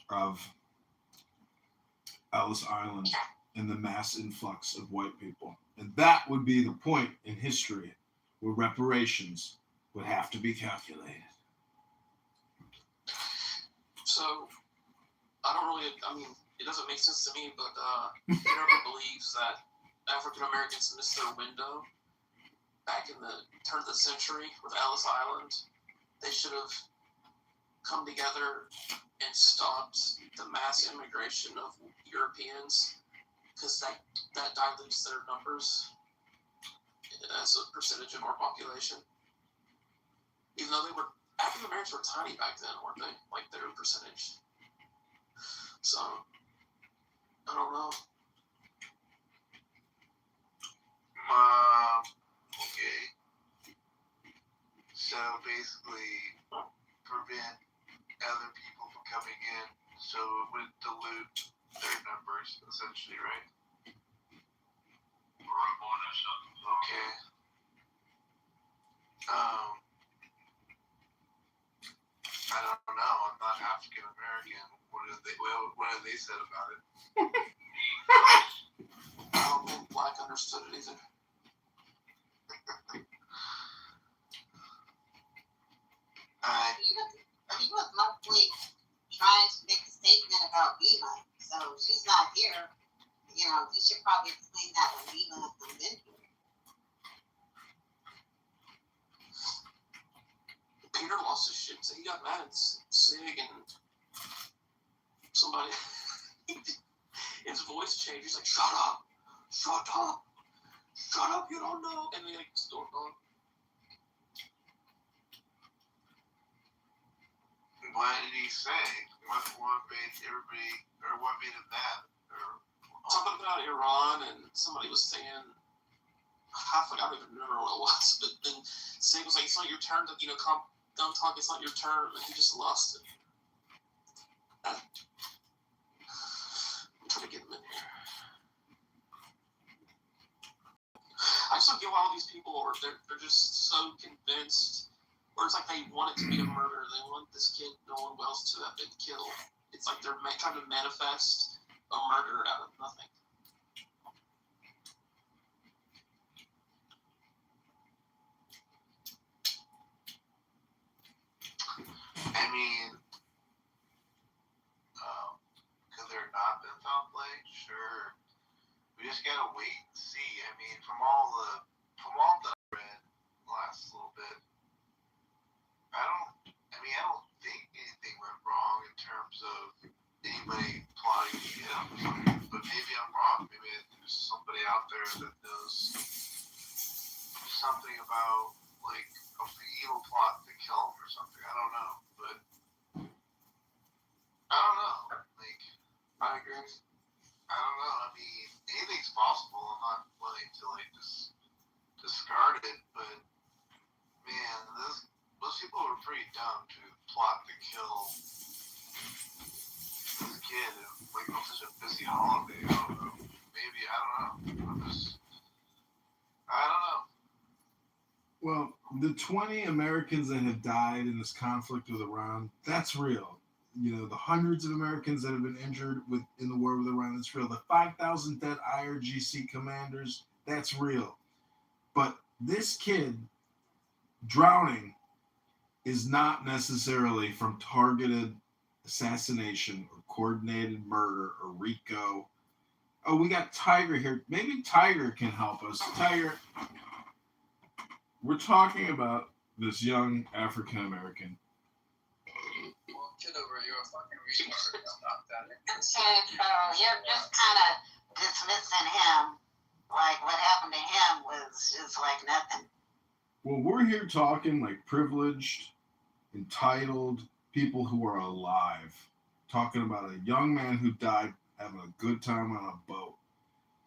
of Ellis Island and the mass influx of white people. And that would be the point in history where reparations would have to be calculated. So, it doesn't make sense to me, but Kitover believes that African Americans missed their window back in the turn of the century with Ellis Island. They should have come together and stopped the mass immigration of Europeans, because that dilutes their numbers as a percentage of our population. Even though African Americans were tiny back then, weren't they? Like their percentage. So, I don't know. Okay. So basically, prevent other people from coming in, so it would dilute their numbers, essentially, right? Okay. I don't know. I'm not African American. What have they said about it? I don't think Black understood it either. He was mostly trying to make a statement about Viva. So she's not here. You know, he should probably explain that when Viva comes in here. Peter lost his shit, so he got mad and Sig and somebody. His voice changed. He's like, shut up, you don't know. And they stormed on. What did he say? What made everybody, or what made him mad? Something about Iran, and somebody was saying, I don't even remember what it was, but then Sig was like, it's not your turn to, don't talk, it's not your turn, and he just lost it. I'm trying to get him in here. I just don't get why all these people they're just so convinced, or it's like they want it to be a murder. They want this kid, Nolan Wells, to have been killed. It's like they're trying to manifest a murder out of nothing. I mean, could there not been foul play? Sure. We just gotta wait and see. I mean, from all that I read last little bit, I don't think anything went wrong in terms of anybody plotting to get him or something. But maybe I'm wrong. Maybe there's somebody out there that knows something about like an evil plot to kill him or something. I don't know, but I don't know. Like, I agree. I don't know. I mean, anything's possible. I'm not willing to just discard it, but man, those people were pretty pretty dumb to plot to kill this kid like on such a busy holiday. I don't know. Maybe I don't know. I don't know. Well, the 20 Americans that have died in this conflict with Iran, that's real. You know, the hundreds of Americans that have been injured in the war with Iran, that's real. The 5,000 dead IRGC commanders, that's real. But this kid drowning is not necessarily from targeted assassination or coordinated murder or RICO. Oh, we got Tiger here. Maybe Tiger can help us. Tiger, we're talking about this young African American. Well, Kitover, you're a fucking retard. I'm not that So you're just kind of dismissing him. Like what happened to him was just like nothing. Well, we're here talking like privileged, entitled people who are alive. Talking about a young man who died having a good time on a boat.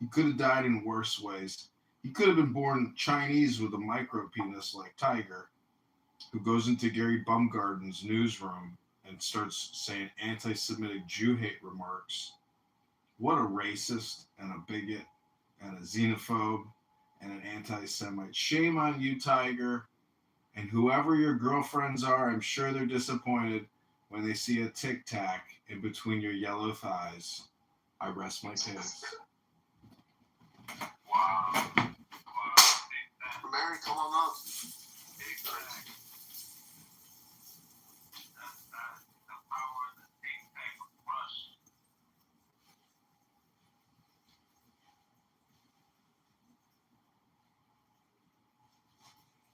He could have died in worse ways. He could have been born Chinese with a micro penis like Tiger, who goes into Gary Bumgarden's newsroom and starts saying anti-Semitic Jew hate remarks. What a racist and a bigot and a xenophobe and an anti-Semite. Shame on you, Tiger. And whoever your girlfriends are, I'm sure they're disappointed when they see a Tic Tac in between your yellow thighs. I rest my case. Wow. Mary, come on up. Exactly. The power of the Tic Tac crush.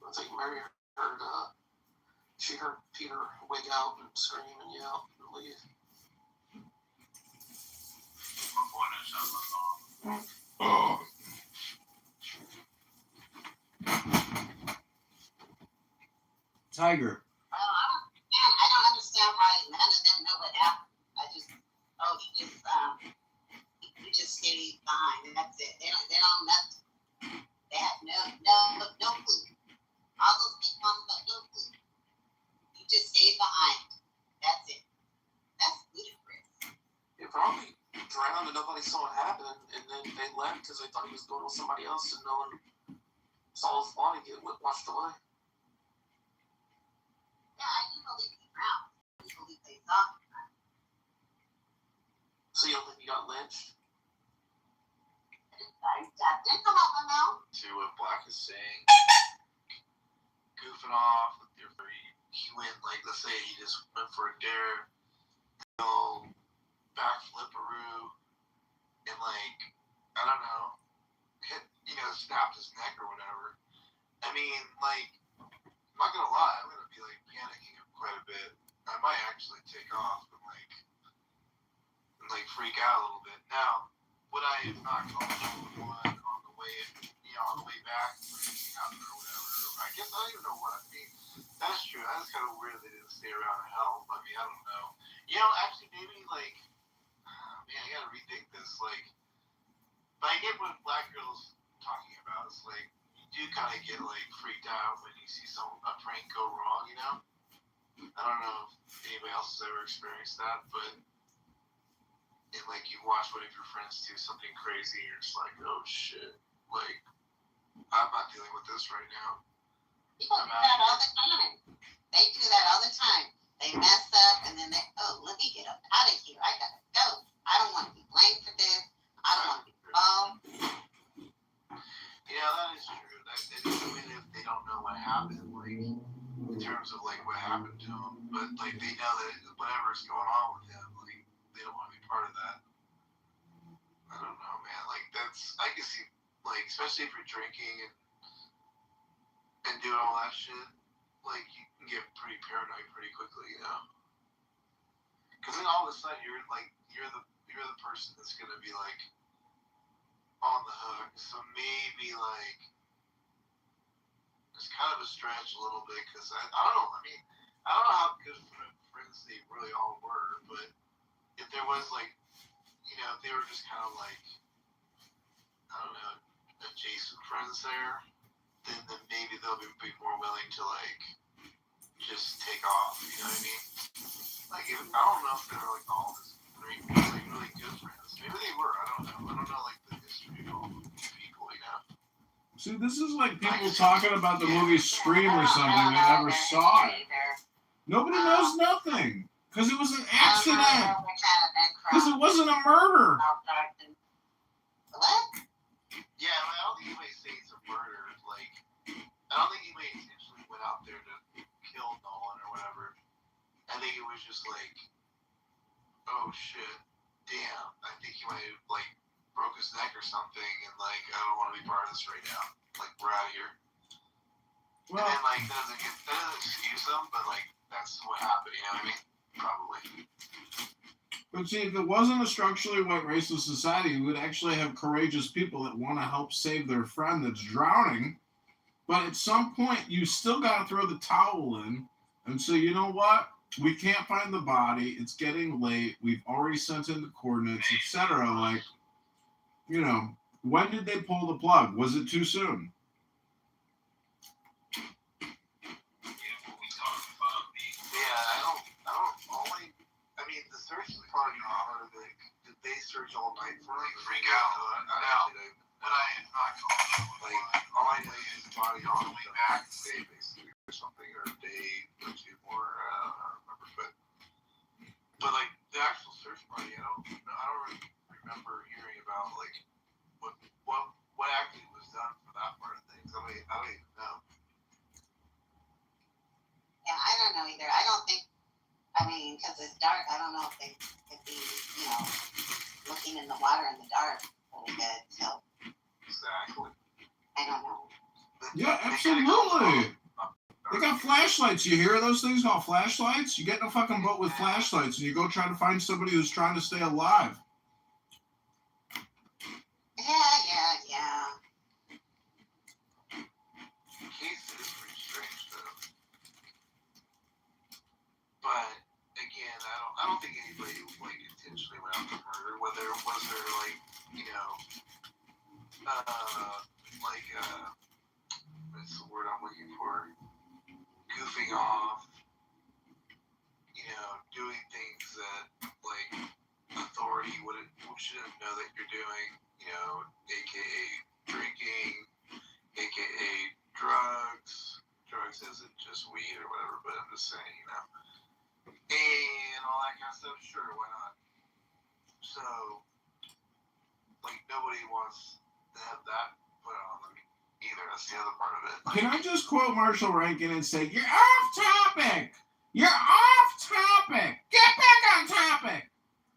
I think Mary heard, she heard Peter wig out and scream and yell and leave. Oh. Tiger. I don't understand why none of them know what happened. You just stayed behind, and that's it. They don't know nothing. They had no clue. All those people on the boat, no clue. You just stayed behind. That's it. That's ludicrous. It probably drowned and nobody saw it happen, and then they left because they thought he was going with somebody else, and no one saw his body get washed away. Yeah, I do believe he drowned. I do believe they saw him drown. So you don't think he got lynched? That didn't come out my mouth. To what Black is saying, goofing off with your free. He went like, let's say he just went for a dare, backflipperoo, and like, I don't know, hit, snapped his neck or whatever. I mean, like, I'm not gonna lie, I'm gonna be like panicking quite a bit. I might actually take off and freak out a little bit. Now, would I have not called 911 on the way back or anything happened or whatever? I guess I don't even know what I mean. That's true. That's kind of weird they didn't stay around to help. I mean, I don't know. Actually, maybe man, I gotta rethink this. But I get what Black Girl's talking about. It's like you do kind of get freaked out when you see a prank go wrong. I don't know if anybody else has ever experienced that, but you watch one of your friends do something crazy, and you're just like, oh shit, I'm not dealing with this right now. People do that all the time. They do that all the time. They mess up and then let me get up out of here. I gotta go. I don't want to be blamed for this. I don't want to be involved. Yeah, that is true. Even if they don't know what happened, in terms of what happened to him, but they know that whatever's going on with him, they don't want to be part of that. I don't know, man. I can see, especially if you're drinking and doing all that shit, you can get pretty paranoid pretty quickly, Because then all of a sudden you're the person that's gonna be on the hook. So maybe it's kind of a stretch a little bit because I don't know. I mean, I don't know how good friends they really all were, but if there was if they were just kind of I don't know, adjacent friends there, then maybe they'll be more willing to just take off. You know what I mean? Like, I don't know if they're like all this like really good friends. Maybe they were. I don't know. I don't know like the history of all these people. You know? See, this is like people talking about the movie Scream or something. They never saw it. Nobody knows nothing because it was an accident. Because it wasn't a murder. What? Yeah, I don't think anybody say it's a murder. Like, I don't think anybody intentionally went out there to kill Nolan or whatever. I think it was just like, oh shit, damn. I think he might have like broke his neck or something, and like I don't want to be part of this right now. Like we're out of here. Well, and then like that doesn't excuse them, but like that's what happened. You know what I mean? Probably. But see, if it wasn't a structurally white racist society, we would actually have courageous people that want to help save their friend that's drowning. But at some point, you still got to throw the towel in and say, you know what? We can't find the body. It's getting late. We've already sent in the coordinates, etc. Like, you know, when did they pull the plug? Was it too soon? I mean, the search is part of it. Did they search all night for it? Freak out. But I am not calling. Like, all I know is his body on the way back today, basically, or something, or a day or two more. I don't remember. But like, the actual search party, I don't really remember hearing about, like, what actually was done for that part of things. I don't even know. Yeah, I don't know either. I don't think. I mean, because it's dark, I don't know if they could be, you know, looking in the water in the dark really good. So. Exactly. I don't know. Yeah, absolutely. They got flashlights. You hear those things called flashlights? You get in a fucking boat with flashlights and you go try to find somebody who's trying to stay alive. Yeah. Case is pretty strange though. But again, I don't think anybody like intentionally went out to murder. Was there like, you know, what's the word I'm looking for? Goofing off, you know, doing things that like authority shouldn't know that you're doing, you know, aka drinking, aka drugs. Drugs isn't just weed or whatever, but I'm just saying, you know. And all that kind of stuff, sure, why not? So, like, nobody wants to have that put on them either. That's the other part of it. Can I just quote Marshall Rankin and say, you're off topic! You're off topic! Get back on topic!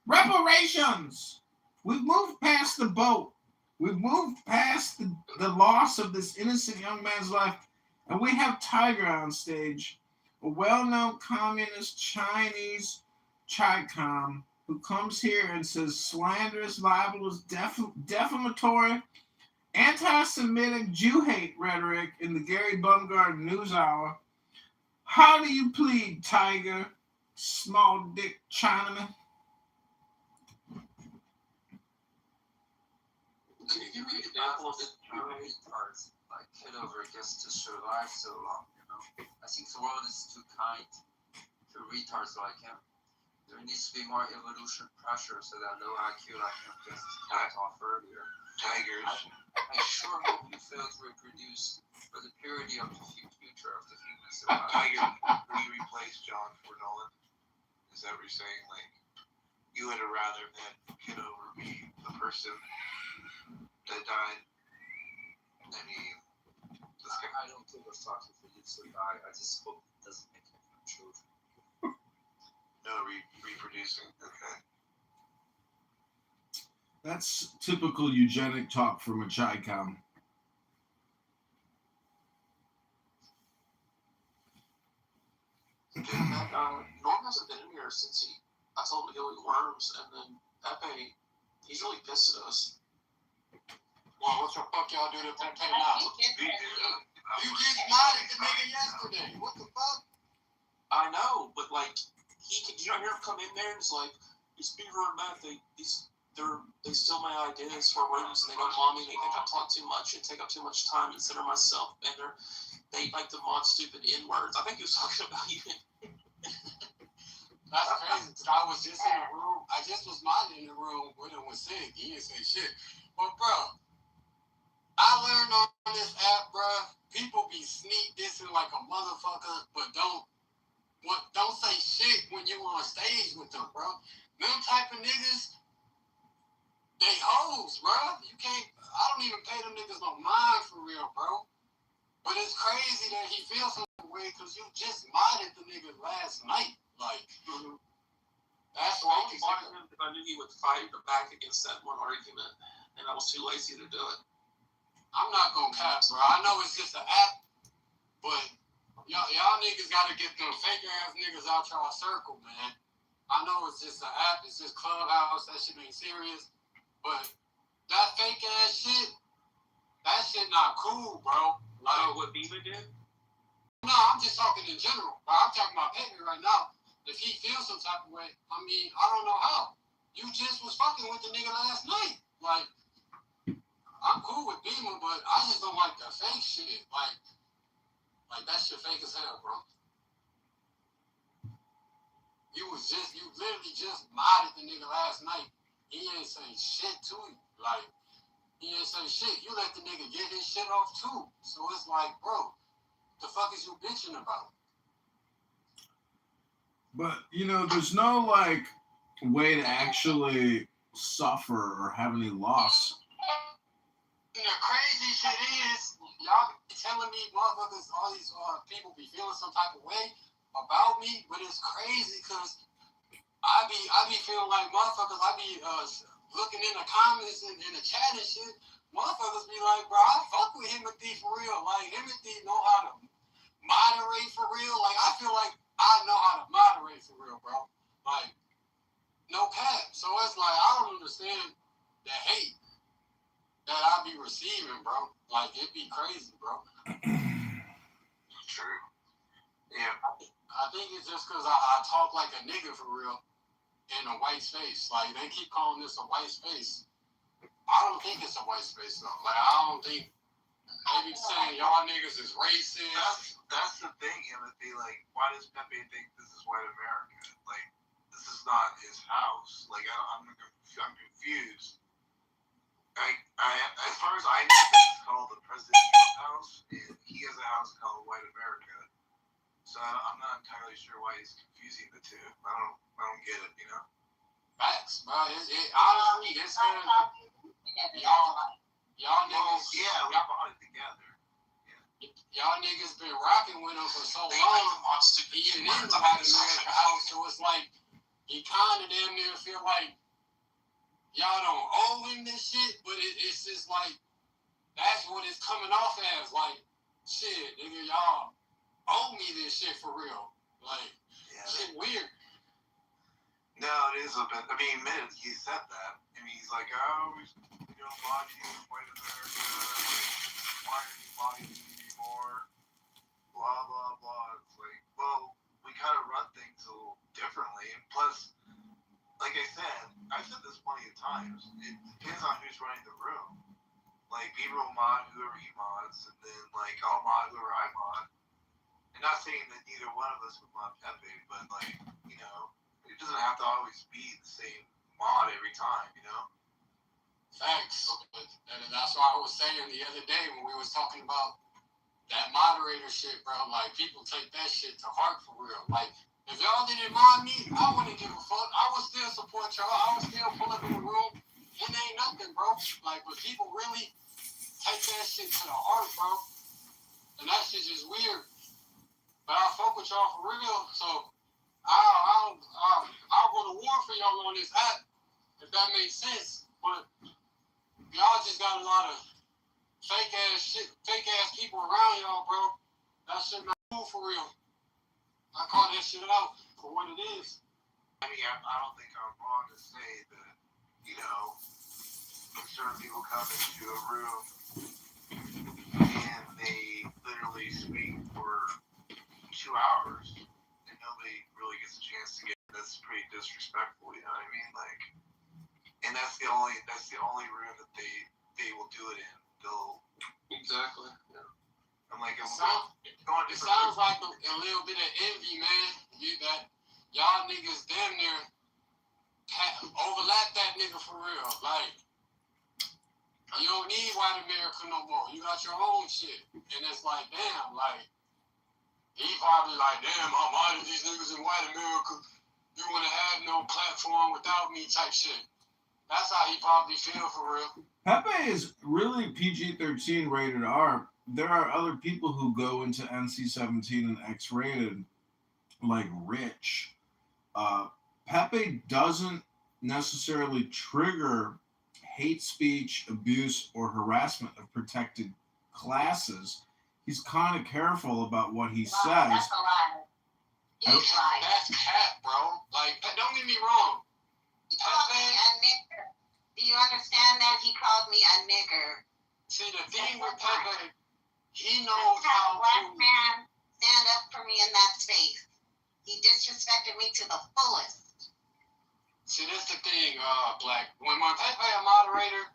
Reparations! We've moved past the boat. We've moved past the loss of this innocent young man's life. And we have Tiger on stage, a well-known communist Chinese Chi-Com who comes here and says slanderous, libelous, defamatory, anti-Semitic, Jew-hate rhetoric in the Gary Bumgarner News Hour. How do you plead, Tiger, small dick Chinaman? Can you give me an example of the Jew-hate parts? Like Kitover gets to survive so long, you know? I think the world is too kind to retards like him. There needs to be more evolution pressure so that low IQ like him gets cut off earlier. Tigers. I sure hope you fail to reproduce for the purity of the future of the human survival. Tiger, will you replace John for Nolan? Is that what you're saying? Like, you would have rather that Kitover be the person that died? I mean, I don't give a fuck if he lives or die. I just hope it doesn't make him have children. No reproducing. Okay. That's typical eugenic talk from a Chi-Com. Norm hasn't been in here since I told him to go eat worms, and then Pepe, he's really pissed at us. Well, what the fuck y'all do to Pepe now? You just nodded to nigga yesterday. What the fuck? I know, but like, you don't hear him come in there and it's like, these Beaver and Matt, they steal my ideas for rooms and they don't want me, they think I talk too much and take up too much time and center myself, and they like to mod stupid N-words. I think he was talking about you. That's crazy. I was just in the room. I just was minding in the room when it was said. He didn't say shit. But bro, I learned on this app, bro. People be sneak dissing like a motherfucker, but don't say shit when you on stage with them, bro. Them type of niggas, they hoes, bro. You can't. I don't even pay them niggas no mind for real, bro. But it's crazy that he feels some way because you just modded the nigga last night. Like, that's Well, crazy. I modded him because I knew he would fight back against that one argument, and I was too lazy to do it. I'm not gonna cap, bro. I know it's just an app, but y'all niggas gotta get them fake ass niggas out y'all circle, man. I know it's just an app, it's just Clubhouse, that shit ain't serious. But that fake ass shit, that shit not cool, bro. Like what Beaver did? No, I'm just talking in general. Bro. I'm talking about Petty right now. If he feels some type of way, I mean, I don't know how. You just was fucking with the nigga last night. Like, I'm cool with Beamer, but I just don't like the fake shit. Like that shit fake as hell, bro. You literally just modded the nigga last night. He ain't say shit to you. Like, he ain't say shit. You let the nigga get his shit off too. So it's like, bro, the fuck is you bitching about? But, you know, there's no, like, way to actually suffer or have any loss. And the crazy shit is, y'all be telling me motherfuckers, all these people be feeling some type of way about me, but it's crazy because I be feeling like motherfuckers, I be looking in the comments and in the chat and shit, motherfuckers be like, bro, I fuck with Timothy for real. Like, Timothy know how to moderate for real. Like, I feel like I know how to moderate for real, bro. Like, no cap. So it's like, I don't understand the hate that I be receiving, bro. Like, it be crazy, bro. True. Yeah. I think it's just because I talk like a nigga for real in a white space. Like, they keep calling this a white space. I don't think it's a white space, though. Like, I don't think they be saying y'all niggas is racist. That's the thing, Timothy. Like, why does Pepe think this is white America? Like, this is not his house. Like, I'm confused. As far as I know, this is called the President's house, and he has a house called White America. So I'm not entirely sure why he's confusing the two. I don't get it, you know. Facts, bro. Honestly, it's y'all niggas. Yeah, we bought it together. Y'all niggas been rocking with him for so long. He didn't even know how to America house, so it's like he kind of damn near feel like y'all don't owe him this shit, but it's just like that's what it's coming off as. Like, shit, nigga, y'all owe me this shit for real. Like, shit weird. No, it is a bit. I mean, admitted he said that. I mean, he's like, oh, we don't body you in white America. Like, why are you bodying me anymore? Blah, blah, blah. It's like, well, we kind of run things a little differently. And plus, like I said, I've said this plenty of times. It depends on who's running the room. Like, Beaver will mod whoever he mods, and then, like, I'll mod whoever I mod. And not saying that neither one of us would mod Pepe, but, like, you know, it doesn't have to always be the same mod every time, you know? Thanks. And that's why I was saying the other day when we was talking about that moderator shit, bro. Like, people take that shit to heart for real. Like, if y'all didn't mind me, I wouldn't give a fuck. I would still support y'all. I would still pull up in the room. It ain't nothing, bro. Like, but people really take that shit to the heart, bro. And that shit just weird. But I fuck with y'all for real. So I'll go to war for y'all on this app, if that makes sense. But y'all just got a lot of fake ass people around y'all, bro. That shit not cool for real. I call that shit out for what it is. I mean, I don't think I'm wrong to say that, you know, certain people come into a room and they literally speak for 2 hours and nobody really gets a chance to get. That's pretty disrespectful, you know what I mean? Like, and that's the only room that they will do it in. They'll exactly. Yeah. I'm like, It sounds like a little bit of envy, man. Y'all niggas damn near overlap that nigga for real. Like, you don't need white America no more. You got your own shit. And it's like, damn, like, he probably like, damn, I'm out of these niggas in white America. You wouldn't have no platform without me type shit. That's how he probably feel for real. Pepe is really PG-13 rated R. There are other people who go into NC-17 and X-rated, like Rich. Pepe doesn't necessarily trigger hate speech, abuse, or harassment of protected classes. He's kind of careful about what he says. That's a lie. That's cat, bro. Like, don't get me wrong. He called me a nigger. Do you understand that? He called me a nigger. See, the thing with Pepe, he knows how a black man stand up for me in that space. He disrespected me to the fullest. See, that's the thing, Black. When Pepe a moderator,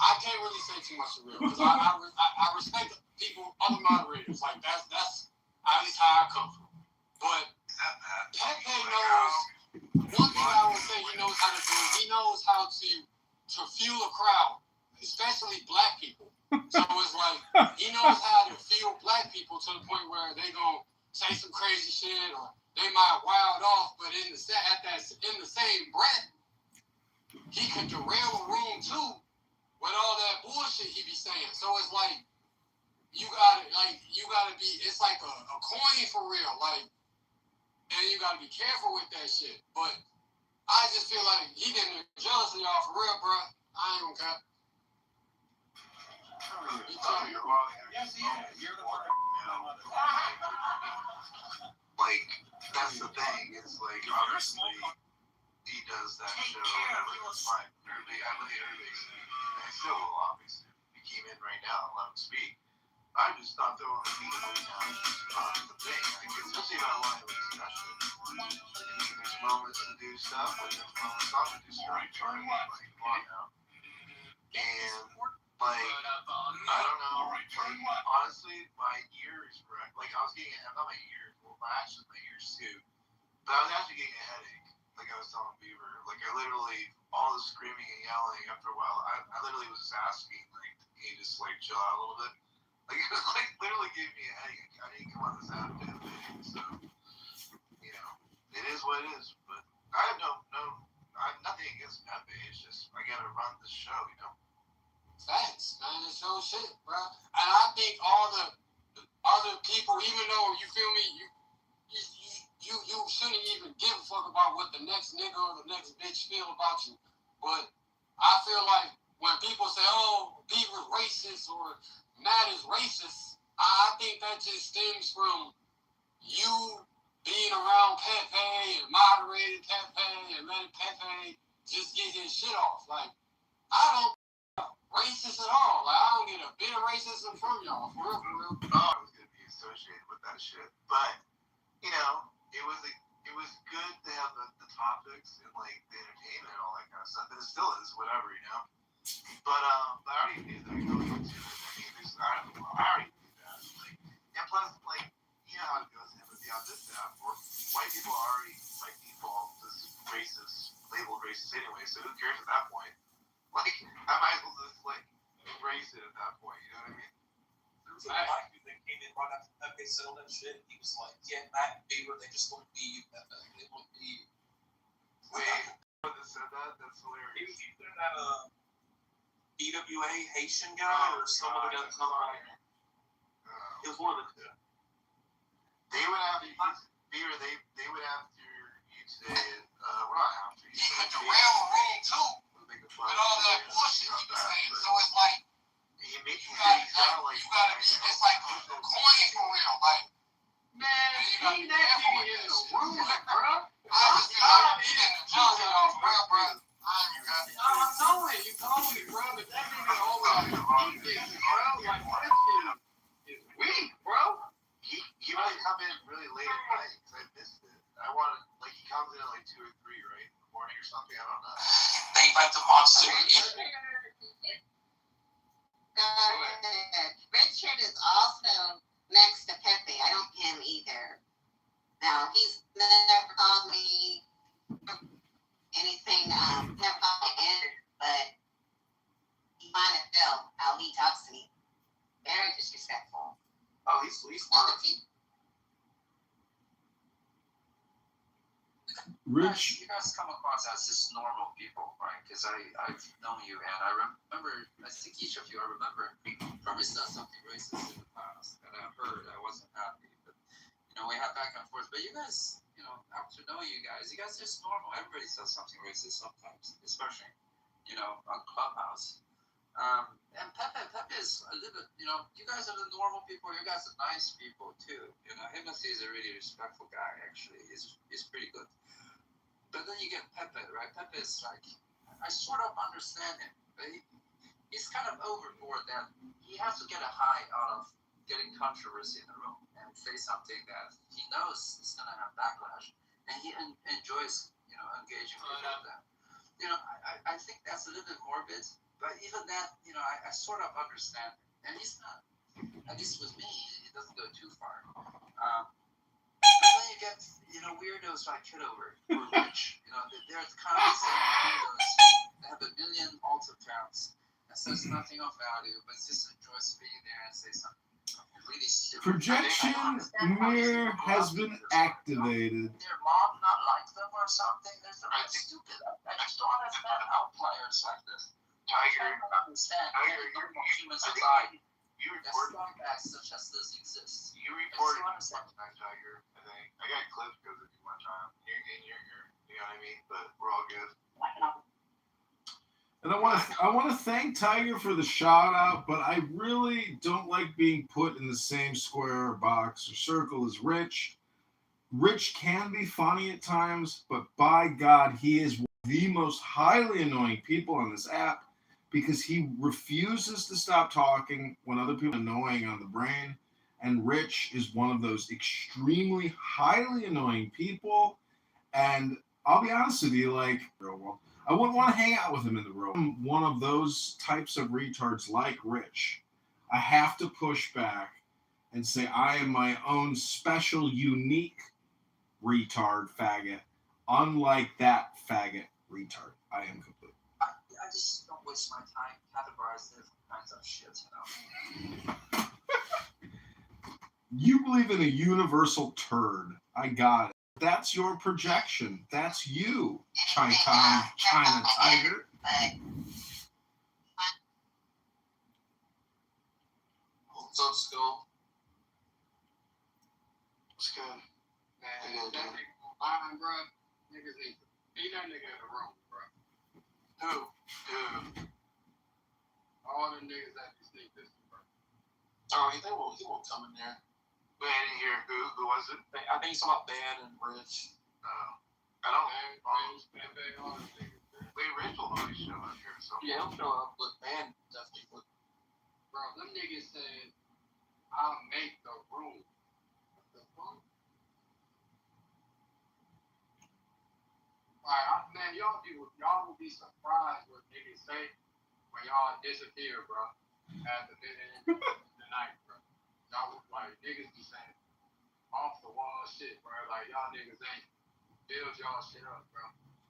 I can't really say too much for real because I respect people, other moderators. Like that's at least how I come from. But Pepe knows. One thing I would say he knows how to do. He knows how to fuel a crowd, especially black people. So it's like he knows how to fuel black people to the point where they gonna say some crazy shit or they might wild off, but in the same breath, he could derail a room too with all that bullshit he be saying. So it's like you gotta be. It's like a coin for real, like, and you gotta be careful with that shit. But I just feel like he getting jealous of y'all for real, bro. I ain't gonna cap. Yes, he is. You're the one. Like, that's the thing. It's like, obviously, he does that show. Everyone's fine. Everybody, I believe everybody speak. And I still will, obviously. He came in right now and let him speak. I just thought they were being now. The thing. Like, especially about a lot of discussion. There's moments to do stuff, and there's moments not to do stuff. Trying to like, come on now. And, like, I don't know. Like, honestly, my ears were, like, I was getting, not my ears, well, my ears too. But I was actually getting a headache, like I was telling Beaver. Like, I literally, all the screaming and yelling, after a while, I literally was just asking, like, can you just, like, chill out a little bit? Like, it was, like, literally gave me a headache. I didn't come on this app the other day, so, you know, it is what it is. But I have I have nothing against Pepe. It's just, I gotta run this show, you know? Facts, man. It's so shit, bro. And I think all the other people, even though you feel me, you shouldn't even give a fuck about what the next nigga or the next bitch feel about you. But I feel like when people say, "Oh, Beaver's racist" or "Matt is racist," I think that just stems from you being around Pepe and moderating Pepe and letting Pepe just get his shit off. Like, I don't racist at all. Like, I don't get a bit of racism from y'all, for real. I was gonna be associated with that shit, but you know, it was good to have the topics and like the entertainment and all that kind of stuff. And it still is, whatever, you know. But I already knew that going into it. I mean, I already knew that. Like, and plus, like, you know how it goes in with the audition app. White people are already by default just racist, labeled racist anyway. So who cares at that point? Like, I might as well just, like, embrace it at that point, you know what I mean? There was a black dude that came in right after Pepe said all that shit. He was like, yeah, Matt and Beaver, they just won't be you, Pepe. They won't be you. Wait, who said that? That's hilarious. He put that, BWA Haitian guy or someone who doesn't come right. It was one of the two. They would have to, Beaver, they would have to, you today, we're not after you. He could derail a room too. With all that bullshit he be saying. So it's like, you gotta be, it's like a coin for real. Like, man, you gotta be careful with this shit. Bro. I just feel like he didn't judge y'all for real, bro. I'm knowing, you told me, bro, but that nigga always thinks, bro. Like, that shit is weak, bro. He might come in really late at night because I missed it. I wanted, like, he comes in at like 2 or 3, right? In the morning or something, I don't know. They like the monster. Go ahead. Richard is also next to Pepe. I don't get him either. Now, he's never called me anything, never called me Andrew, but he might have felt how he talks to me. Very disrespectful. Oh, he's smart. Rich, You guys come across as just normal people, right? Because I've known you, and I remember, I think each of you, I remember, probably said something racist in the past, and I heard I wasn't happy, but, we had back and forth. But you guys, after knowing you guys are just normal. Everybody says something racist sometimes, especially, on Clubhouse. And Pepe is a little bit, you guys are the normal people. You guys are nice people, too. Himothy is a really respectful guy, actually. He's pretty good. But then you get Pepe, right? Pepe is like, I sort of understand him, but he's kind of overboard that he has to get a high out of getting controversy in the room and say something that he knows is going to have backlash, and he enjoys, engaging with them. I think that's a little bit morbid, but even that, I sort of understand him. And he's not, at least with me, he doesn't go too far. But then you get, weirdos like Kitover, who are rich. They're kind of the same weirdos. They have 1 million alt accounts and says nothing of value, but just enjoys being there and say something really stupid. projection mirror has been activated. Their mom not like them or something. That's stupid. I just don't understand outliers like this. Tiger, I don't understand. Normal human society. Scumbags such as this exist. You reported tonight, Tiger. I think I got clips because of you one time. You're, you know what I mean? But we're all good. And I want to thank Tiger for the shout out, but I really don't like being put in the same square, box, or circle as Rich. Rich can be funny at times, but by God, he is the most highly annoying people on this app because he refuses to stop talking when other people are annoying on the brain. And Rich is one of those extremely highly annoying people. And I'll be honest with you, like, I wouldn't want to hang out with him in the real world. I'm one of those types of retards like Rich. I have to push back and say I am my own special, unique retard faggot, unlike that faggot retard. I am complete. I just don't waste my time categorizing different kinds of shit, You believe in a universal turd. I got it. That's your projection. That's you, China Tiger. What's up, Skull? What's good? Man, that nigga lying, bro. Niggas need to be that nigga in the room, bro. Who? All the niggas that be sneak this, bro. Oh, he won't come in there. Wait, I didn't hear who was it? I think it's about Ben and Rich. I don't. Wait, Rich will always show up here. So. Yeah, he'll show up, but Ben definitely would. Bro, them niggas said, I'll make the room. What the fuck? Like, man, y'all will be surprised what niggas say when y'all disappear, bro. At the minute of the night, bro. Y'all was like, niggas be saying off the wall shit, bro. Like, y'all niggas ain't build y'all shit up, bro.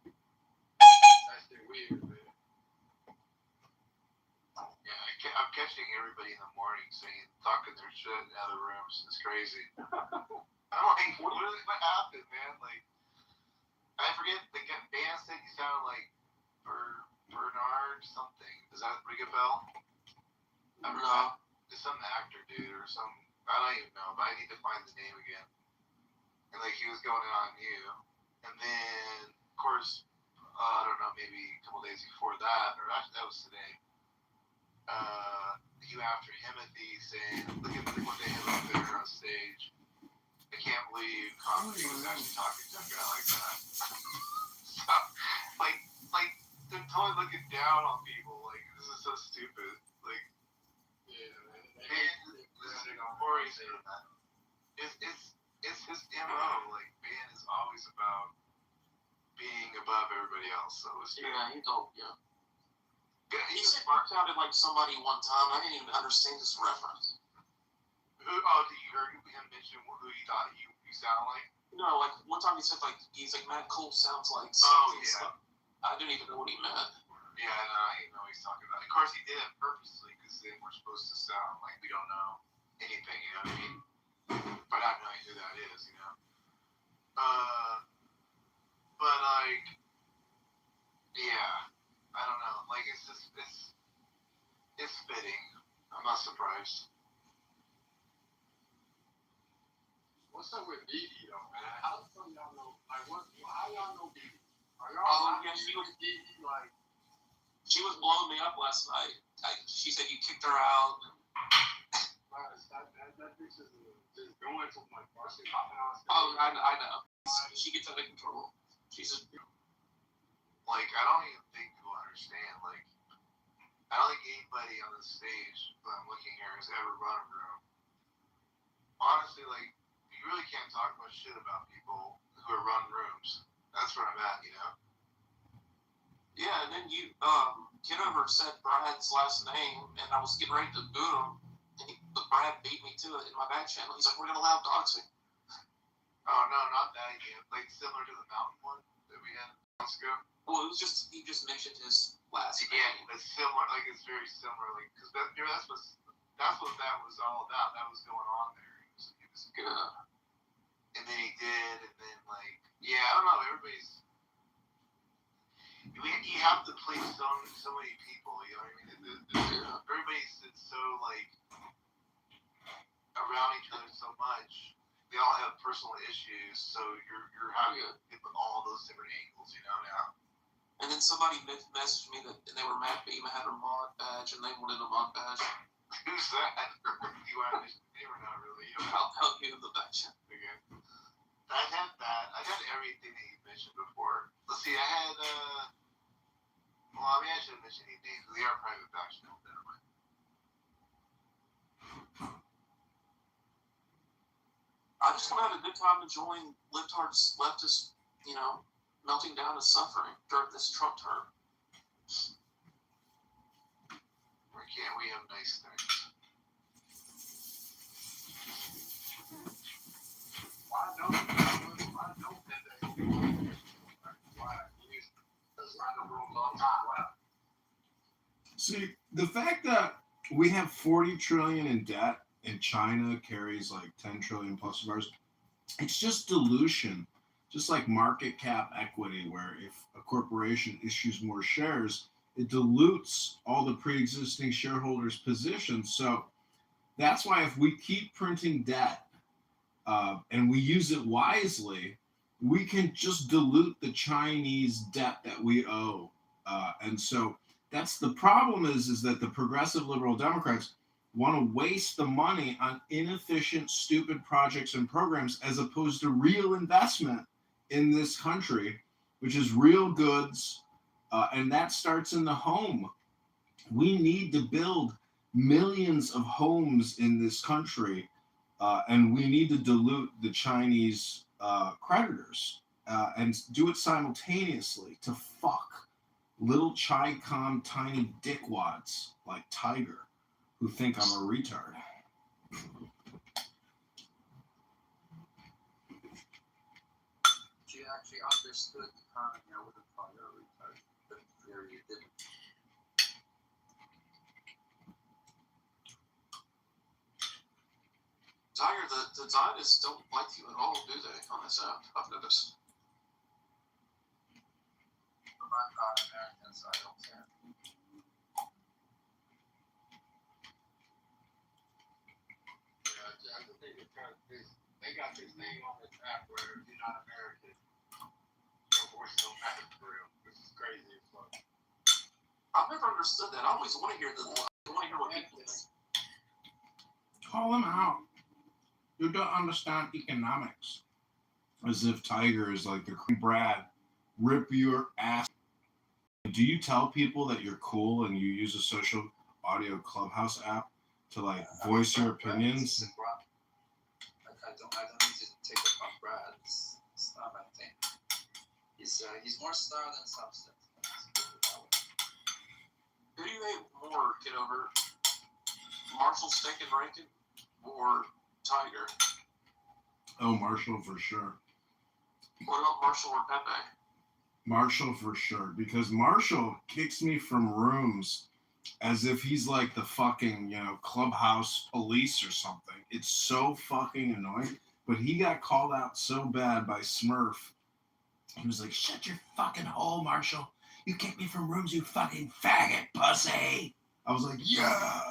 That shit weird, man. Yeah, I'm catching everybody in the morning talking their shit in other rooms. It's crazy. I'm like, what happened, man? Like, I forget the band said you sound like Bernard something. Does that ring a bell? I don't know. It's some actor dude or some. I don't even know, but I need to find the name again. And like he was going on you, and then of course, I don't know, maybe a couple days before that, or actually that was today. You after Himothy saying, look at what they have up there on stage. I can't believe comedy was actually talking to a guy like that. So, like they're totally looking down on people. Like this is so stupid. Like, yeah, man. Corey saying that. It's his MO. Like, Ben is always about being above everybody else. So it's he dope, yeah. Yeah, he sounded like somebody one time. I didn't even understand his reference. Did you hear him mention who he thought he sounded like? No, like one time he said like he's like Matt Cole sounds like something. Oh yeah. I didn't even know what he meant. Yeah, no, I didn't know what he's talking about. Of course, he did it purposely because then we're supposed to sound like we don't know anything. You know what I mean? But I have no idea who that is. You know. But like, yeah, I don't know. Like it's just it's fitting. I'm not surprised. What's up with Didi though, man? How the fuck y'all know? Like, how y'all know Didi? Are y'all She was Didi, like she was blowing me up last night. She said you kicked her out. That bitch is just doing too much, bro. She's hopping on stage. Oh, I know. She gets out of control. She's just like I don't even think people understand. Like I don't think anybody on the stage that I'm looking here has ever run a room. Honestly, like you really can't talk much shit about people who are running rooms. That's where I'm at, you know. Yeah, and then you Kitover said Brad's last name, and I was getting ready to boot him, but Brad beat me to it in my back channel. He's like, "We're gonna allow doxing." Oh no, not that yet. Like similar to the mountain one that we had months ago. Well, it was just he just mentioned his last name. Yeah, it's similar. Like it's very similar. Like because that's what that was all about. That was going on there. He was good. And then he did, and then like yeah, I don't know. You have to please so many people. You know what I mean? Everybody's so like around each other so much. They all have personal issues, so you're having to get all those different angles, you know now. And then somebody messaged me that they were mad Beam had a mod badge and they wanted a mod badge. Who's that? You want to they were not really. I'll help you in the back chat. Okay. I had that. I got everything that you mentioned before. Let's see, I had well, I mean I shouldn't mention any names, because they are private back channel, never mind. I just want to have a good time enjoying libtards leftist, you know, melting down and suffering during this Trump term. Why can't we have nice things? Why don't they? See, the fact that we have 40 trillion in debt and China carries like 10 trillion plus of ours, it's just dilution. Just like market cap equity, where if a corporation issues more shares, it dilutes all the pre-existing shareholders' positions. So that's why if we keep printing debt and we use it wisely, we can just dilute the Chinese debt that we owe. And so that's the problem is that the progressive liberal Democrats want to waste the money on inefficient, stupid projects and programs as opposed to real investment in this country, which is real goods, and that starts in the home. We need to build millions of homes in this country, and we need to dilute the Chinese creditors and do it simultaneously to fuck little Chi-Com tiny dickwads like Tiger who think I'm a retard. If you actually understood the economy, I would have called you a retard, but clearly you didn't. Tiger, the Zionists don't like you at all, do they, on this app? I've noticed. I'm not American, so I don't care. I just think it's kind of they got this thing on this app where if you're not American, your voice don't matter for real, which is crazy as fuck. I've never understood that. I always want to hear what people think. Call them out. You don't understand economics. As if Tiger is like the Brad, rip your ass. Do you tell people that you're cool and you use a social audio clubhouse app to like voice your opinions? I don't need to take it from Brad. It's not my thing. He's more star than substance. Who do you hate more, Kitover? Marshall Steak and Rankin or Tiger? Oh, Marshall for sure. What about Marshall or Pepe? Marshall for sure, because Marshall kicks me from rooms as if he's like the fucking, clubhouse police or something. It's so fucking annoying. But he got called out so bad by Smurf. He was like, shut your fucking hole, Marshall. You kick me from rooms, you fucking faggot pussy. I was like, yeah.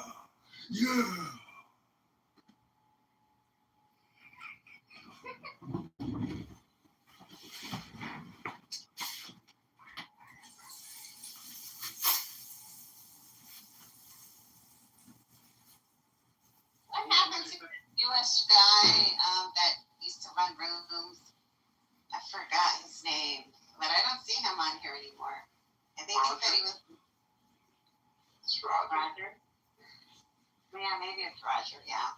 What happened to the newest guy that used to run rooms? I forgot his name, but I don't see him on here anymore. I think he said he was. It's Roger. Roger? Yeah, maybe it's Roger, yeah.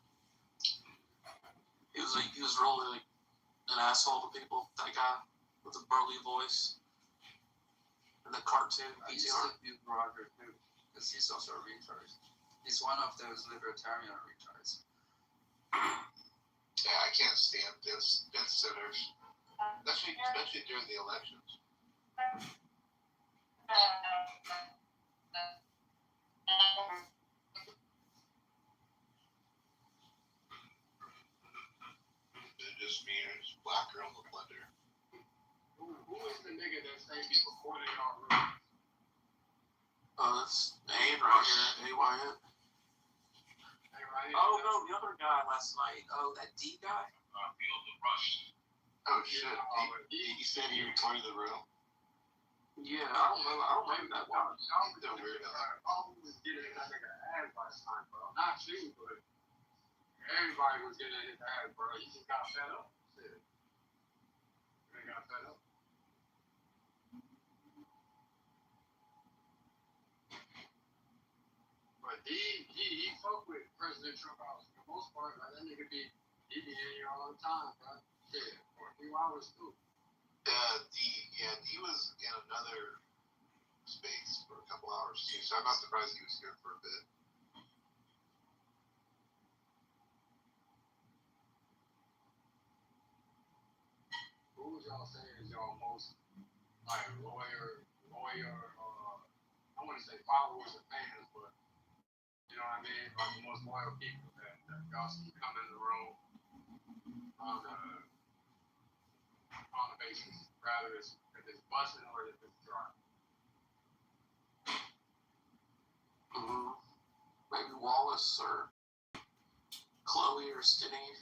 He was really like an asshole to people, that guy with the burly voice. And the cartoon I used to be Roger too, because he's also a retard. He's one of those libertarian retards. Yeah, I can't stand this death sitters. Especially during the elections. They're just me and just black girl in the blender. Who is the nigga that say be recording our room? Oh, that's Ayn right here. A Wyatt. Oh no, the other guy last night. Oh, that D guy. Feel the rush. Oh shit! He said he recorded the room. Yeah, I don't remember that one. The weirdo. All was getting that nigga ass last night, bro. Not you, but everybody was getting his ass, bro. He just got fed up. Shit. They got fed up. But he fuck with President Trump out for the most part. Like that nigga he be in here all the time, bro. Shit, for a few hours too. He was in another space for a couple hours too, so I'm not surprised he was here for a bit. Who would y'all say is y'all most like lawyer, I want to say followers or fans, but you know what I mean? Like the most loyal people that y'all see come in the room on the basis, rather if it's busting or if it's dry. Maybe Wallace or Chloe or Skinny.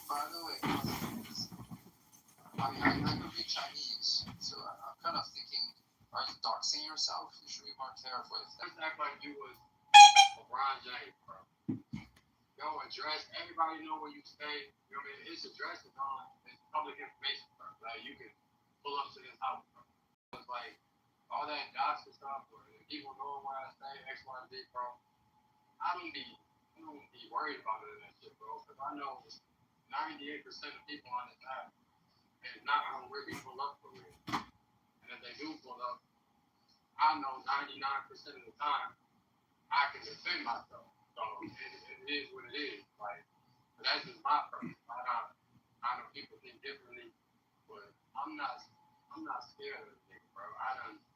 By the way, I never read Chinese, so I'm kind of thinking, are you doxing yourself? You should be more careful with that. Let's act like you was LeBron James, bro. Yo, address, everybody know where you stay. You know what I mean? His address is on, it's public information, bro. Like, you can pull up to his house, bro. It's like, all that doxing stuff, where people know where I stay, X, Y, Z, bro. I don't be worried about it and that shit, bro. Because I know 98% of people on this app is not going to really pull up for real. And if they do pull up, I know 99% of the time I can defend myself. So it is what it is. Like, but that's just my preference. I know people think differently, but I'm not scared of this nigga, bro.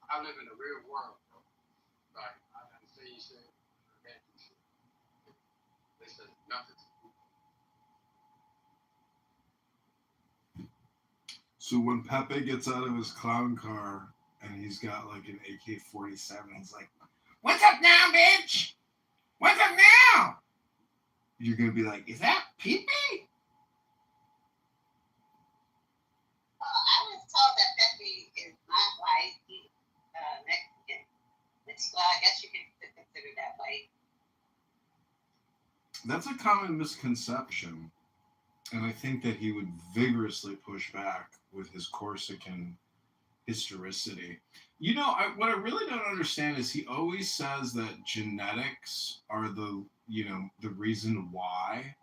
I live in the real world, bro. Like, I done seen shit, been through shit. This is nothing to me. So when Pepe gets out of his clown car and he's got like an AK-47, he's like, "What's up now, bitch? What's up now?" You're gonna be like, "Is that Pee-Pee?" Well, I was told that Pepe is not white. He's Mexican. Which, I guess you can consider that white. That's a common misconception. And I think that he would vigorously push back with his Corsican historicity. What I really don't understand is he always says that genetics are the reason why.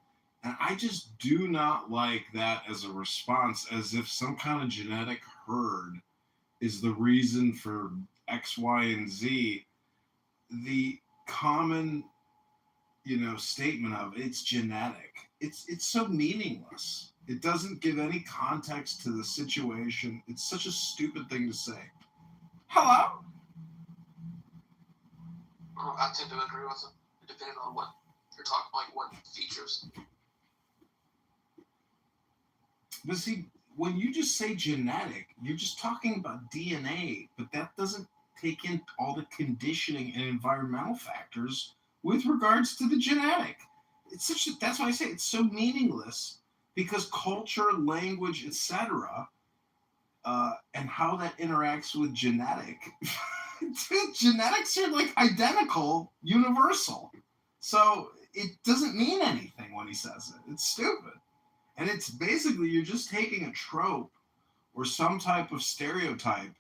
And I just do not like that as a response, as if some kind of genetic herd is the reason for X, Y, and Z, the common, statement of it's genetic. It's so meaningless. It doesn't give any context to the situation. It's such a stupid thing to say. Hello? I tend to agree with him, depending on what you're talking, like what features. But see, when you just say genetic, you're just talking about DNA, but that doesn't take in all the conditioning and environmental factors with regards to the genetic. That's why I say it's so meaningless, because culture, language, etc., and how that interacts with genetic. Dude, genetics are like identical, universal. So it doesn't mean anything when he says it. It's stupid. And it's basically, you're just taking a trope or some type of stereotype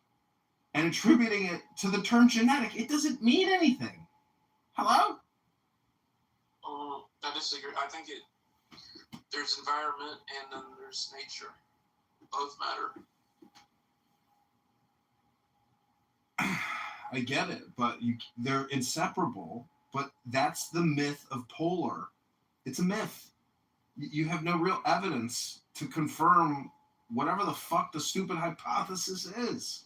and attributing it to the term genetic. It doesn't mean anything. Hello? I disagree. I think there's environment and then there's nature. Both matter. I get it, but they're inseparable. But that's the myth of polar. It's a myth. You have no real evidence to confirm whatever the fuck the stupid hypothesis is.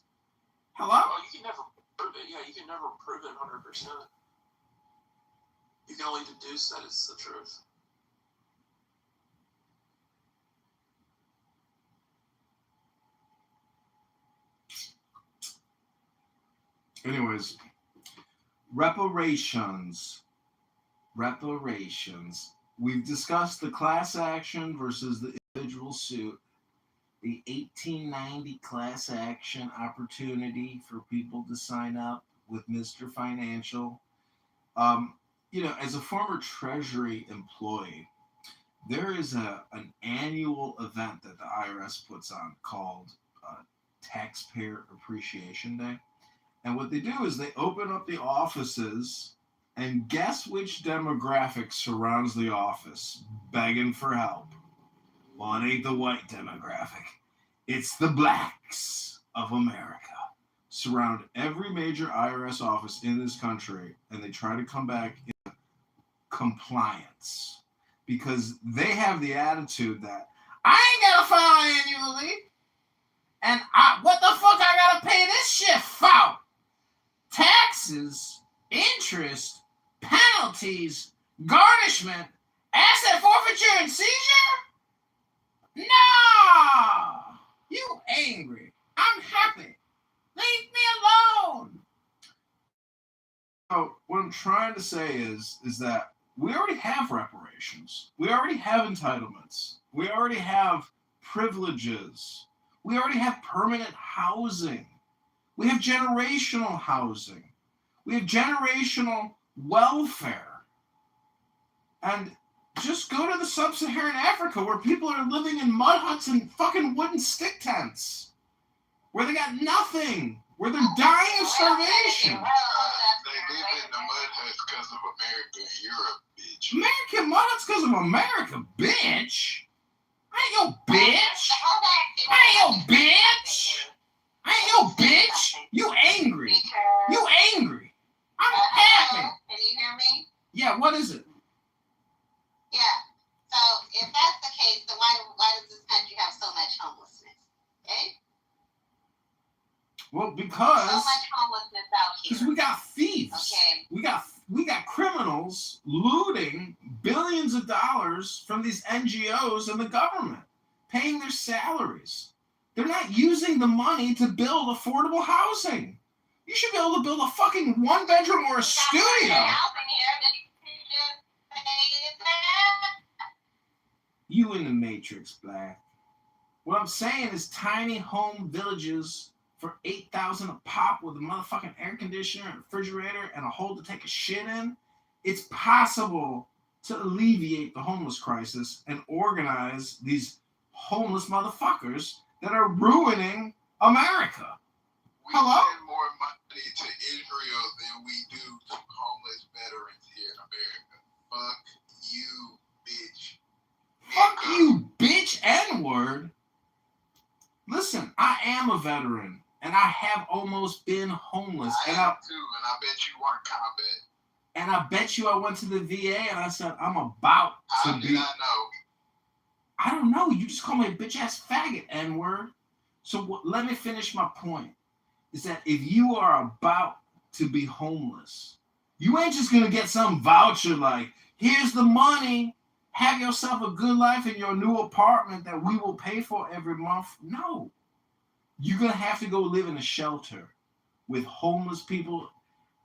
Hello? Well, you can never prove it. Yeah, you can never prove it 100%. You can only deduce that it's the truth. Anyways, reparations. We've discussed the class action versus the individual suit, the 1890 class action opportunity for people to sign up with Mr. Financial. As a former Treasury employee, there is an annual event that the IRS puts on called Taxpayer Appreciation Day. And what they do is they open up the offices, and guess which demographic surrounds the office begging for help? Well, it ain't the white demographic. It's the blacks of America. Surround every major IRS office in this country, and they try to come back in compliance because they have the attitude that I ain't got to file annually, and what the fuck I got to pay this shit for? Taxes, interest, penalties, garnishment, asset forfeiture, and seizure? No! You angry. I'm happy. Leave me alone. So what I'm trying to say is that we already have reparations. We already have entitlements. We already have privileges. We already have permanent housing. We have generational housing. We have generational welfare. And just go to the sub-Saharan Africa where people are living in mud huts and fucking wooden stick tents. Where they got nothing. Where they're dying of starvation. They live in the mud huts because of America and Europe, bitch. American mud huts because of America, bitch. I ain't your bitch. You angry. I'm happy. Can you hear me? Yeah, what is it? Yeah. So if that's the case, then why does this country have so much homelessness? Okay? Well, because so much homelessness out here. Because we got thieves. Okay. We got criminals looting billions of dollars from these NGOs and the government, paying their salaries. They're not using the money to build affordable housing. You should be able to build a fucking 1-bedroom or a studio. You in the Matrix, Black. What I'm saying is tiny home villages for $8,000 a pop with a motherfucking air conditioner, a refrigerator, and a hole to take a shit in. It's possible to alleviate the homeless crisis and organize these homeless motherfuckers that are ruining America. We send more money to Israel than we do to homeless veterans here in America. Fuck you, bitch. Fuck you, bitch, N-word. Listen, I am a veteran. And I have almost been homeless. I am too, and I bet you weren't combat. And I bet you I went to the VA and I said, I'm about to How be. did I know? I don't know. You just call me a bitch-ass faggot, N-word. So let me finish my point. Is that if you are about to be homeless, you ain't just going to get some voucher like, here's the money, have yourself a good life in your new apartment that we will pay for every month. No. You're going to have to go live in a shelter with homeless people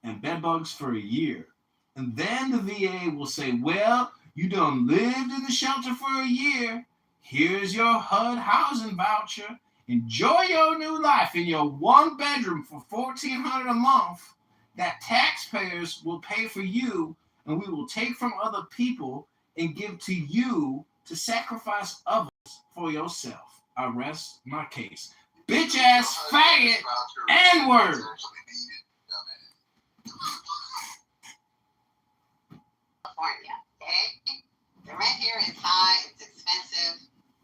and bedbugs for a year. And then the VA will say, well, you done lived in the shelter for a year. Here's your HUD housing voucher. Enjoy your new life in your one bedroom for $1,400 a month that taxpayers will pay for you, and we will take from other people and give to you to sacrifice others for yourself. I rest my case. Bitch ass faggot N-word. California, okay? The rent here is high, it's expensive.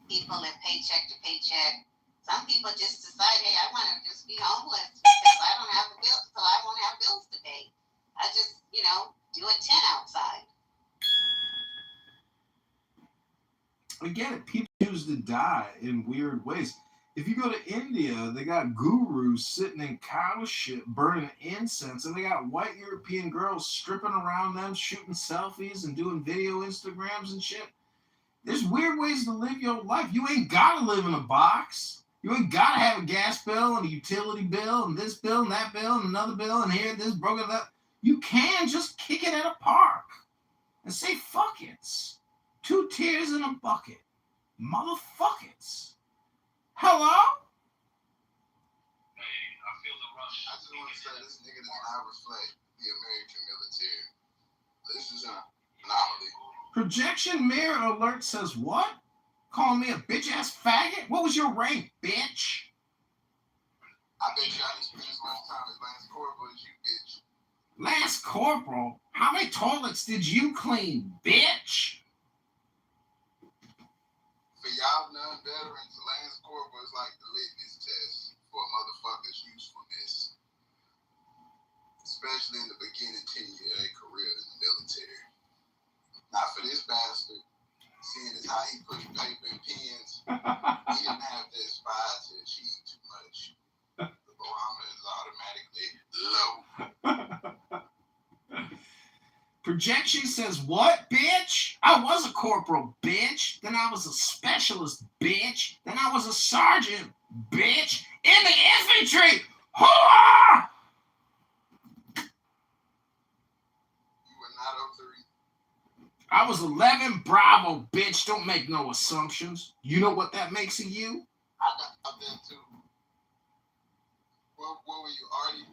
People live paycheck to paycheck. Some people just decide, hey, I want to just be homeless because I don't have a bill, so I won't have bills to pay. I just, do a tent outside. I get it. People choose to die in weird ways. If you go to India, they got gurus sitting in cow shit, burning incense, and they got white European girls stripping around them, shooting selfies and doing video Instagrams and shit. There's weird ways to live your life. You ain't gotta live in a box. You ain't gotta have a gas bill and a utility bill and this bill and that bill and another bill and here, this broken that. You can just kick it at a park and say fuck it. 2 tears in a bucket. Motherfuckers. Hello? Hey, I feel the rush. I just want to say this nigga does not reflect the American military. This is an anomaly. Projection mirror alert says what? Calling me a bitch ass faggot? What was your rank, bitch? I bet you I didn't spend as much time as Lance Corporal as you, bitch. Lance Corporal? How many toilets did you clean, bitch? For y'all non-veterans, Lance Corporal is like the litmus test for a motherfucker's usefulness. Especially in the beginning 10 years of their career in the military. Not for this bastard, seeing as how he pushed paper and pens, he didn't have to aspire to achieve too much. The barometer is automatically low. Projection says what, bitch? I was a corporal, bitch. Then I was a specialist, bitch. Then I was a sergeant, bitch. In the infantry. Hurrah! You were not 03. I was 11 Bravo, bitch. Don't make no assumptions. You know what that makes of you? I've been too. What were you, Artie?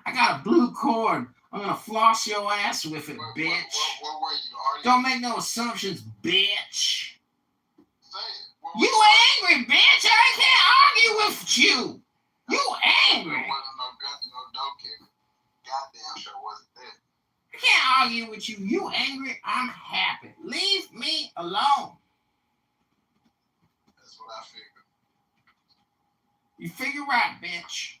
I got a blue cord. I'm gonna floss your ass with it, bitch. What were you, Artie? Don't make no assumptions, bitch. Say it. You angry, bitch. I can't argue with you. You angry. There wasn't no dope kicker. Goddamn sure wasn't there. I can't argue with you. You angry. I'm happy. Leave me alone. That's what I figured. You figure right, bitch.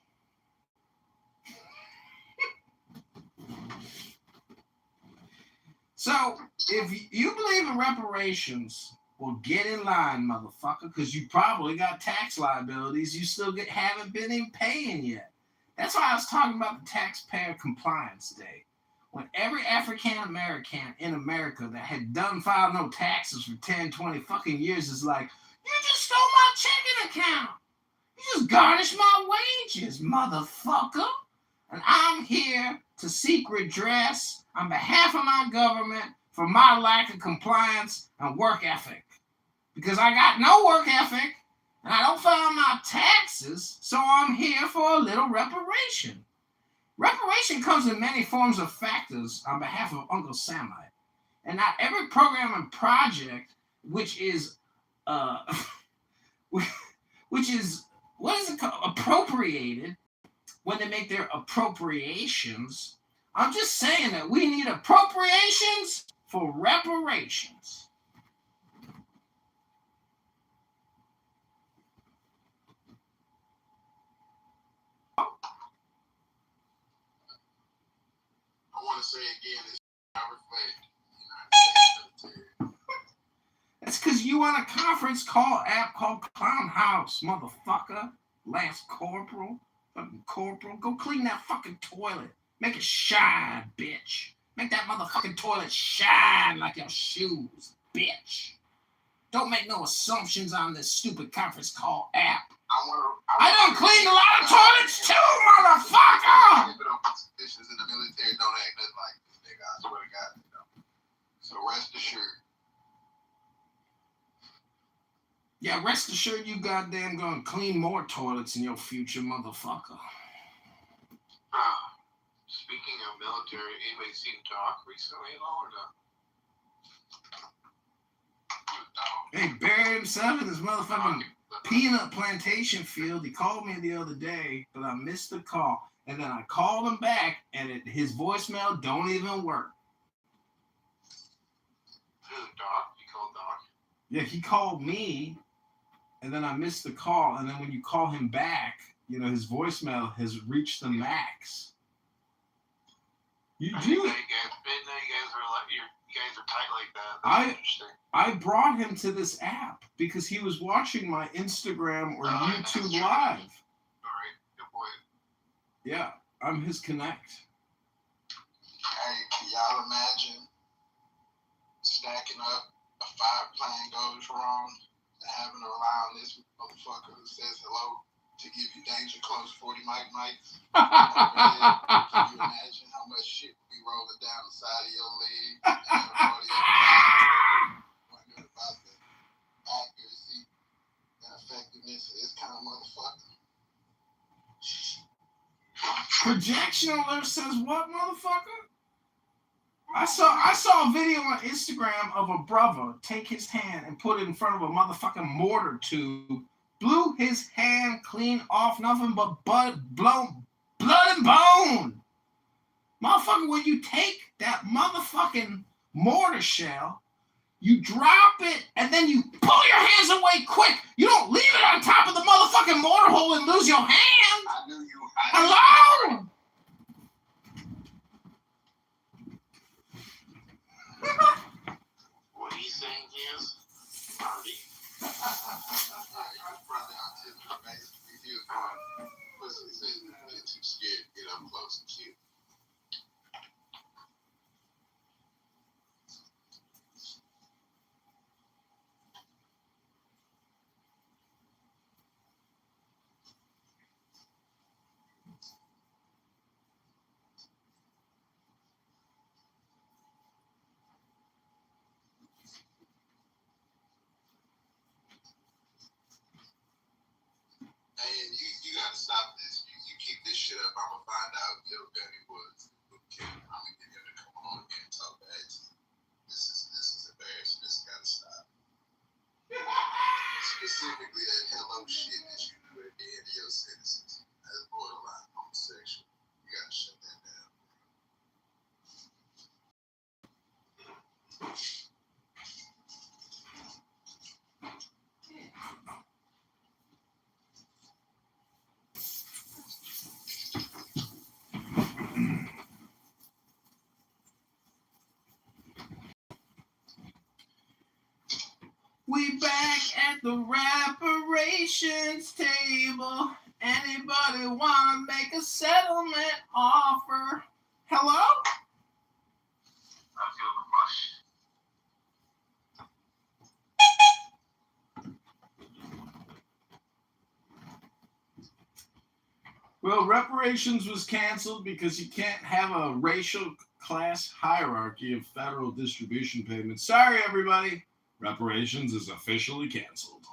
So, if you believe in reparations, well, get in line, motherfucker, because you probably got tax liabilities you still haven't been in paying yet. That's why I was talking about the Taxpayer Compliance Day. When every African American in America that had done filed no taxes for 10, 20 fucking years is like, you just stole my checking account. You just garnished my wages, motherfucker. And I'm here to seek redress on behalf of my government for my lack of compliance and work ethic. Because I got no work ethic and I don't file my taxes, so I'm here for a little reparation. Reparation comes in many forms of factors on behalf of Uncle Samite. And not every program and project which is what is it called? Appropriated when they make their appropriations. I'm just saying that we need appropriations for reparations. say again, this I reflect the United States military. That's because you on a conference call app called Clown House, motherfucker. Lance Corporal. Fucking Corporal. Go clean that fucking toilet. Make it shine, bitch. Make that motherfucking toilet shine like your shoes, bitch. Don't make no assumptions on this stupid conference call app. I done cleaned a lot of toilets too, motherfucker! Politicians in the military don't act nothing like this, nigga. I swear to God, you know. So rest assured. Yeah, rest assured you goddamn gonna clean more toilets in your future, motherfucker. Speaking of military, anybody seen Doc recently at all or not? Hey, buried himself in this motherfucking peanut plantation field. He called me the other day, but I missed the call. And then I called him back, and his voicemail don't even work. Who, Doc? You called Doc? Yeah, he called me, and then I missed the call. And then when you call him back, you know, his voicemail has reached the max. You do. You guys are tight like that. That's interesting. I brought him to this app because he was watching my Instagram or YouTube Live. All right, good boy. Yeah, I'm his connect. Hey, can y'all imagine stacking up a 5-plane goes wrong and having to rely on this motherfucker who says hello to give you danger close 40 mics? Can you imagine how much shit would be rolling down the side of your leg? Wondering about the accuracy and effectiveness of this kind of motherfucker. Projection alert says what, motherfucker? I saw a video on Instagram of a brother take his hand and put it in front of a motherfucking mortar tube, blew his hand clean off, nothing but blood and bone. Motherfucker, when you take that motherfucking mortar shell, you drop it, and then you pull your hands away quick. You don't leave it on top of the motherfucking mortar hole and lose your hand. I knew you. Hello? What he's saying is, Marty. He was probably autistic, basically. He was going, listen, he said he's really too scared to get up close and shit. And you gotta stop this. You keep this shit up, I'm gonna find out your daddy was. I'm gonna get him to come on and talk back to you. This is embarrassing. This gotta stop. Specifically that hello shit that you do at the end of your sentences. That's borderline homosexual. You gotta shut that down. We back at the reparations table. Anybody wanna make a settlement offer? Hello? I feel the rush. Well, reparations was canceled because you can't have a racial class hierarchy of federal distribution payments. Sorry, everybody. Reparations is officially canceled.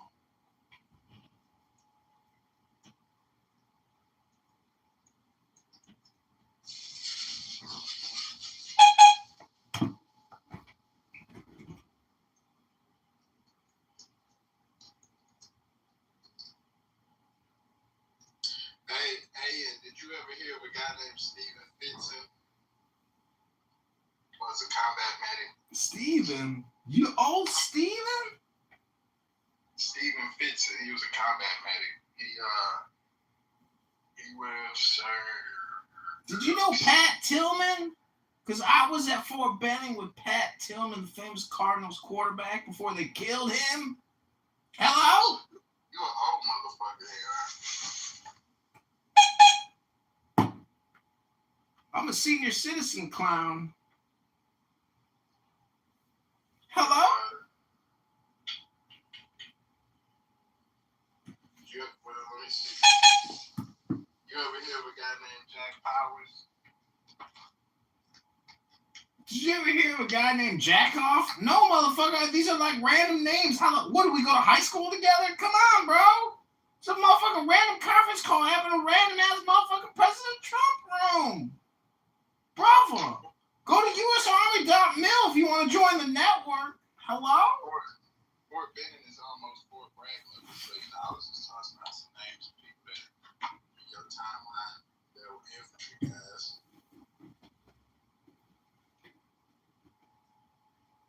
Hey, did you ever hear of a guy named Stephen Fitson? Was a combat medic. Steven? You old Steven? Stephen Fitson, he was a combat medic. He was, Did you know Pat Tillman? Because I was at Fort Benning with Pat Tillman, the famous Cardinals quarterback, before they killed him. Hello? You an old motherfucker here. I'm a senior citizen clown. Hello? Well, let me see. You ever hear of a guy named Jack Powers? Did you ever hear of a guy named Jackoff? No, motherfucker. These are like random names. What, do we go to high school together? Come on, bro. It's a motherfucking random conference call happened in a random-ass motherfucking President Trump room. Bravo. Go to usarmy.mil if you want to join the network. Hello? Fort Benning is almost Fort Bragg level, so I was just tossing out some names of people that in your timeline that were infantry guys.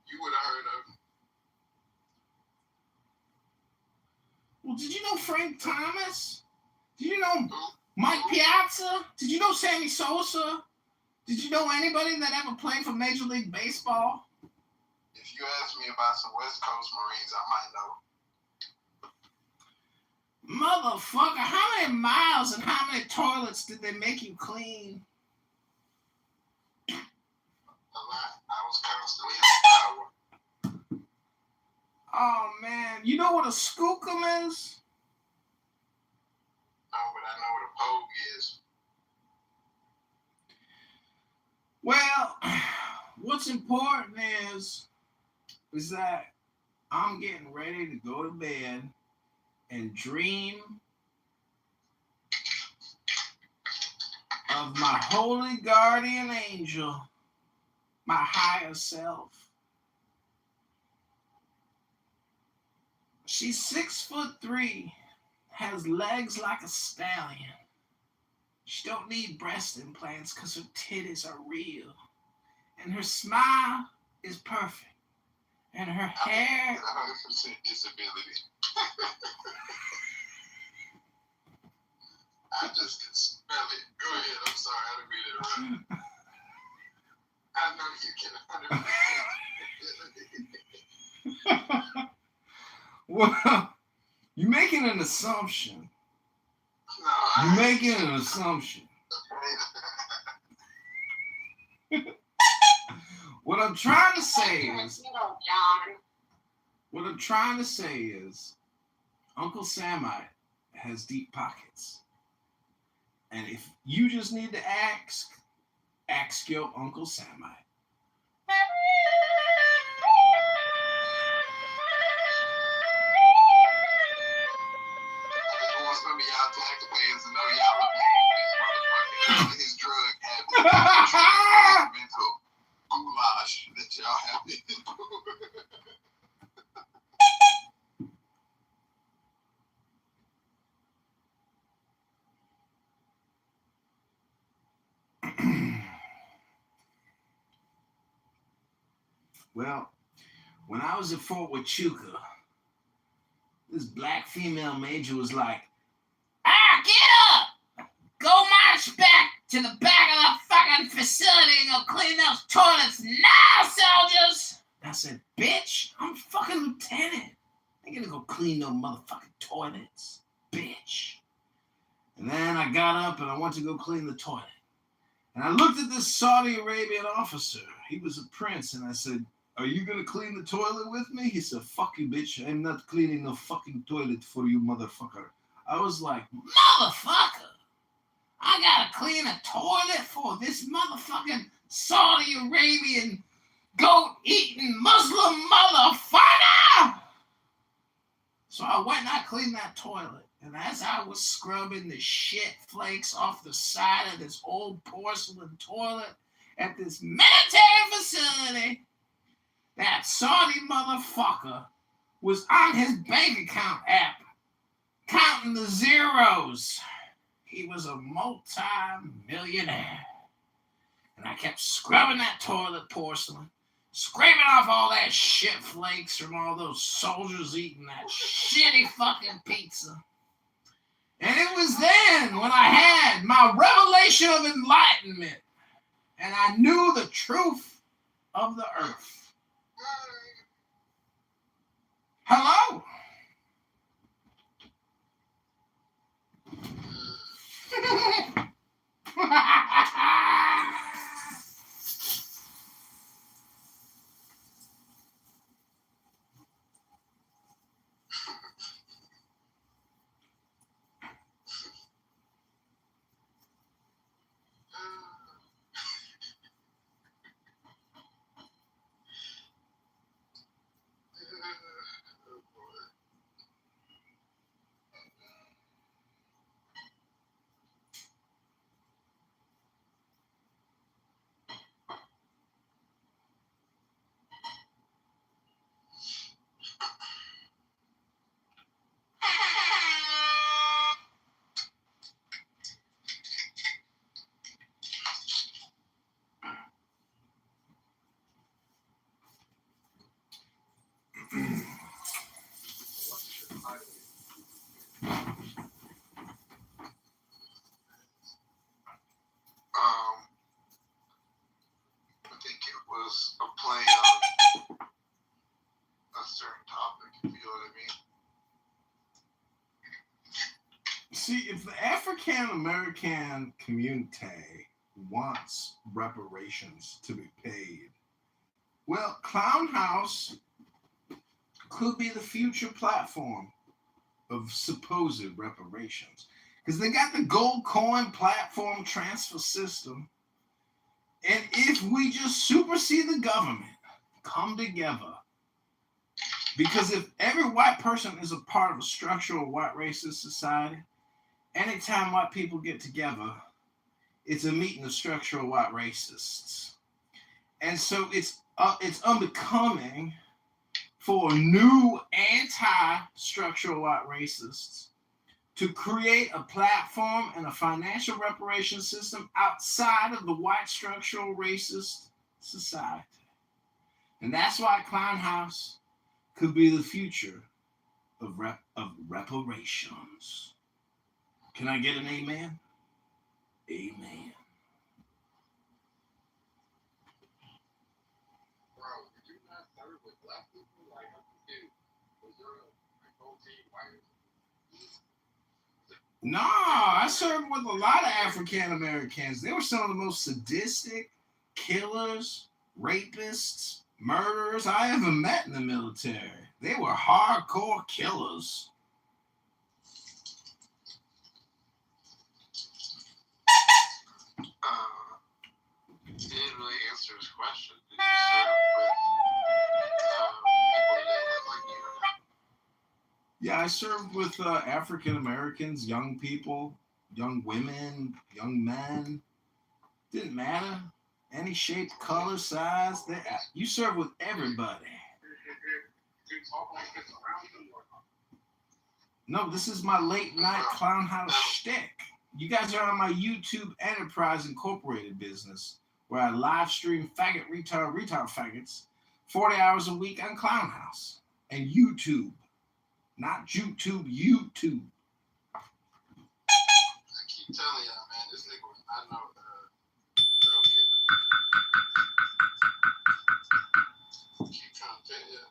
You would have heard of them. Well, did you know Frank Thomas? Did you know Mike Piazza? Did you know Sammy Sosa? Did you know anybody that ever played for Major League Baseball? If you ask me about some West Coast Marines, I might know. Motherfucker, how many miles and how many toilets did they make you clean? A lot. I was constantly in power. Oh, man. You know what a skookum is? No, but I know what a pogue is. Well, what's important is that I'm getting ready to go to bed and dream of my holy guardian angel, my higher self. She's 6'3", has legs like a stallion. She don't need breast implants because her titties are real. And her smile is perfect. And her hair... 100% disability. I just can smell it. Go ahead. I'm sorry. I didn't mean to interrupt. I know you can 100% disability. Well, you're making an assumption. No, you're making an assumption. What I'm trying to say is, Uncle Samite has deep pockets. And if you just need to ask your Uncle Samite. Some of y'all taxpayers to know y'all are paying this motherfucker. His drug habit. Mental goulash that y'all have been Well, when I was at Fort Huachuca, this black female major was like, get up! Go march back to the back of the fucking facility and go clean those toilets now, soldiers! I said, bitch, I'm fucking lieutenant. I ain't gonna go clean no motherfucking toilets, bitch. And then I got up and I went to go clean the toilet. And I looked at this Saudi Arabian officer. He was a prince, and I said, are you gonna clean the toilet with me? He said, fuck you, bitch. I'm not cleaning no fucking toilet for you, motherfucker. I was like, motherfucker! I gotta clean a toilet for this motherfucking Saudi Arabian goat-eating Muslim motherfucker! So I went and I cleaned that toilet. And as I was scrubbing the shit flakes off the side of this old porcelain toilet at this military facility, that Saudi motherfucker was on his bank account app, counting the zeros. He was a multi-millionaire. And I kept scrubbing that toilet porcelain, scraping off all that shit flakes from all those soldiers eating that shitty fucking pizza. And it was then when I had my revelation of enlightenment. and I knew the truth of the earth. Hello? I think it was a play on a certain topic, if you know what I mean. See, if the African American community wants reparations to be paid, well, Clown House could be the future platform of supposed reparations. Because they got the gold coin platform transfer system. And if we just supersede the government, come together. Because if every white person is a part of a structural white racist society, anytime white people get together, it's a meeting of structural white racists. And so it's unbecoming for new anti-structural white racists to create a platform and a financial reparation system outside of the white structural racist society. And that's why Clown House could be the future of reparations. Can I get an amen? Amen. Bro, did you not serve with black people? Like, I'm confused. Was there a whole team white? No, I served with a lot of African Americans. They were some of the most sadistic killers, rapists, murderers I ever met in the military. They were hardcore killers. You didn't really answer his question. Did you serve with people that look like you? Yeah, I served with African Americans, young people, young women, young men. Didn't matter. Any shape, color, size. You serve with everybody. Do you talk like this around them or not? No, this is my late night Clown House shtick. You guys are on my YouTube Enterprise Incorporated business, where I live stream faggot, retard faggots 40 hours a week on Clown House and YouTube. Not YouTube, YouTube. I keep telling y'all, man, this nigga was not no drug killer. Keep trying to tell you.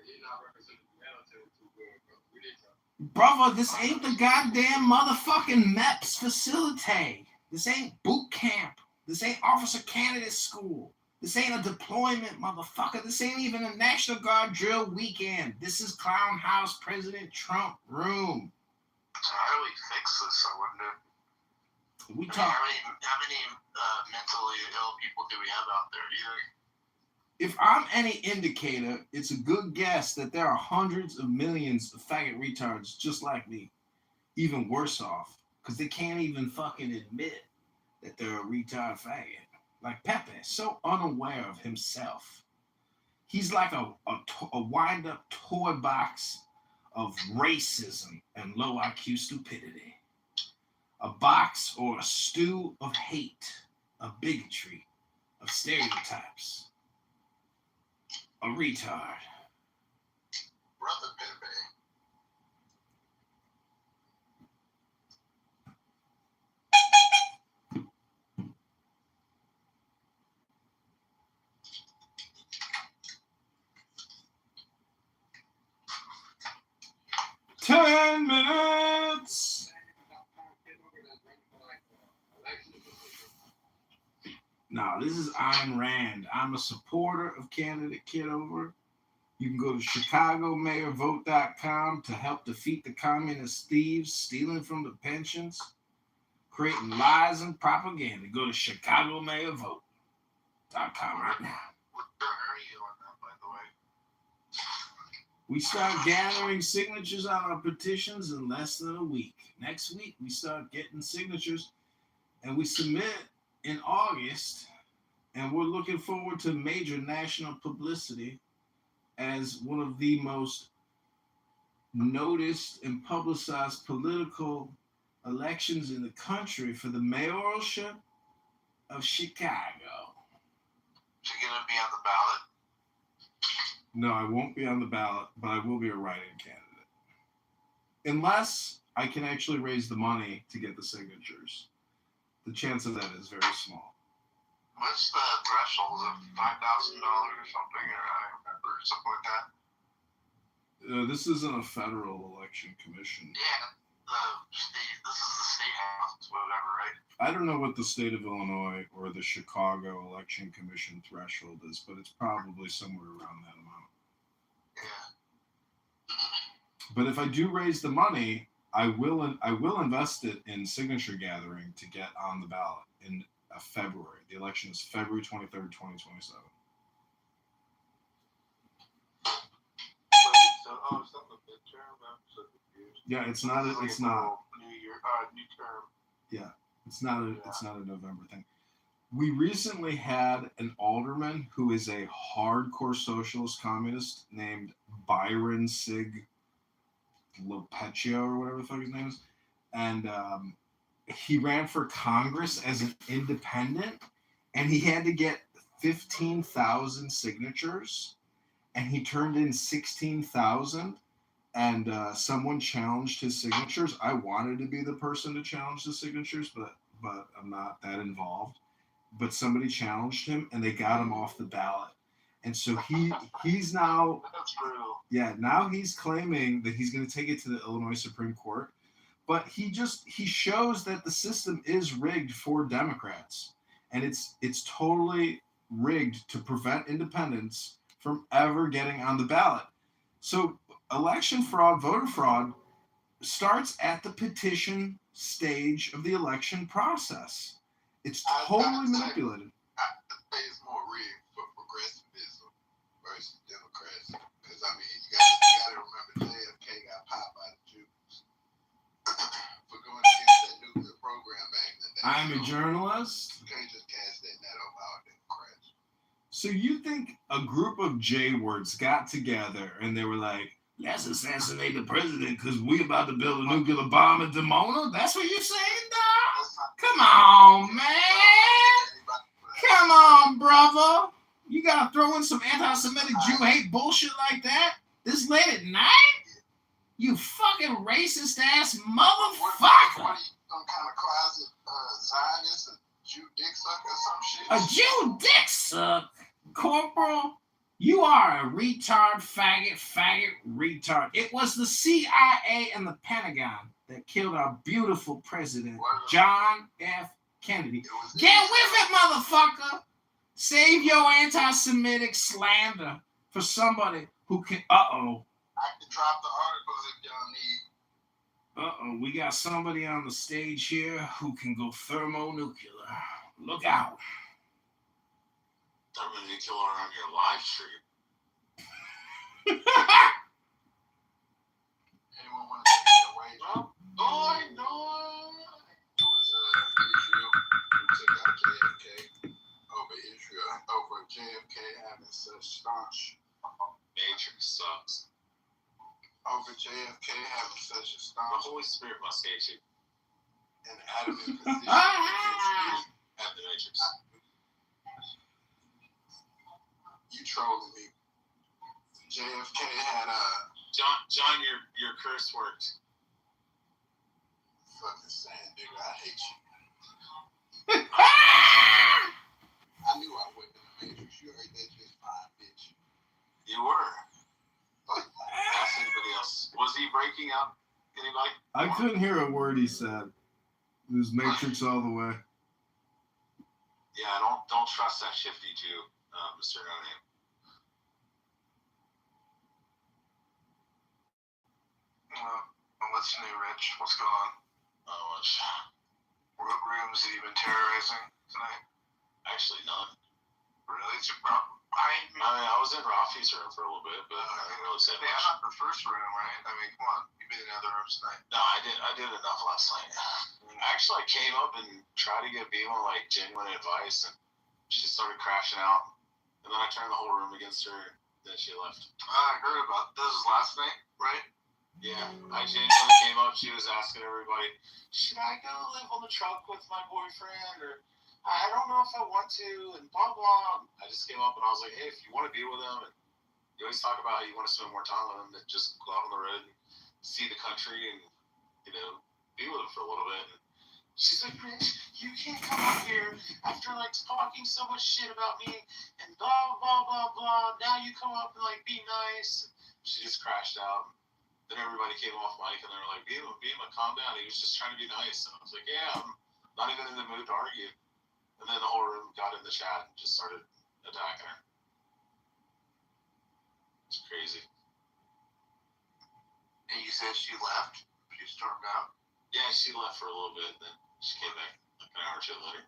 He not representing the military too good, bro. We need to. Brother, this ain't the goddamn motherfucking MEPS facility. This ain't boot camp. This ain't officer candidate school. This ain't a deployment, motherfucker. This ain't even a National Guard drill weekend. This is Clown House President Trump room. So how do we fix this, I wonder? We talk. How many mentally ill people do we have out there, do you think? If I'm any indicator, it's a good guess that there are hundreds of millions of faggot retards just like me, even worse off, because they can't even fucking admit that they're a retard faggot. Like Pepe, so unaware of himself. He's like a wind-up toy box of racism and low IQ stupidity. A box or a stew of hate, of bigotry, of stereotypes. A retard. Brother Pepe. 10 minutes. No, this is Ayn Rand. I'm a supporter of candidate Kitover. You can go to ChicagoMayorVote.com to help defeat the communist thieves stealing from the pensions, creating lies and propaganda. Go to ChicagoMayorVote.com right now. Where are you on that, by the way? We start gathering signatures on our petitions in less than a week. Next week, we start getting signatures, and we submit in August, and we're looking forward to major national publicity as one of the most noticed and publicized political elections in the country for the mayoralship of Chicago. So you're gonna be on the ballot? No, I won't be on the ballot, but I will be a write-in candidate. Unless I can actually raise the money to get the signatures. The chance of that is very small. What's the threshold of $5,000 or something? Or I remember something like that. This isn't a federal election commission. Yeah, this is the state house, whatever, right? I don't know what the state of Illinois or the Chicago election commission threshold is, but it's probably somewhere around that amount. Yeah. But if I do raise the money, I will invest it in signature gathering to get on the ballot in February. The election is February 23rd, 2027. It's not the midterm. I'm so confused. Yeah, it's not. It's not. New term. Yeah, it's not a November thing. We recently had an alderman who is a hardcore socialist communist named Byron Sig Lopecchio or whatever the fuck his name is, and he ran for Congress as an independent, and he had to get 15,000 signatures, and he turned in 16,000. And someone challenged his signatures. I wanted to be the person to challenge the signatures, but I'm not that involved. But somebody challenged him, and they got him off the ballot. And so he's now. That's brutal. Yeah, now he's claiming that he's going to take it to the Illinois Supreme Court. But he shows that the system is rigged for Democrats, and it's totally rigged to prevent independents from ever getting on the ballot. So election fraud, voter fraud starts at the petition stage of the election process. It's totally manipulated. I think it's more rigged for progressivism versus Democrats. Because, I mean, you got to remember JFK got popped by the Jews for going against that nuclear program back then. I'm a journalist. You can't just cast that net over our Democrats. So you think a group of J-words got together and they were like, let's assassinate the president because we about to build a nuclear bomb in Dimona? That's what you're saying, dog? Come on, man. Come on, brother. You got to throw in some anti-Semitic Jew hate bullshit like that this late at night? You fucking racist-ass motherfucker. What are you, some kind of closet Zionist, a Jew dick suck or some shit? A Jew dick suck? Corporal, you are a retard, faggot, retard. It was the CIA and the Pentagon that killed our beautiful president, John F. Kennedy. Get with it, motherfucker. Save your anti-Semitic slander for somebody who can... I can drop the articles if y'all need. We got somebody on the stage here who can go thermonuclear. Look out. Thermonuclear on your live stream. Anyone want to take it away? No. It was Israel who took out JFK over JFK having such staunch. Matrix sucks. Over JFK having such a staunch. The Holy Spirit must hate you. And adamant position At the Matrix. You trolling me. JFK had John, your curse worked. Fucking saying, nigga, I hate you. I knew I wasn't in the Matrix. You heard that just fine, bitch. You were. Fuck. I said the videos. Was he breaking up anybody? I couldn't hear a word he said. It was Matrix all the way. Yeah, don't trust that shifty Jew, Mr. No Name. I'm listening, Rich. What's going on? Not much. What rooms have you been terrorizing tonight? Actually, none. Really? It's your problem. I was in Rafi's room for a little bit, but I didn't really say much. Yeah, not the first room, right? I mean, come on. You've been in other rooms tonight. No, I did enough last night. Actually, I came up and tried to give Bima like genuine advice, and she started crashing out. And then I turned the whole room against her, and then she left. I heard about this last night, right? Yeah, I genuinely came up. She was asking everybody, should I go live on the truck with my boyfriend, or I don't know if I want to, and blah, blah. I just came up and I was like, hey, if you want to be with him, and you always talk about how you want to spend more time with him, then just go out on the road and see the country and, be with him for a little bit. And she's like, Rich, you can't come up here after, talking so much shit about me, and blah, blah, blah, blah. Now you come up and, be nice. She just crashed out. Then everybody came off mic and they were like, Bima, calm down. He was just trying to be nice. And I was like, yeah, I'm not even in the mood to argue. And then the whole room got in the chat and just started attacking her. It's crazy. And you said she left? She stormed out? Yeah, she left for a little bit, then she came back an hour or two later.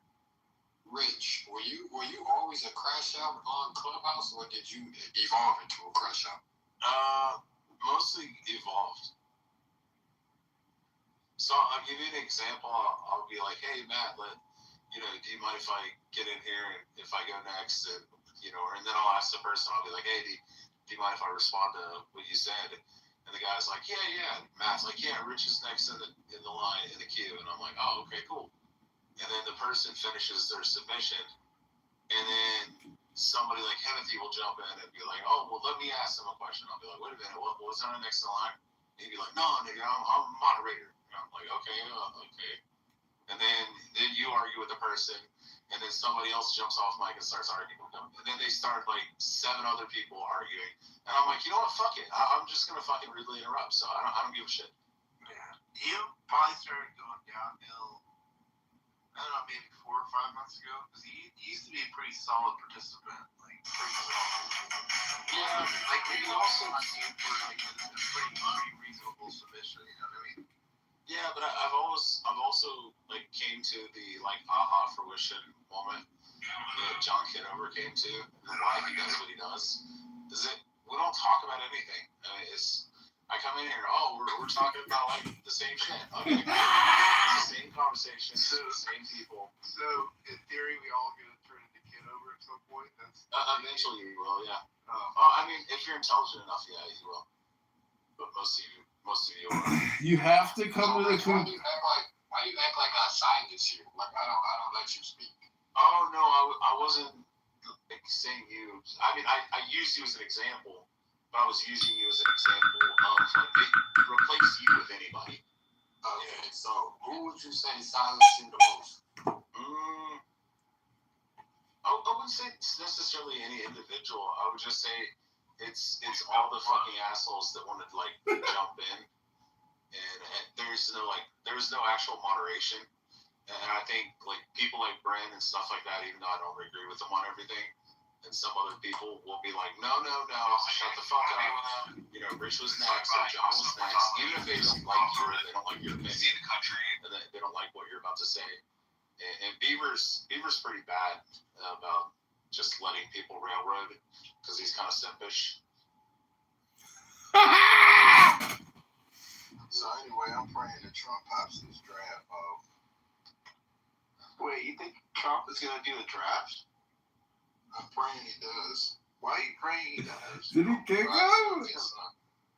Rich, were you always a crash out on Clubhouse, or did you evolve into a crash out? Mostly evolved. So I'll give you an example. I'll be like, hey, Matt, do you mind if I get in here and if I go next? And, and then I'll ask the person, I'll be like, hey, do you mind if I respond to what you said? And the guy's like, yeah. And Matt's like, yeah, Rich is next in the line, in the queue. And I'm like, oh, okay, cool. And then the person finishes their submission. And then somebody like Timothy will jump in and be like, oh, well, let me ask them a question. I'll be like, wait a minute, what was on the next in line? And he'd be like, no, nigga, I'm a moderator. And I'm like, okay. And then you argue with the person, and then somebody else jumps off mic and starts arguing with them. And then they start 7 other people arguing. And I'm like, you know what, fuck it. I'm just going to fucking rudely interrupt, so I don't give a shit. Yeah. You probably started going downhill, I don't know, maybe 4 or 5 months ago, because he used to be a pretty solid participant. Yeah, maybe also on you for a pretty reasonable submission, you know what I mean? Yeah, but I've also came to the aha fruition moment that John Kitover came to, and why he does what he does. Is that we don't talk about anything. I come in here, we're talking about the same shit. Okay, it's the same conversation, the same people. So in theory, we all gonna turn into Kitover at some point. That's eventually you will, yeah. If you're intelligent enough, yeah, you will. But most of you are. You have to come to the conclusion. Why do you act like I signed this here? I don't let you speak. Oh no, I wasn't saying you. I used you as an example, but I was using you as an example of replace you with anybody. Okay, so who would you say silenced you the most? I wouldn't say it's necessarily any individual. I would just say it's all the fucking assholes that want to jump in, and there's no actual moderation. And I think people like Brand and stuff like that, even though I don't agree with them on everything, and some other people will be like, no, shut the fuck up. Rich was next, or John was next. Even if they don't like you, or they don't like your opinion, and they don't like what you're about to say. And Beaver's pretty bad about just letting people railroad because he's kind of simpish. So anyway, I'm praying that Trump pops this draft off. Wait, you think Trump is gonna do the draft? I'm praying he does. Why are you praying he does? Did he kick him?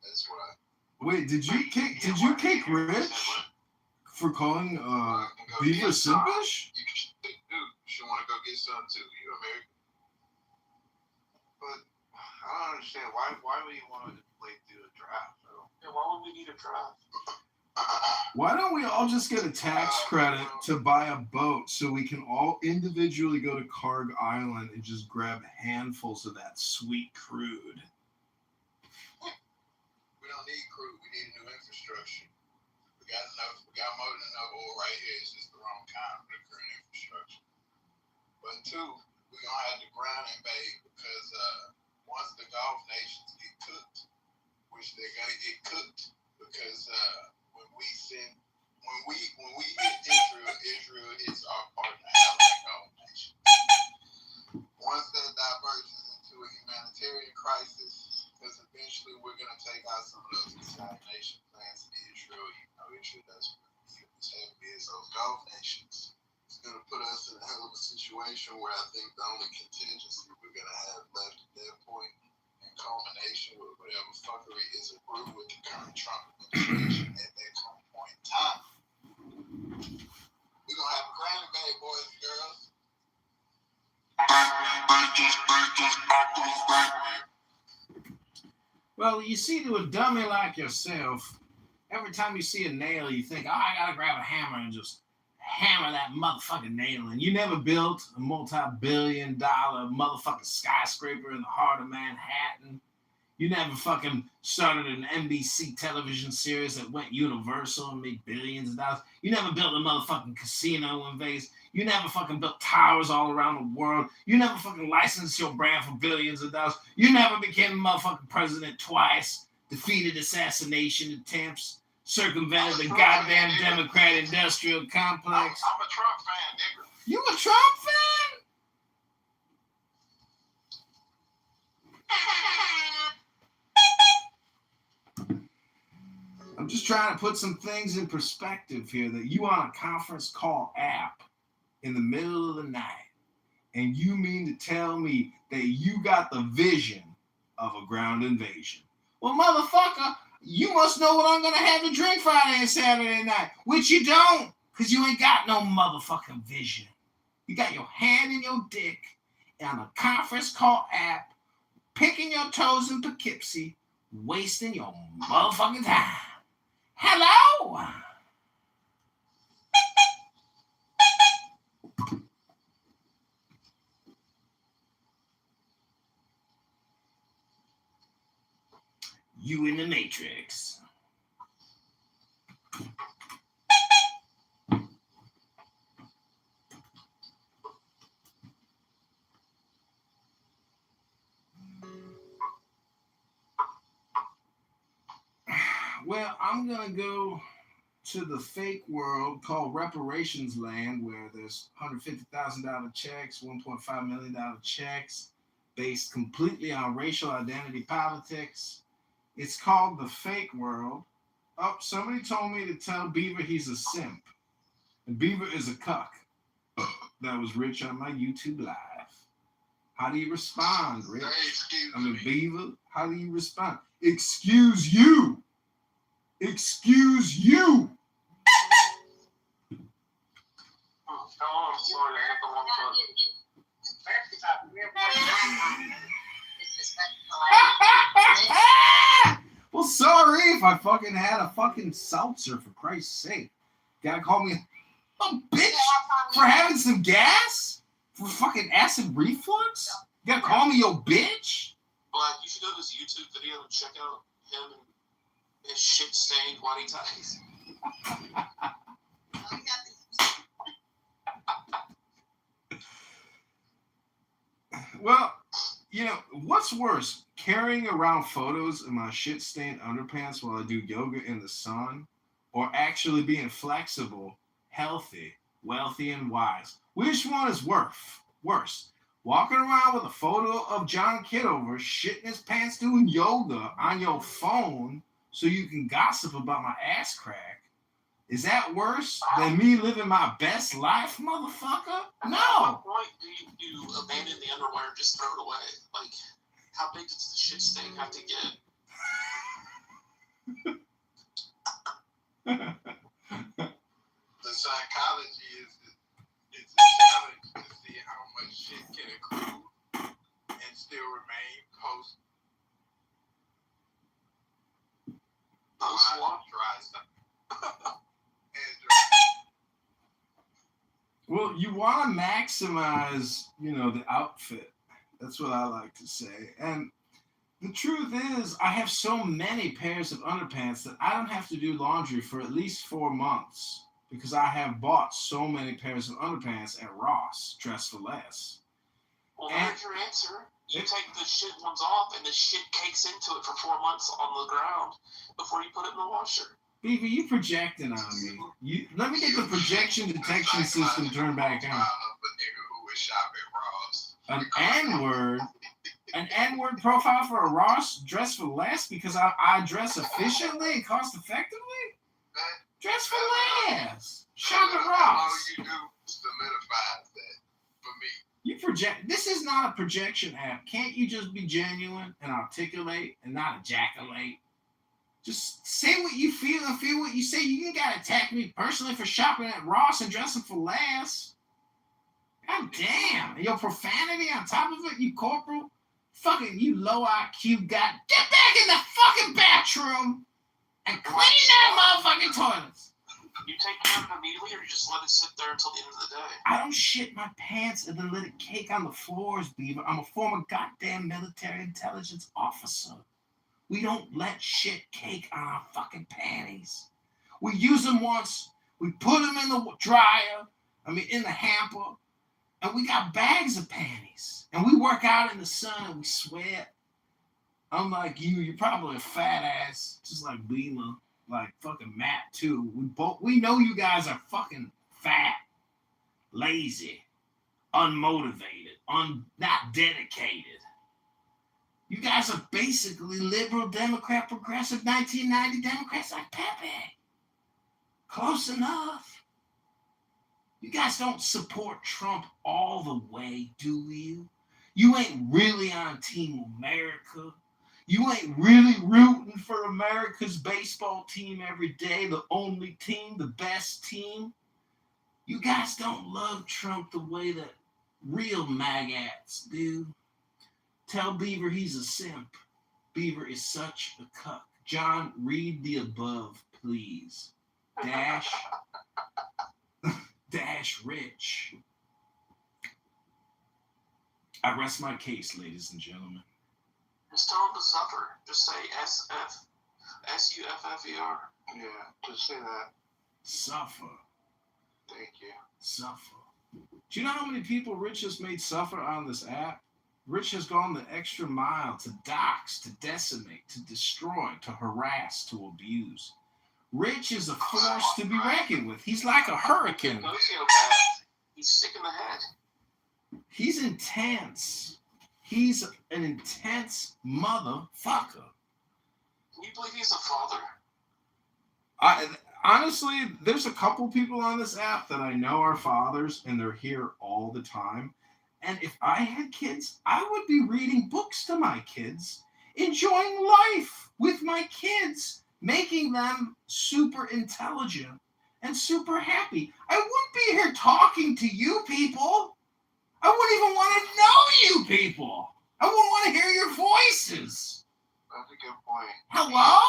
That's what. Wait, did you kick Rich for calling Beaver simpish? You want to go get some too? You're American. But I don't understand why would you want to do a draft? Yeah, why would we need a draft? Why don't we all just get a tax credit to buy a boat so we can all individually go to Carg Island and just grab handfuls of that sweet crude? We don't need infrastructure. We got more than enough oil right here. It's just the wrong time for the current infrastructure. But two, we're gonna have to grind and bake because once the Gulf nations get cooked, which they're gonna get cooked, because when we hit Israel is our partner ally Gulf nation. Once that diverges into a humanitarian crisis, because eventually we're gonna take out some of those assassination plans in Israel. Israel doesn't really need as heavy as those Gulf nations. It's going to put us in a hell of a situation where I think the only contingency we're going to have left at that point, in culmination with whatever fuckery is approved with the current Trump administration at that current point in time. We're going to have a grand day, boys and girls. Well, you see, to a dummy like yourself, every time you see a nail, you think, oh, I gotta grab a hammer and just hammer that motherfucking nail in. You never built a multi-billion-dollar motherfucking skyscraper in the heart of Manhattan. You never fucking started an NBC television series that went universal and made billions of dollars. You never built a motherfucking casino in Vegas. You never fucking built towers all around the world. You never fucking licensed your brand for billions of dollars. You never became a motherfucking president twice, defeated assassination attempts, circumvented the goddamn Democrat industrial complex. I'm a Trump fan, nigga. You a Trump fan? I'm just trying to put some things in perspective here, that you on a conference call app in the middle of the night, and you mean to tell me that you got the vision of a ground invasion. Well, motherfucker, you must know what I'm going to have to drink Friday and Saturday night, which you don't, because you ain't got no motherfucking vision. You got your hand in your dick on a conference call app, picking your toes in Poughkeepsie, wasting your motherfucking time. Hello? You in the Matrix. Well, I'm going to go to the fake world called reparations land, where there's $150,000 checks, $1.5 million checks, based completely on racial identity politics. It's called the fake world. Oh, somebody told me to tell Beaver he's a simp. And Beaver is a cuck. That was Rich on my YouTube Live. How do you respond, Rich? Beaver, how do you respond? Excuse you. Excuse you. Oh, I'm sorry, I hit the wrong button. Well, sorry if I fucking had a fucking seltzer, for Christ's sake. Gotta call me a bitch for having some gas? For fucking acid reflux? You gotta call me your bitch? Black, you should go to this YouTube video and check out him and his shit-stained whitey ties. Well, you know, what's worse, carrying around photos of my shit-stained underpants while I do yoga in the sun, or actually being flexible, healthy, wealthy, and wise? Which one is worse? Walking around with a photo of John Kitover shitting his pants doing yoga on your phone so you can gossip about my ass crack? Is that worse than me living my best life, motherfucker? No. At what point do you abandon the underwear and just throw it away? Like, how big does the shit stain have to get? The psychology is it's a challenge to see how much shit can accrue and still remain post-swap dry stuff. Well, you want to maximize, the outfit. That's what I like to say. And The truth is, I have so many pairs of underpants that I don't have to do laundry for at least 4 months because I have bought so many pairs of underpants at Ross, dressed for less. Well, there's your answer. You take the shit ones off, and the shit cakes into it for 4 months on the ground before you put it in the washer. Beaver, you projecting on me. Let me get the projection detection system turned back on. An N-word? An N-word profile for a Ross dress for less because I dress efficiently and cost effectively? Dress for less. Shop at Ross. All you do solidifies that for me. You project. This is not a projection app. Can't you just be genuine and articulate and not ejaculate? Just say what you feel and feel what you say. You ain't gotta attack me personally for shopping at Ross and dressing for less. God damn. And your profanity on top of it, you corporal. Fucking you low IQ guy. Get back in the fucking bathroom and clean that motherfucking toilets. You take care of it immediately, or you just let it sit there until the end of the day? I don't shit my pants and then let it cake on the floors, Beaver. I'm a former goddamn military intelligence officer. We don't let shit cake on our fucking panties. We use them once, we put them in the dryer, in the hamper, and we got bags of panties. And we work out in the sun and we sweat. Unlike you, you're probably a fat ass, just like Beamer, like fucking Matt too. We know you guys are fucking fat, lazy, unmotivated, not dedicated. You guys are basically liberal, Democrat, progressive, 1990 Democrats like Pepe. Close enough. You guys don't support Trump all the way, do you? You ain't really on Team America. You ain't really rooting for America's baseball team every day, the only team, the best team. You guys don't love Trump the way that real magats do. Tell Beaver he's a simp. Beaver is such a cuck. John, read the above, please. Dash Rich. I rest my case, ladies and gentlemen. Just tell him to suffer. Just say S-U-F-F-E-R. Yeah, just say that. Suffer. Thank you. Suffer. Do you know how many people Rich has made suffer on this app? Rich has gone the extra mile to dox, to decimate, to destroy, to harass, to abuse. Rich is a force to be reckoned with. He's like a hurricane. He's sick in the head. He's intense. He's an intense motherfucker. Can you believe he's a father? Honestly, there's a couple people on this app that I know are fathers, and they're here all the time. And if I had kids, I would be reading books to my kids, enjoying life with my kids, making them super intelligent and super happy. I wouldn't be here talking to you people. I wouldn't even want to know you people. I wouldn't want to hear your voices. That's a good point. Hello?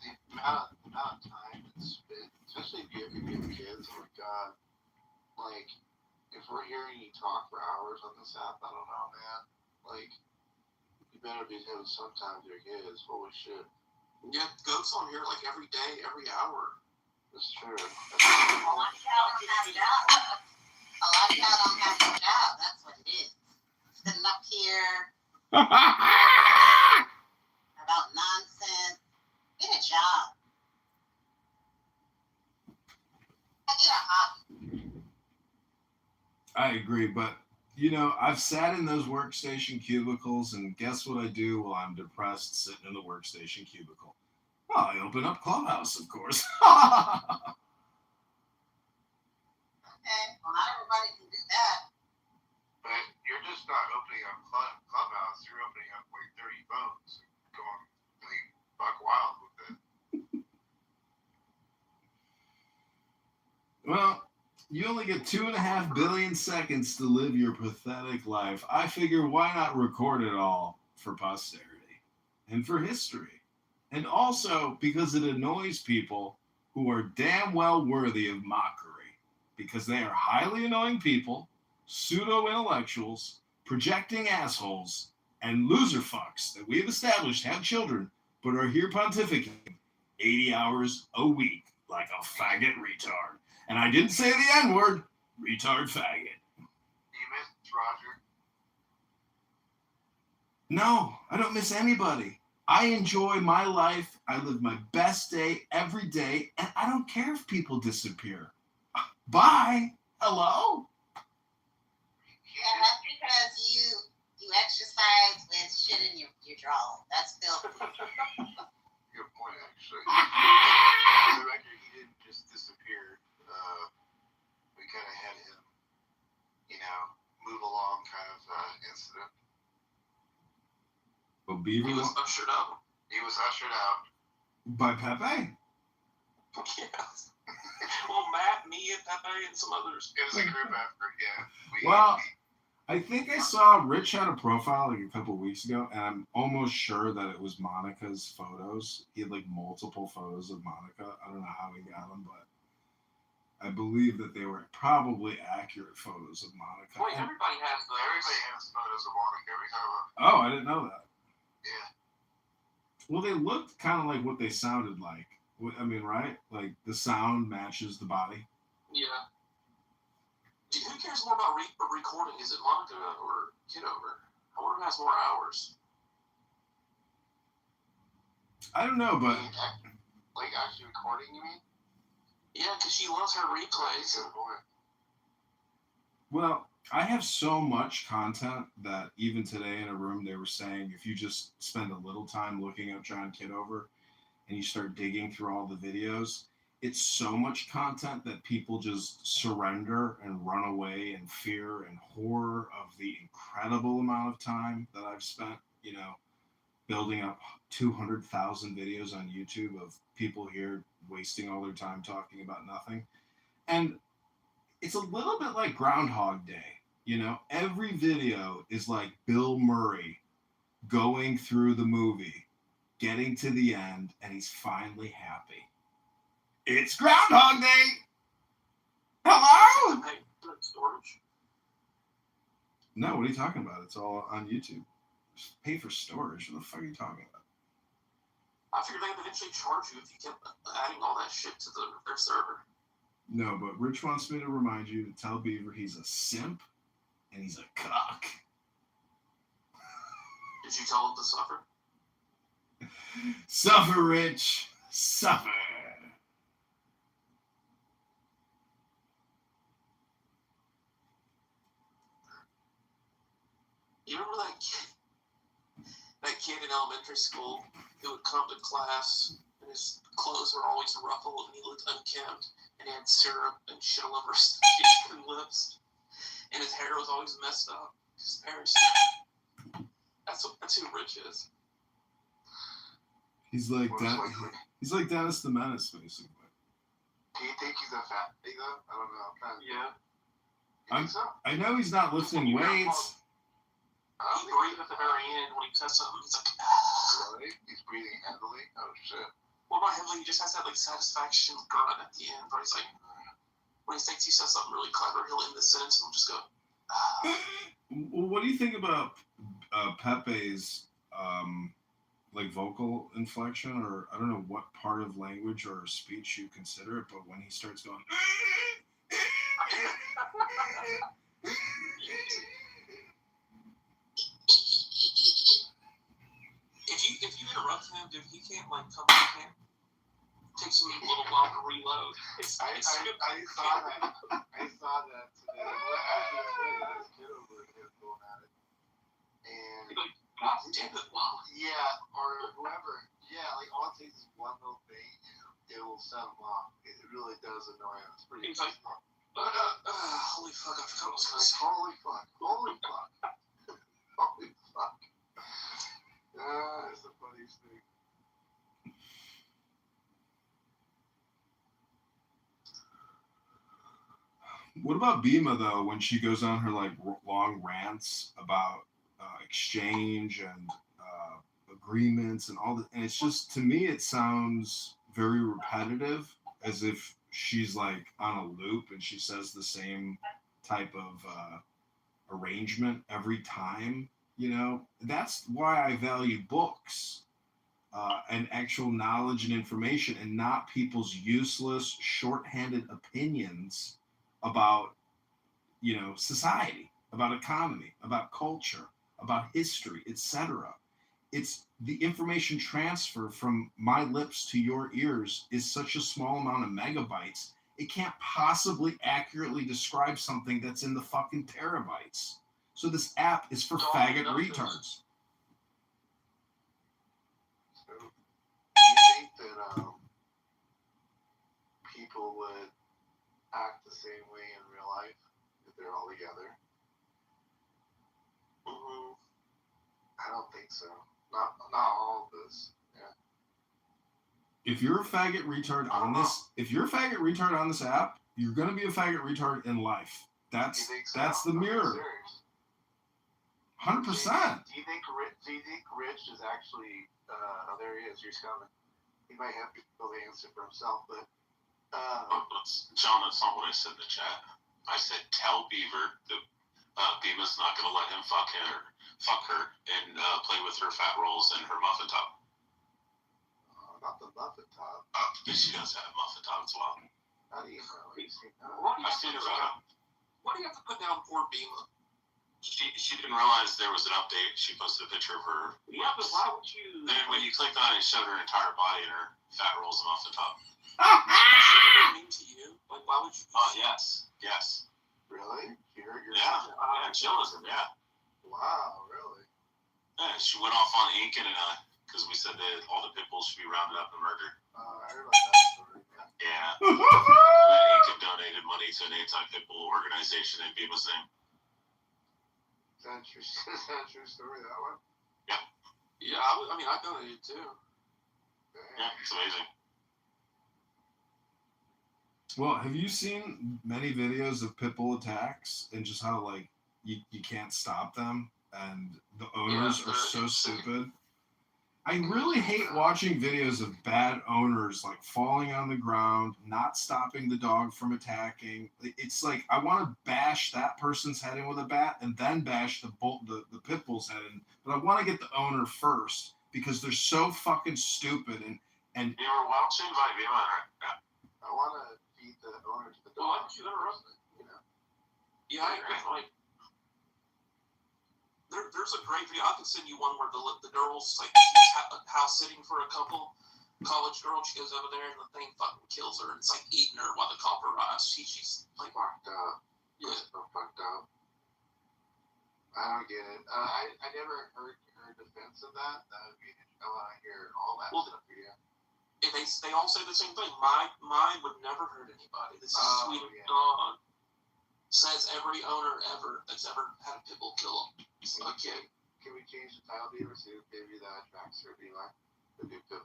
The amount of time it's spent, especially if you have kids, oh my god. Like, if we're hearing you talk for hours on this app, I don't know, man. Like, you better be having some time with your kids. Holy shit. Yeah, goats on here like every day, every hour. That's true. A lot of y'all don't have a job. A lot of y'all don't have a job. That's what it is. Sitting up here about nonsense. Get a job. Get a hobby. I agree, but I've sat in those workstation cubicles, and guess what I do while I'm depressed sitting in the workstation cubicle? Well, I open up Clubhouse, of course. Okay, well, not everybody can do that. But you're just not opening up Clubhouse. You're opening up like 30 phones and going like buck wild with it. Well, you only get 2.5 billion seconds to live your pathetic life. I figure why not record it all for posterity and for history. And also because it annoys people who are damn well worthy of mockery. Because they are highly annoying people, pseudo-intellectuals, projecting assholes, and loser fucks that we have established have children but are here pontificating 80 hours a week like a faggot retard. And I didn't say the N-word, retard faggot. You missed Roger. No, I don't miss anybody. I enjoy my life. I live my best day every day, and I don't care if people disappear. Bye. Hello? Yeah, that's because you exercise with shit in your draw. That's filthy. Good point, actually. For the record, he didn't just disappear. We kind of had him, move along kind of incident. Well, Beaver He was ushered out. He was ushered out. by Pepe. Yes. Well, Matt, me, and Pepe, and some others. It was a group effort, yeah. Well, I think I saw Rich had a profile like a couple weeks ago, and I'm almost sure that it was Monica's photos. He had like multiple photos of Monica. I don't know how he got them, but I believe that they were probably accurate photos of Monica. Wait, everybody has those. Everybody has photos of Monica every time. Oh, I didn't know that. Yeah. Well, they looked kind of like what they sounded like. I mean, right? Like the sound matches the body. Yeah. Who cares more about recording? Is it Monica or Kitover? I wonder who has more hours. I don't know, but Like actually recording, you mean? Yeah, because she loves her replays. Good boy. well, I have so much content that even today in a room they were saying if you just spend a little time looking at John Kitover and you start digging through all the videos, it's so much content that people just surrender and run away in fear and horror of the incredible amount of time that I've spent, building up 200,000 videos on YouTube of people here wasting all their time talking about nothing. And it's a little bit like Groundhog Day. Every video is like Bill Murray going through the movie, getting to the end, and he's finally happy. It's Groundhog Day! Hello? Hey, storage. No, what are you talking about? It's all on YouTube. Just pay for storage. What the fuck are you talking about? I figured they would eventually charge you if you kept adding all that shit to their server. No, but Rich wants me to remind you to tell Beaver he's a simp and he's a cock. Did you tell him to suffer? Suffer, Rich. Suffer. You remember that kid in elementary school who would come to class and his clothes were always ruffled and he looked unkempt and he had syrup and shit all over his cheeks and lips and his hair was always messed up. His parents did. That's who Rich is. He's like He's like Dennis the Menace, basically. Do you think he's a fat thing though? I don't know. Yeah. You think so? I know he's not lifting weights. He breathed at the very end when he said something. He's like, Really? He's breathing heavily? Oh shit. well, not heavily. He just has that satisfaction grunt at the end where he's like, when he thinks he says something really clever, he'll end the sentence and he'll just go. Well, what do you think about Pepe's vocal inflection, or I don't know what part of language or speech you consider it, but when he starts going. If you interrupt him, dude, he can't come. He can't. Takes him a little while to reload. I saw that. I saw that today. This kid over here going at it, and God damn it, wow. yeah, or whoever. Yeah, all it takes is one little thing, and it will set him off. It really does annoy him. It's pretty. He's like, holy fuck! I forgot what I was gonna say. Holy fuck! Holy fuck! Holy fuck! It's the funniest thing. What about Bima though? When she goes on her long rants about exchange and agreements and all that, and it's just, to me, it sounds very repetitive, as if she's on a loop and she says the same type of arrangement every time. You know, that's why I value books and actual knowledge and information, and not people's useless, shorthanded opinions about, you know, society, about economy, about culture, about history, etc. It's the information transfer from my lips to your ears is such a small amount of megabytes. It can't possibly accurately describe something that's in the fucking terabytes. So this app is for faggot retards. So, do you think that people would act the same way in real life if they're all together? I don't think so. Not all of this. Yeah. If you're a faggot retard on this app, you're gonna be a faggot retard in life. That's the mirror. 100%. Do you think Rich is actually? Oh, there he is. He's coming. He might have to know the answer for himself, but. John, that's not what I said in the chat. I said tell Beaver that Beaver's not going to let him fuck her, and play with her fat rolls and her muffin top. Not the muffin top. But she does have a muffin top as well. How do you know? I've seen her photo. Why do you have to put down poor Beaver? She didn't realize there was an update. She posted a picture of her. Yeah, but why would you? Then when you clicked on it, it showed her entire body and her fat rolls and muffin top. Mean to you? Like, why would you? Yes. Really? You're yeah, chillism, yeah. Wow, really? Yeah, she went off on Incan and because we said that all the pit bulls should be rounded up and murdered. I heard about that story. Yeah. And then Incan donated money to an anti-pit bull organization in Bima's name. Is that a true story, that one? Yeah. Yeah, I donated too. Yeah, it's amazing. Well, have you seen many videos of pit bull attacks and just how, like, you can't stop them and the owners are so stupid? I really hate watching videos of bad owners, like, falling on the ground, not stopping the dog from attacking. It's like, I want to bash that person's head in with a bat and then bash the pit bull's head in. But I want to get the owner first because they're so fucking stupid. And you were watching invite me on her. I want to feed the owner to the dog. Well, why don't you interrupt me? You know? Yeah, I agree. Like, there's a great video. I can send you one where the girl's like house sitting for a couple. College girl, she goes over there and the thing fucking kills her. It's like eating her while the cop arrives. She's like fucked up. Yeah, so fucked up. I don't get it. I never heard her defense of that. That would be. I want to hear all that stuff. Yeah. And they all say the same thing. Mine would never hurt anybody. This is sweet dog. Says every owner ever that's ever had a pit bull kill him. Okay. Can we change the title, Beaver, so maybe that attracts her, Beaver?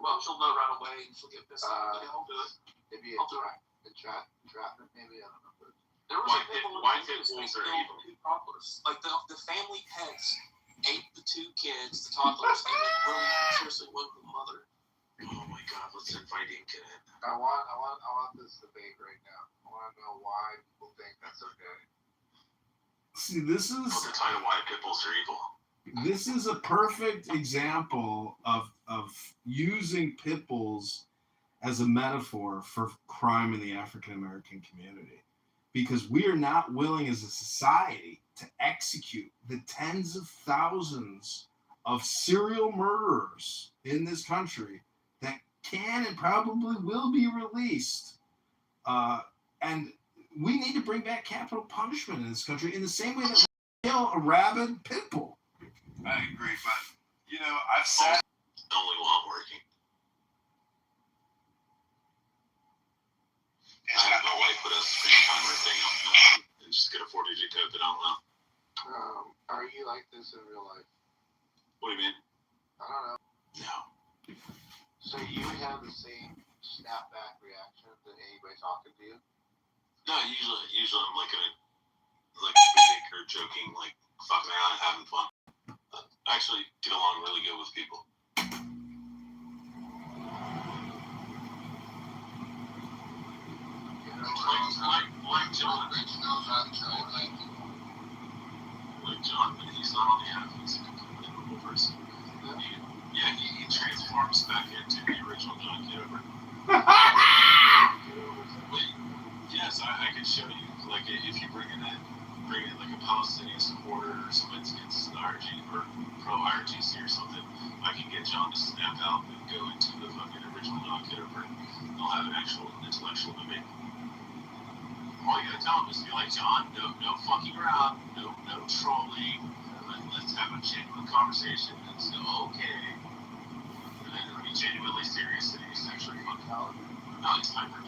Well, she'll know right away and she'll get pissed off. I'll do it. Maybe entrapment, maybe, I don't know. There was why pit bulls are evil? Two toddlers. Like the family pets ate the two kids, the toddlers, and they really seriously woke the mother. Oh my God! Let's invite Incan in. I want this debate right now. I want to know why people think that's okay. See, this is the title why pit bulls are evil. This is a perfect example of using pit bulls as a metaphor for crime in the African American community, because we are not willing as a society to execute the tens of thousands of serial murderers in this country that can and probably will be released. And we need to bring back capital punishment in this country in the same way that we kill a rabid pit bull. I agree, but, you know, I've said... Only one working. I had my wife put a screen timer thing on and she's get a 4-digit code, but I don't know. Are you like this in real life? What do you mean? I don't know. No. So you have the same snapback reaction to anybody talking to you? No, usually I'm like comedic or joking, like fucking around and having fun. I actually get along really good with people. Like John. Like John, but he's not on the app. He's a House City supporter or somebody gets RG or pro RGC or something, I can get John to snap out and go into the fucking original Kitover. I'll have an actual intellectual debate. All you gotta tell him is be like, John, no fucking around, no trolling. Let's have a genuine conversation. And so, okay. And then be genuinely serious and he's actually fucked out. No, it's time for